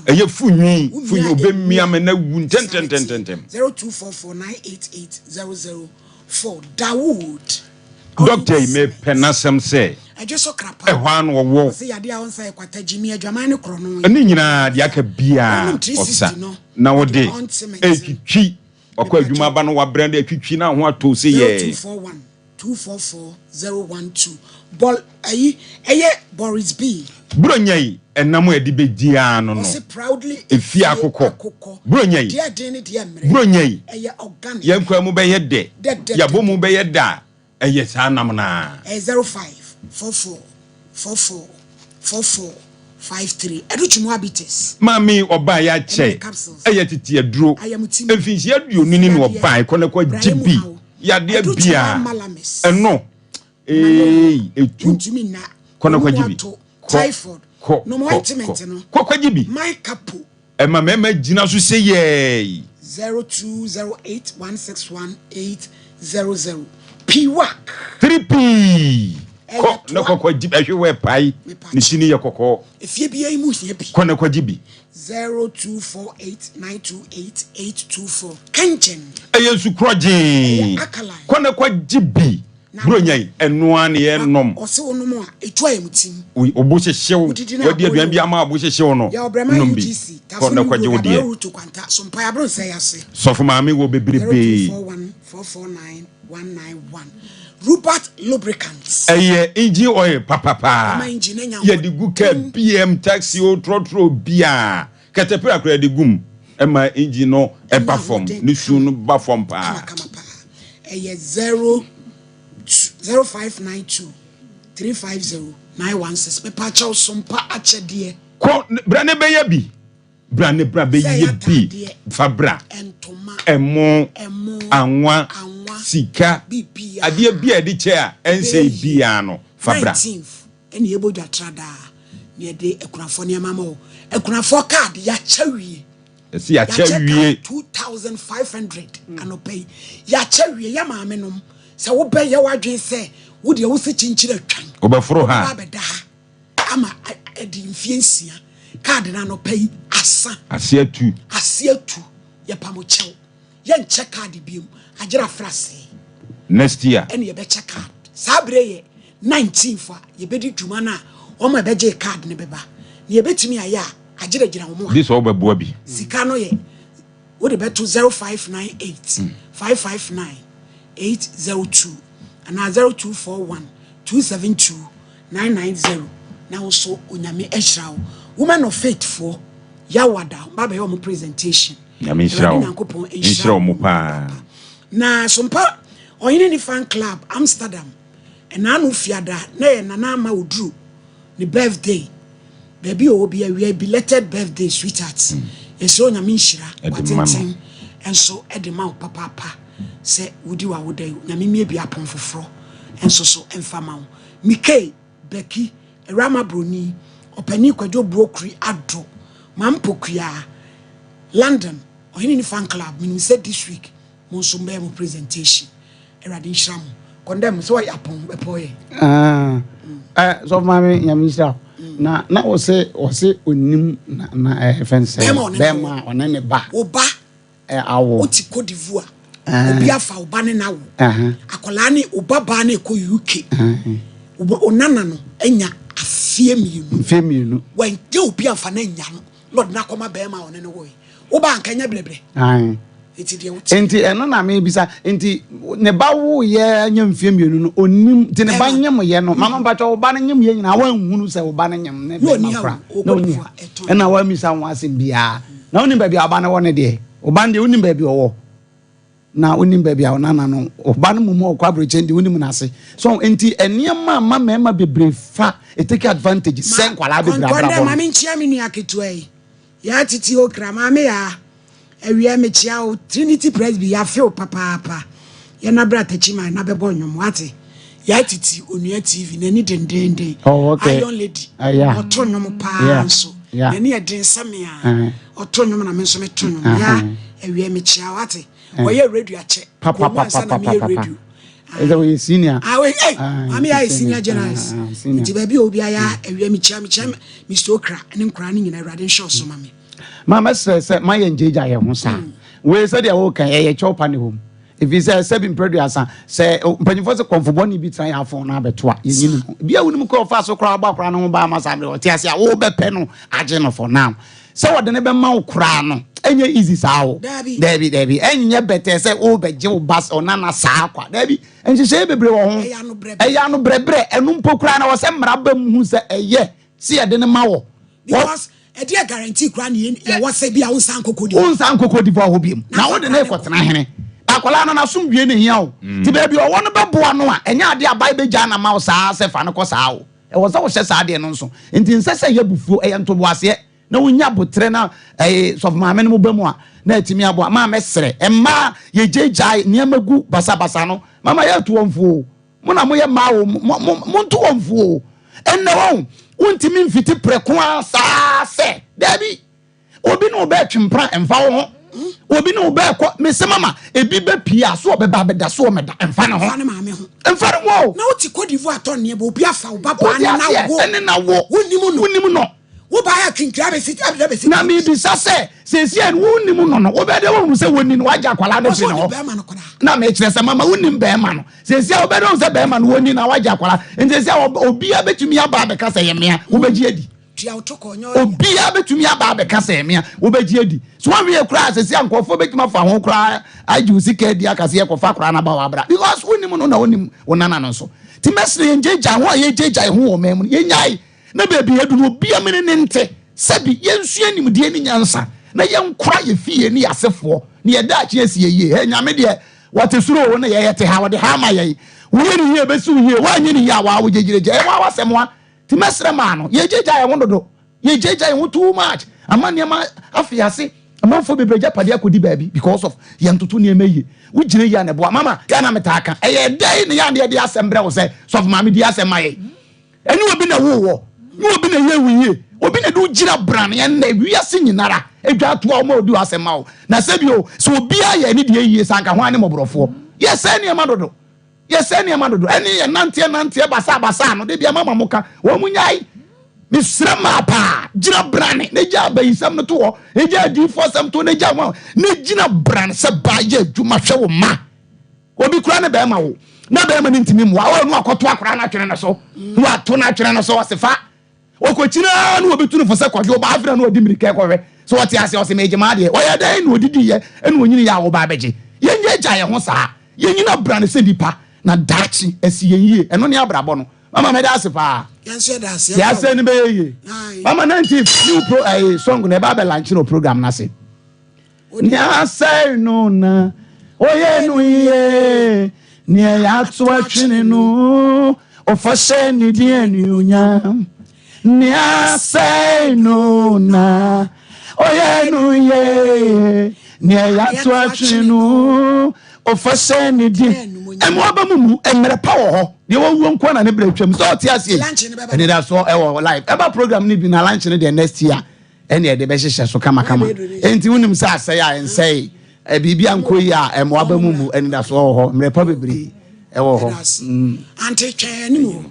eye funyi obemmia me na wu ntentententem 0244988004 Dawood doctor me penasem say ajeso krapa ehwan wo se yade a wonsa ekwata jimi adwaman ne kro no ani nyina de aka bia osa na wode etwitwi okwa adwuma ba no wa brand etwitwi na ho ato se ye 241244 ball ayi eye Boris B bronyai enamo edi bedia no no efi akokọ bronyai bronyai eye organic yankwa mu be ye de yabo mu be ye da eye sa nam na 0544444453 educhumu habitus mami oba ya che eye titi aduro efinsi aduonu ni no oba ikone kwa jibi ya de bia eno etu kone kwa jibi typhoid no more ointment no kwa jibi my kapo ema mema gina so se ye 0208161800 Piwak 3P ko na kwa jibi ahwe pai ni sini ye kokọ efie bia imu hie bi kone kwa jibi 0248928824 Kenchen ayesu kroje kone kwa jibi bronyai enoa ne ye nom ose onom a etu ayemutim obo hyehyew wadi aduan bi ama abo hyehyew no nom bi kone kwa je wodi e Sompa abron say ase sofo maami wo bebrebe 0414491191 Rupert lubricants engine oil papa ama engine nya ye di gu ka BM taxi o trotro bia Caterpillar kra di gum ema engine no e ba form ni su no ba form pa 0592 350 916 me pa chaw sompa achede ko brane be ya bi brane bra be ye bi fabra entoma emo anwa sika ade bia di che a ense bia no fabra 19th ene yebodwa trada ne de ekunafo ne mama o ekunafo card ya chawie si ya chawie 2500 anopay ya chawie ya maame nom se wo be ye wadwen se wo de wo se chinchire twan obafro ha ama edi mfiensia card na anopay asiatu ye pamochew ye nche card biem agera frase next year ene ye be check card sabre ye 19th ye be di dwuma na o ma be je card ne beba ne ye betimi aya agera gira wo this all be boa bi sika no ye wo de beto 0598 559 802 and 0241 272 990 now so onyame ehrawo woman of faith for yawada baba yo mo presentation nyame ehrawo mo pa na sompa oyini ni fan club Amsterdam enanu fiada na ye nana ma oduru ni birthday baby obi a belated birthday sweetheart yeso nyame nhira watenten enso edema papa se wudi wa wodai nyame mie bia pon foforo enso so emfama wo Mikay Becky Rama Broni opani kwadwo brokri ado mampokua London oyini ni fan club meaning said this week monso mbe mo presentation erade nhram condemn so yapon epoye so mama nyamisa na wo se onim na fence bema onene ba oba awo oti Cote d'Ivoire obi afa oba ne na wo akola ne oba ba na ko UK onana no enya afie mienu wen je obi afa na nya no lord na koma bema onene wo oba anka nya blebre enti eno na me bisa enti ne ba wo ye nya mfie mienu no onim ti ne ba nyam ye no mama ba cho ba nyam ye nyina wan hunu se ba nyam ne be mafra no ni ena wa misa wan asem bia na onim ba bia aba ne wone de oba de onim ba bia owo na onim ba bia onana no oba no mumu okwa broche de onim na ase so enti eniam ma mema bebre fa take advantage sen kwala be bra bra mama nchia me nua ketua yi ya titi okra mama ya ewia mechia o Trinity Presby ya feel papa ya na bra tachima na bebo nwom wate ya titi onua TV na ni dendende Iron Lady oto nwom pa nso na ni eden samia oto nwom na menso meto nwom ya ewia mechia wate oye radio ache papa radio is we senior mama ya senior journalist ti baby obi aya ewia mechia Mr. Okra ne nkra ni nyina radio show so mama mama say my enjeja ye ho sa we say dia wo kan ye chopa ne hom if you say 7 producer say mpanyifo se konfo ni bi tran afon na beto a yenyim bia woni ko fa so kra ba kra no ba ma sabre o ti ase a wo be pe no age no for now say wo de ne be ma wo kra no enye easy sa wo debi enye better say wo be je wo bas onana sa kwa debi enje say bebre wo ho eya no brebre enu mpokura na wo se mra ba mu hu se eye si ye de ne ma wo because e dey guarantee kra ne ye wo se bia wo san kokodi ho biem na wo de na ekotena hene akola na asomdwe ne hia wo ti ba bi owo no beboa no a enya ade abai be gya na ma wo sa se fa no ko sa wo e wo sa wo hye sa ade no nso enti nsese ye bufuo e ntobo ase na wonya botre na sof maame no ba mu a na atimi abo ma mesere emma ye jejai ne amagu basabasa no mama ye to wonfuo mo na mo ye ma wo mo to wonfuo enne wo untimi mfiti preko asa se dabi obi no be twempra emfa wo ho obi no be ko mese mama ebi be pia so obeba beda so meda emfa ne ho emfa ne wo na uti Cote d'Ivoire ton ne bo obi afa wo baba na wo wonimu no wo ba ya kinkra be sit abda be sit na mi bi sase sesi en wonimu no wo be de wo se woni no waja kwala de fi no na me kire se mama wonim be ma no sesi a wo be de wo se be ma no woni na waja kwala enti sesi a obi abetumi aba be ka se ye mea wo be ji edi obia betumi aba abeka se me obeji adi so one we kra se ankofo betuma fa ho kra aju sika di akase ekofa kra na ba wabra because wonim no na wonim wonana no so ti mesre yenjeja ho yejeja ho wo mem yenyai na bebi edu no obia mene ne nte sabi yensu anim de ni nyansa na yenkra ye fie ni asefo ni yeda achi asie ye nyame de watesuro wo na ye yete ha wode ha ma ye wo ni ye besu ye wa nyi ni ya wa wo jejireje e wa wasemwa ti mesre ma no yejeja ye wododo yejeja ye too much amane ma afiase amanfo bebreja pade akodi baabi because of yentoto ne emaye wo gire ya ne boa mama ya na metaka eye dai ne ya ne de asembre wo se so of mama di asemaye eni obi na wo ni obi na ye wiye obi na do gira bran ye na wiase nyinara edwa to o ma odi asema wo na sebio so obi aye ni de yiye sanka ho ane mobrofo yes eni ma dodo yes eni ma dodo eni ye nante basa no de bia mama muka wo munyai misrama pa gira brane ne ja bayisam no to ho e ja di fosam to ne ja ma ne gina bran se ba ye adwuma hwe wo ma obi kura ne be ma wo na be ma ne ntimi mu wa no akoto akora na twene no so wa to na twene no so wasefa okochina no obi tu no fose kwaje oba afra no odi mirike kwwe so what ya se o se meje ma de o ya dan no odidi ye ene onyini ya wo ba beje yenye ja ye ho sa yenyina bran se bipa na dachi esi yenye eno ne abrabo no mama me da asefa ya se ni be ye mama 90 new pro song na ba be launch no program na se nya say no na oye no ye ni ya to atwene no ofose ni die ni unya ni say no na oye no ye ni ya to atwene no ofose ni die emo abamumu emre power ho de wo nko na ne bretwam so oti ase and that's all live eba program ni bi na lunch ne the next year ene de be hyehyɛ so kama enti wonim sa asɛ ya ensɛ bibia nko yi a emo abamumu and that's all ho mre pa bebre ewo ho ante twɛn ni mo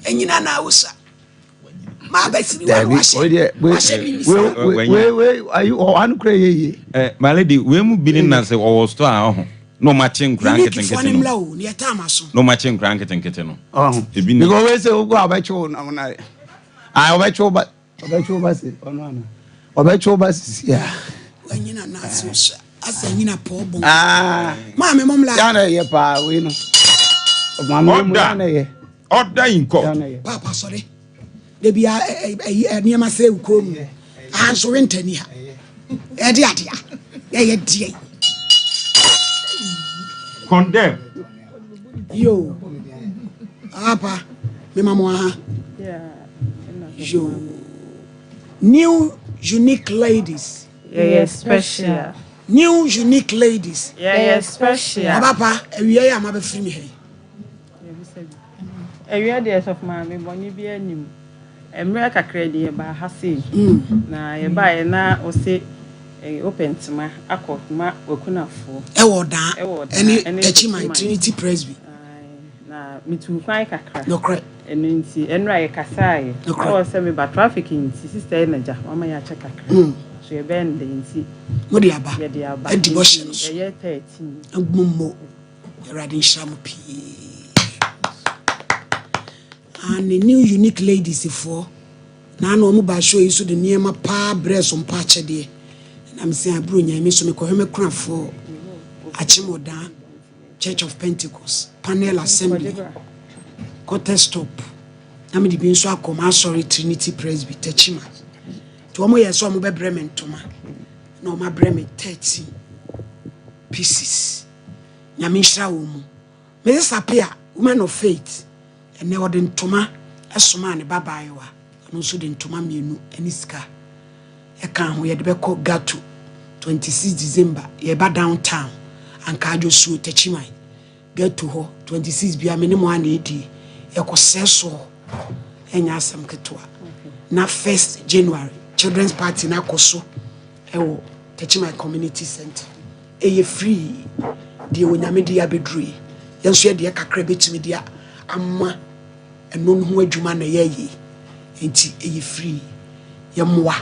enyina na awusa ma basiri wa we ayu anu kra ye my lady we mu binin na se o store a ho no ma chen kran keten no ne etama so no ma chen kran keten no ebi ni go we se o go abacho na ai obacho ba se ono ana obacho ba se ya enyina na so asa enyina po bon ma me mom la ya na ye pa we no ma me mu na ye order in court papa sorry de bia niam say ukom anso rentani ha e de adia ye die condemn yo apa me mama ha yo new unique ladies special new unique ladies special papa ewie ya ma be free me he ewie de of ma me boni bi anim emre kakra de ba ha sei na ye ba ye na o se open tma akotma wakunafo ewo da eni my Trinity Presby na mitu kwan kakra no correct enunti enra ye kasaye o se me ba trafficking ti sister na ja mama ya check kakra so ye ben de nti mo de aba e devotion ye 13 agmumo erade shamu pi and the new unique ladies for na no mo ba show yi so de niema pa breast on pa chede na me say abro nya me so me kohwe me krafo achimoda Church of Pentecost Panel Assembly Quarter Stop na me de bi so akoma sorry Trinity Presby Techima to omo yeso omo be bremen toma na omo bremen 30 pieces nya me hira wo mu me sapia woman of faith ene wode ntoma esoma ne babayewa no so de ntoma mienu eniska e kan ho ye de be ko gato 26 December ye ba downtown anka suo Techima gato ho 26 bia me ne mo ana edi e ko seso enya asem ketwa na 1st January children's party na koso ewo Techima community center ye free de onyame de abedru yenso ye de kakra betimi de amma enon ho adwuma na ye enti ye free ye moa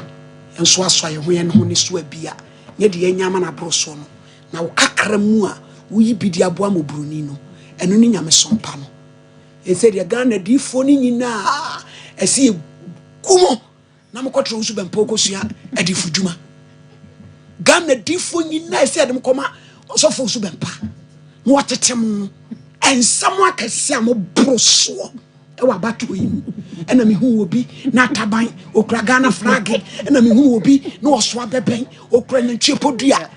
yenso aso ye ho ye no ne so abia ye de ye nyama na broso no na wo kakra mu a wo yi bidi aboa mo broni no ɛno ne nyame sompa no ɛsɛ deɛ Ghana difoɔ no nyinaa ɛsɛ kumo na mokɔtoro wo so bɛmpa kɔsua adifo dwuma Ghana difoɔ nyinaa ɛsɛ ɛde mkɔma ɔsɔfo so bɛmpa na wɔtete mo ɛnsɛm akɛse a moboro soɔ ɛwɔ abatoɔ yi mu ɛna mehu wɔ bi na ataban okura Ghana flag ɛna mehu wɔ bi na ɔsoa bɛbɛn okura nantwie podua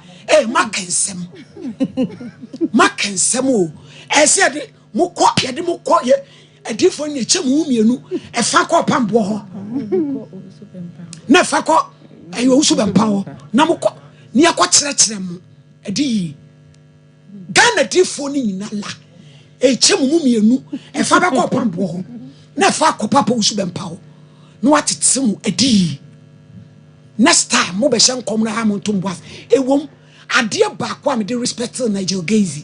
makɛnsɛm o ɛsɛ yɛde mokɔ yɛ adifoɔ no ɛkyɛ mu mmienu ɛfa kɔ pamboɔ hɔ na ɛfa kɔ ɛyɛ owusu bɛmpa hɔ na mokɔ ne yɛkɔ kyerɛkyerɛ mu ɛde yi Ghana difoɔ no nyina la ɛkyɛ mu mmienu ɛfa bɛkɔ pamboɔ hɔ na ɛfa kɔ papa owusu bɛmpa hɔ na watete mu ɛde yi next time mo bɛhyɛ nkɔm na ha mo ntomboas ɛwom adeɛ baako a mede respect Nigel Gazi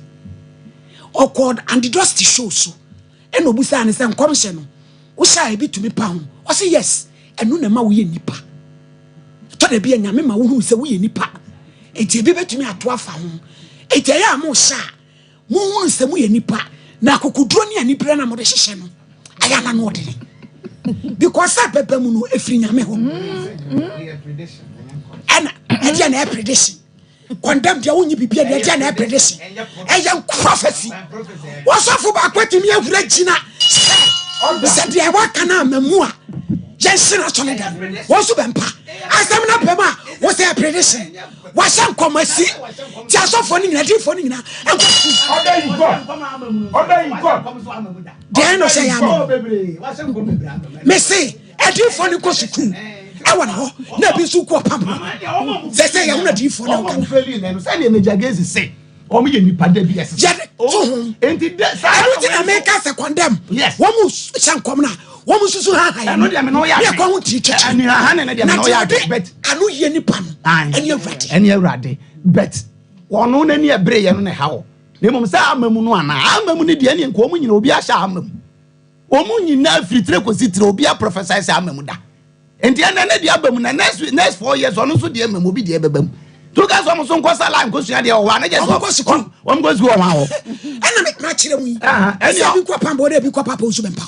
ɔkɔd and the dusty show so ɛna obusa ne sɛ nkɔm hyɛ no wohyɛ ebi tumi pa ho ɔsɛ yes ɛno na ma woyɛ nipa tɔ da bi anyame ma wohu sɛ woyɛ nipa enti ebi betumi ato afa ho enti ɛyɛ a mo hyɛ a mo hu sɛ moyɛ nipa na akokuduro ne ani bere na mo de hyehyɛ no aya na no ɔde because sɛ bɛbɛ mu no efiri nyame ho ɛna ɛdeɛ na prediction condemn dia wonyi bibia dia na prediction ɛyɛ prophecy wasafo ba kwatimi awura gina sɛ dia waka na mamu a yɛnsena sɔne da wɔso bɛmpa asɛm na pɛm a wo sɛ prediction wahyɛ nkɔmasi ti asɔfo no nyina difo no nyina deɛ no sɛ yɛ me se adifo no kɔ sukuu ɛwɔ na hɔ na bi so kɔ pampo sɛ yɛ wona difo no ka sɛ ne Major Gazi sɛ ɔmo yɛ nipa da bi ɛsɛ enti ɛno ti na meka sɛ condemn wɔn mu hyɛ nkɔm na wɔn mu susu ha ha ɛno deɛ me no yɛ kɔ ho ti twɛ ɛni ha ne deɛ me no yɛ bet ano yɛ nipa no ɛni awurade bet wɔno n'ani ɛbere yɛ no ne ha wɔ na mmom sɛ amamu no ana amamu ne deɛ ne nko ɔmo nyina obi ahyɛ amamu ɔmo nyina firi tire kɔsi tire obi a prophesy sɛ amamu da enti ɛna ne deɛ abamu na next 4 years ɔno nso deɛ amamu obi deɛ bɛbam to ka so mo so nko sala nko sua deɛ ɔwa na gye so ɔmo go school ɔwa hɔ ɛna me ma kyerɛ mu yi ɛna bi kɔ pambo de bi kɔ papa osu bɛmpa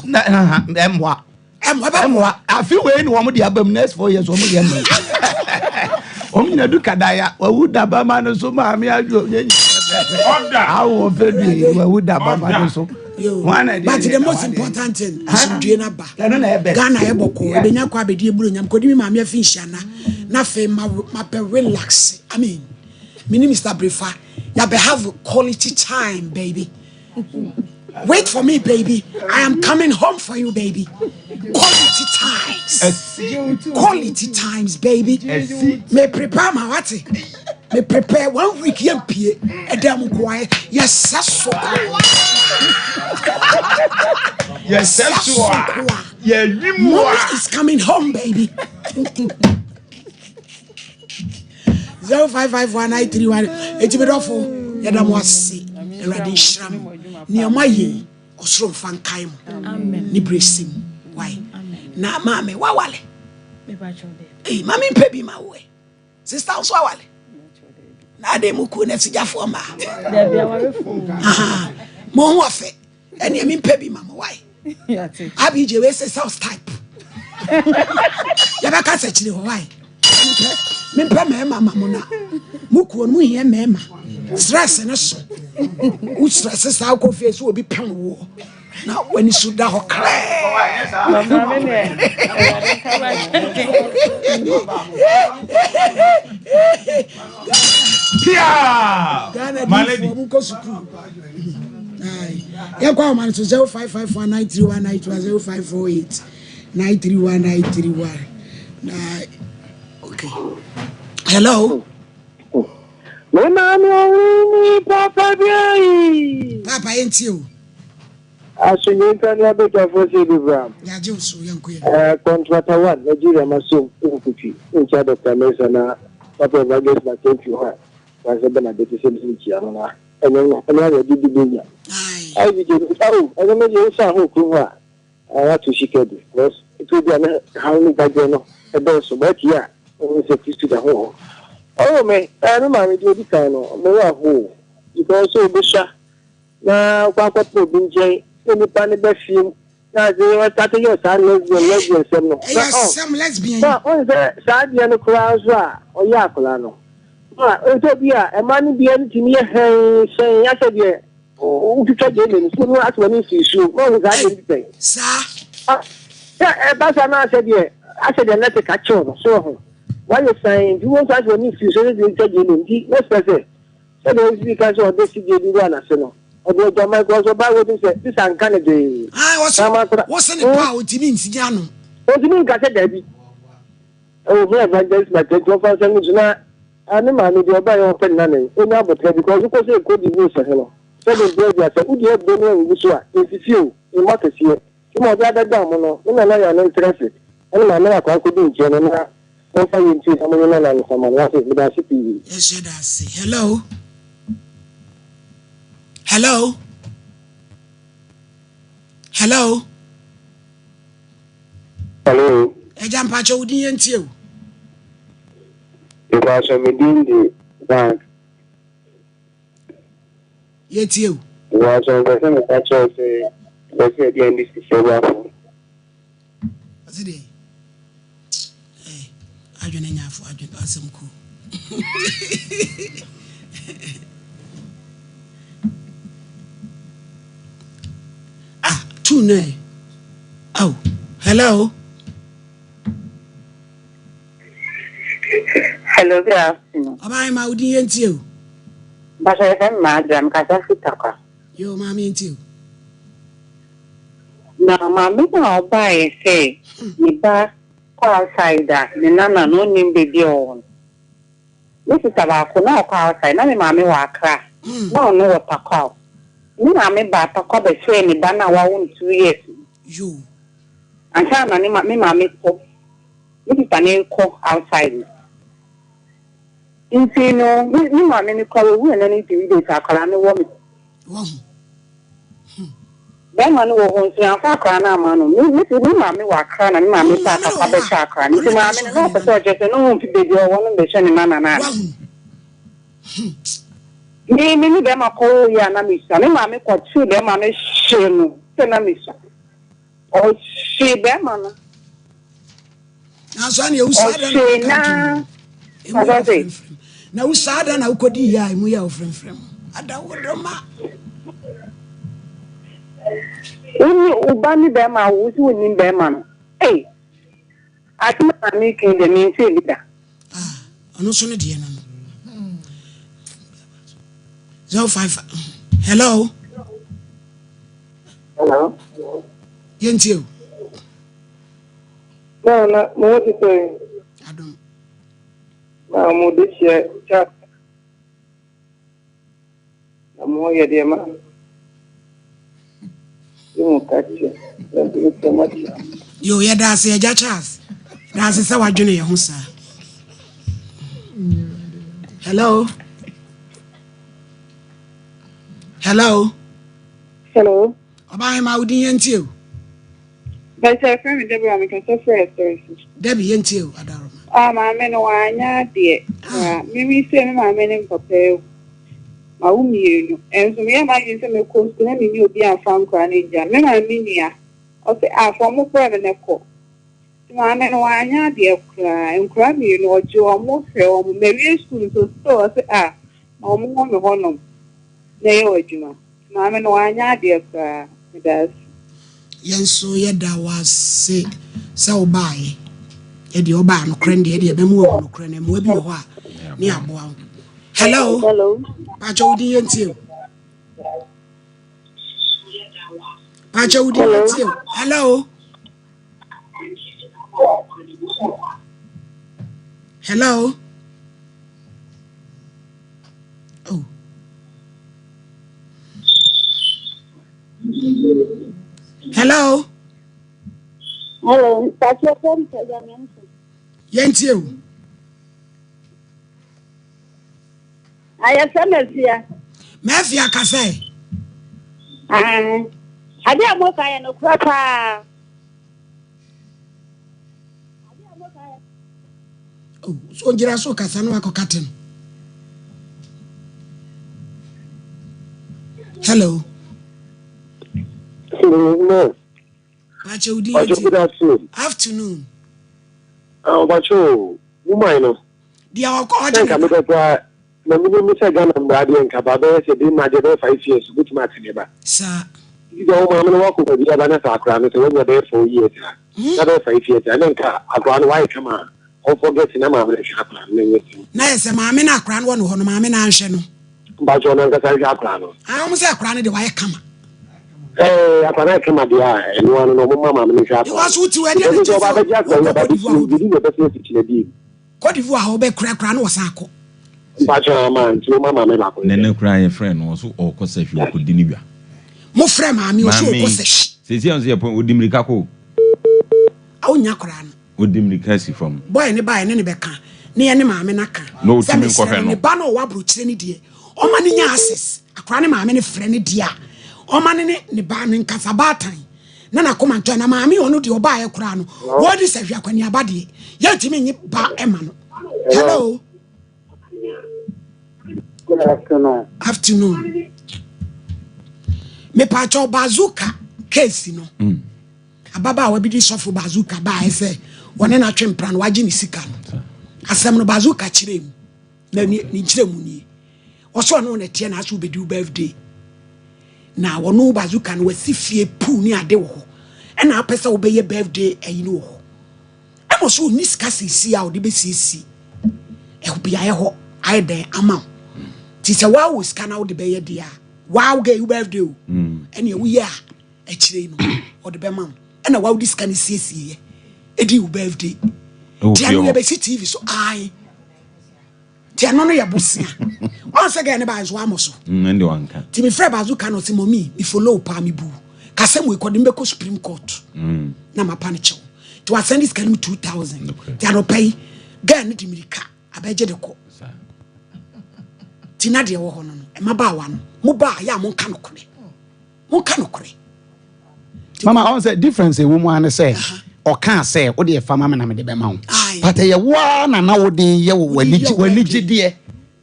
ɛmwa afi we ni wɔn de abamu next 4 years ɔmo deɛ amamu ɔmo nyina du kadaya wawu da ba ma no so ma me adwo order awo fedi wawu da ba ma no so but the most important thing is doing aba Ghana eboko ebenya kwa bedi eburo nyam kodi mi ma me afi nhyiana na fe ma be relax I mean Mr. Brefa ya be have quality time baby wait for me baby I am coming home for you baby quality times baby me prepare my what me prepare 1 week yempie edam kwae yes so yes so yeah Mommy is coming home baby 055193 ejibedofo yedam wase erade shram ne amaye osoro fankai mo amen ni bresim why na mama wawale me ba chode mama mpebi ma we sister so wawale na de muku na sigafo ma da bia warefo mo ho afe ene me mpebi mama why abi je we say south type ya ba ka se chire ho why me mpe me mama mo na muku no hiye me ma stress na so u stress sa ko fie so obi pem wo na wani suda ho kra mama me Ghana malady ko suku ya kwa man so 0551931920 0548931931 okay hello Mama no papa bi papa entio asunye kan ya beta for say program ya je so yanko contractor 1 Nigeria maso nkupi ncha Dr. Mesa na papa bagus na thank you ha was been de same chia na enyo ya di binya ai bi je ai me je sa ho ku ha I to shikedu because it will be an how ni baje no e be so ba ti a o se kristu da ho oh me no ma me di kan no me wa ho because so be sha na kwa binje ni pa ne be film na ze wa ta yo sa lesbian sem no some lesbian ba on se sa dia no kura so a o ya kula no ba o to bia e ma ni bia ni timi he sen ya se bia o tu je le ni so no aswa ni fi so mo za ni pe sa e ba sa na se bia ase de net ka cho so ho why you saying you want aswa ni fi so ni je le ni no specific so there is because of this je di wa na se no odo jama ko so ba wo ti se this an kan de what's in the power to mean sijano o ti min ka se da bi o ho evangelist ma te to fa se ni na ani ma ni de oba yo pen na ne o nya botre because ko se ko di wo se hello so the boy ya se u di e bo no ngu so a e fi fi o e ma ke sie ti mo ja da da mo no ni na ya no interest ani ma na ko ko di je no na o fa yin ti samo na na na sama na se bi da si tv yes you da say hello hello hello hello eja mpacho udi yentie o because of within the bank yetie o was on the same catch say let's say the end is for aside adwene nyafo adwene asemku tune oh hello good afternoon. Abai ma udi yentie o But I am madam kasa fitaka. yo ma mi yentie o Na mama na buy say ni ba outside that ni nana no nim baby on. This is about ko na ko outside na me mama wa kra. No no water call. Ni mama ba ta ko be say ni ba na wa 2 years. yo Anta na ni mama ko. Ni tane ko outside. Nti no ni mama ni ko we na ni ti dey akara ni wo mi. Wow. Ben man wo hon si afa akara na ma no. Ni mama wa akara na ni mama ta ka be cha akara. Ni mama no ko so je se no fi dey o won be she ni na na. Ni be ma ko ya na mi sa. Ni mama ko chu be ma me she no. Se na mi sa. O she be ma no. Na so na usada na. Na usada na ukodi ya imu ya ofremfrem. Ada wodoma. Uni ubani be ma wo si woni be ma no. Eh. Ati ma mi kin de mi se bida. Ono so ne de na no. 05 hello. hello Yentie o. na mo ti say Adom. na mo de share chat na mo ye de ma yo kache thank you so much Yo ya da se eja Charles. Da se wadwene ye ho sa. Hello. Hello. Hello. Abai ma udi yentie o. But I friend Deborah me can so first. Debbie yentie o adaroma. Mama no anya de. Me say me mama ne papa. Ma umienu. Enso me ma yin say me ko school na me ni obi afan kwa na nja. Me ma me nia. O say afọ mo kwa me ne ko. Mama no anya de kra. Enkra me no ojo mo fe o mo me school so say ma mo me honom. Na ye odwuma. Mama no anya de kra. Me das. Yenso yeda wase se obae. Edi oba no krende edi ebe mu no krende mu abi ho a ni aboa. Hello. Hello. Pacha udi yentie. Pacha udi yentie. Hello. Hello. Oh. Hello. Hello. Pacha phone ka jamin. Yentie o. Aya samesia. Mafia kase. Ade amoka ya no krapa. Oh, so ngira so kasa no akokate no. Hello. No. Good afternoon. Afternoon. Oh, but you, woman, They are called. I think I'm going to Mr. Ghana Brady and Cababe said, "Did my 5 years, good match never." Sir. You know, I'm walk over the other background, so when you're there for years, another 5 years, I think I've gone why come on. Don't forget in a moment, Nice, a mamma, I crown one on mamma and but you're not a crown. I almost say crown the way I come. Eh, I can't come at the eye, and one no mamma, It was what you had to Cote d'Ivoire, Obe Crackran was Sako. but your man, to mamma, Nene cry a friend also, or cause if you could deliver. Mo frère mammy was so C'est on the point with Dimricako. Oh, Yakran. Would Dimricasi from Boy, any buy any becca. Near any mamma naka. No time in Coffin. Bano wabru any dear. O mani asses. A cranny mammy friend dear. O manine ni ban in Casabatan. Nana come and join a mammy or no to buy a crown. What is a yak on your body? Yet me ba Emman. Hello. Good afternoon. Afternoon. Me pacho bazooka case no. Ababa we bi sofo bazooka ba e say woni na twempran waje ni sika no. Asem no bazooka kire mu. Na ni kire mu ni. Oso no na tie na aso be do birthday. Na wono bazooka no wasi fie pu ni ade wo. E na apesa wo be ye birthday ayi no wo. E mo so ni sika sisi a wo de be sisi. E ho bia ye ho ai den ama. Ti se wa wo sika na wo de be ye dia. Wow, gay birthday. And we are a chino or the Bemam. And a wow, this can see a deal birthday. Tiana TV, so I Tiana Yabusia. Once again, about Swamoso. And one can. Timmy Frebazu cannot see me, if follow Palmy Boo. Casem we call him Supreme Court. Nama Panicho. To ascend this can 2,000. Tiano pay, Gan Dimirica, a badger the court. Tinadia Wohono, and Mabawan. Muba ya monkanokre. Monkanokre. Mama, I say difference a woman say or can't say what the farmer man de bema. But a one and now the ye when dear.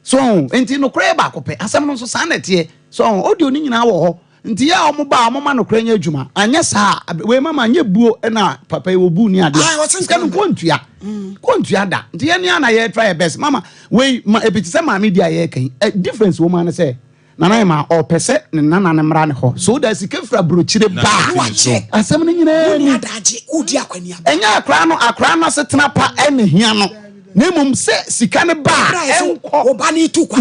So ain't no crab back up. As some sanity. So all you need now. Ntia omoba mama no kranya adwuma anya saa we mama anya buo na papa wo bu ni ade ska no kontua da ntia ni ana ye try best mama we ebiti se mama media ye kan difference wo man say nana ma o pese ne nana ne mra ne ho so da sika fra brochire ba asem ni nyina ni adaje udi akwani aba enya akra no setena pa ene hia no nemum se sika ne ba enko oba ni tu kwa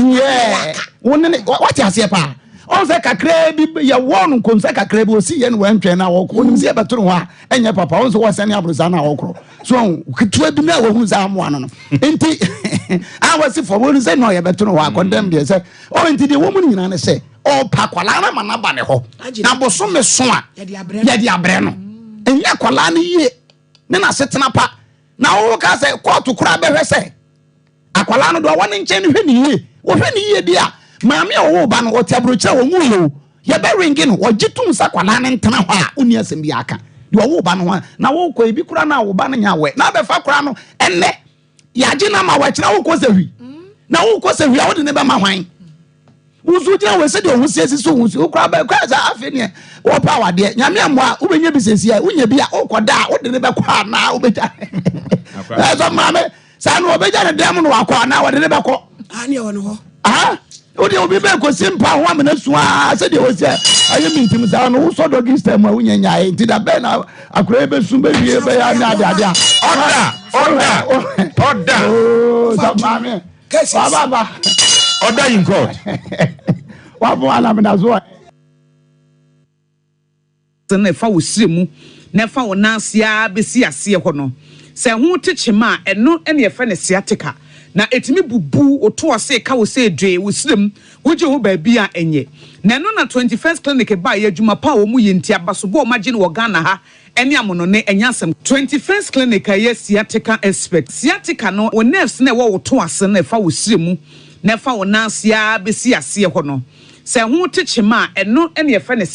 wonne what you say pa on say kakra bi ya won konsa kakra bi osi ye no wantwen na wo ko nim se beto ho a enye papa on so wasane abrosa na wo kro so ketua bi na wo hu za mo ano no enti I was for one say no ye beto ho a condemn dey say o enti dey wo mu nyina ne say o pa kwala na manaba ne ho na boso me so a ye di abre no enye kwala ne ye ne na setena pa na wo ka say court kura be hwe say akwala no do won nche ne hwe ne ye wo hwe ne ye dia Mammy or ban or tabrocha or moo. Ya be ringing or jitum saqualan and tana unia sembiaka. You are ban one. Now, okay, be crana or banning your way. Now, the facrano and let Yajina my watch now was a we. Now, was a real never my wine. Usuja was said, who says so, who crab a crash half in here. Or power, dear. Yamia, who you business here, when you be a oquada, what the never quite now. That's a mammy. San Robeja and Damon walk now, the never call. I know. Ah? O de obi be ko simpa ho amena suaa se de o se aye mintim za no so do gistem a wunya nyae nti da be na akora be sum be wie be ya na ade order oh so mame baba order in court wa bo ala me na zo se na fa wo siremu na fa wo nansia be si ase ho no se ho techema eno ene ye fa ne siatica na etimi bubu oto ose ka wo se dwe wo sirem woje wo ba bia enye na no na 21st clinic ba ye adwuma pa wo mu yenti abasobo o magine wo Ghana ha ene amono ne enyasem 21st clinic ye sciatica expert sciatica no wo nerves na wo to ase na fa wo sirem na fa wo nansia be si ase ho no se ho techema eno ene ye fa ne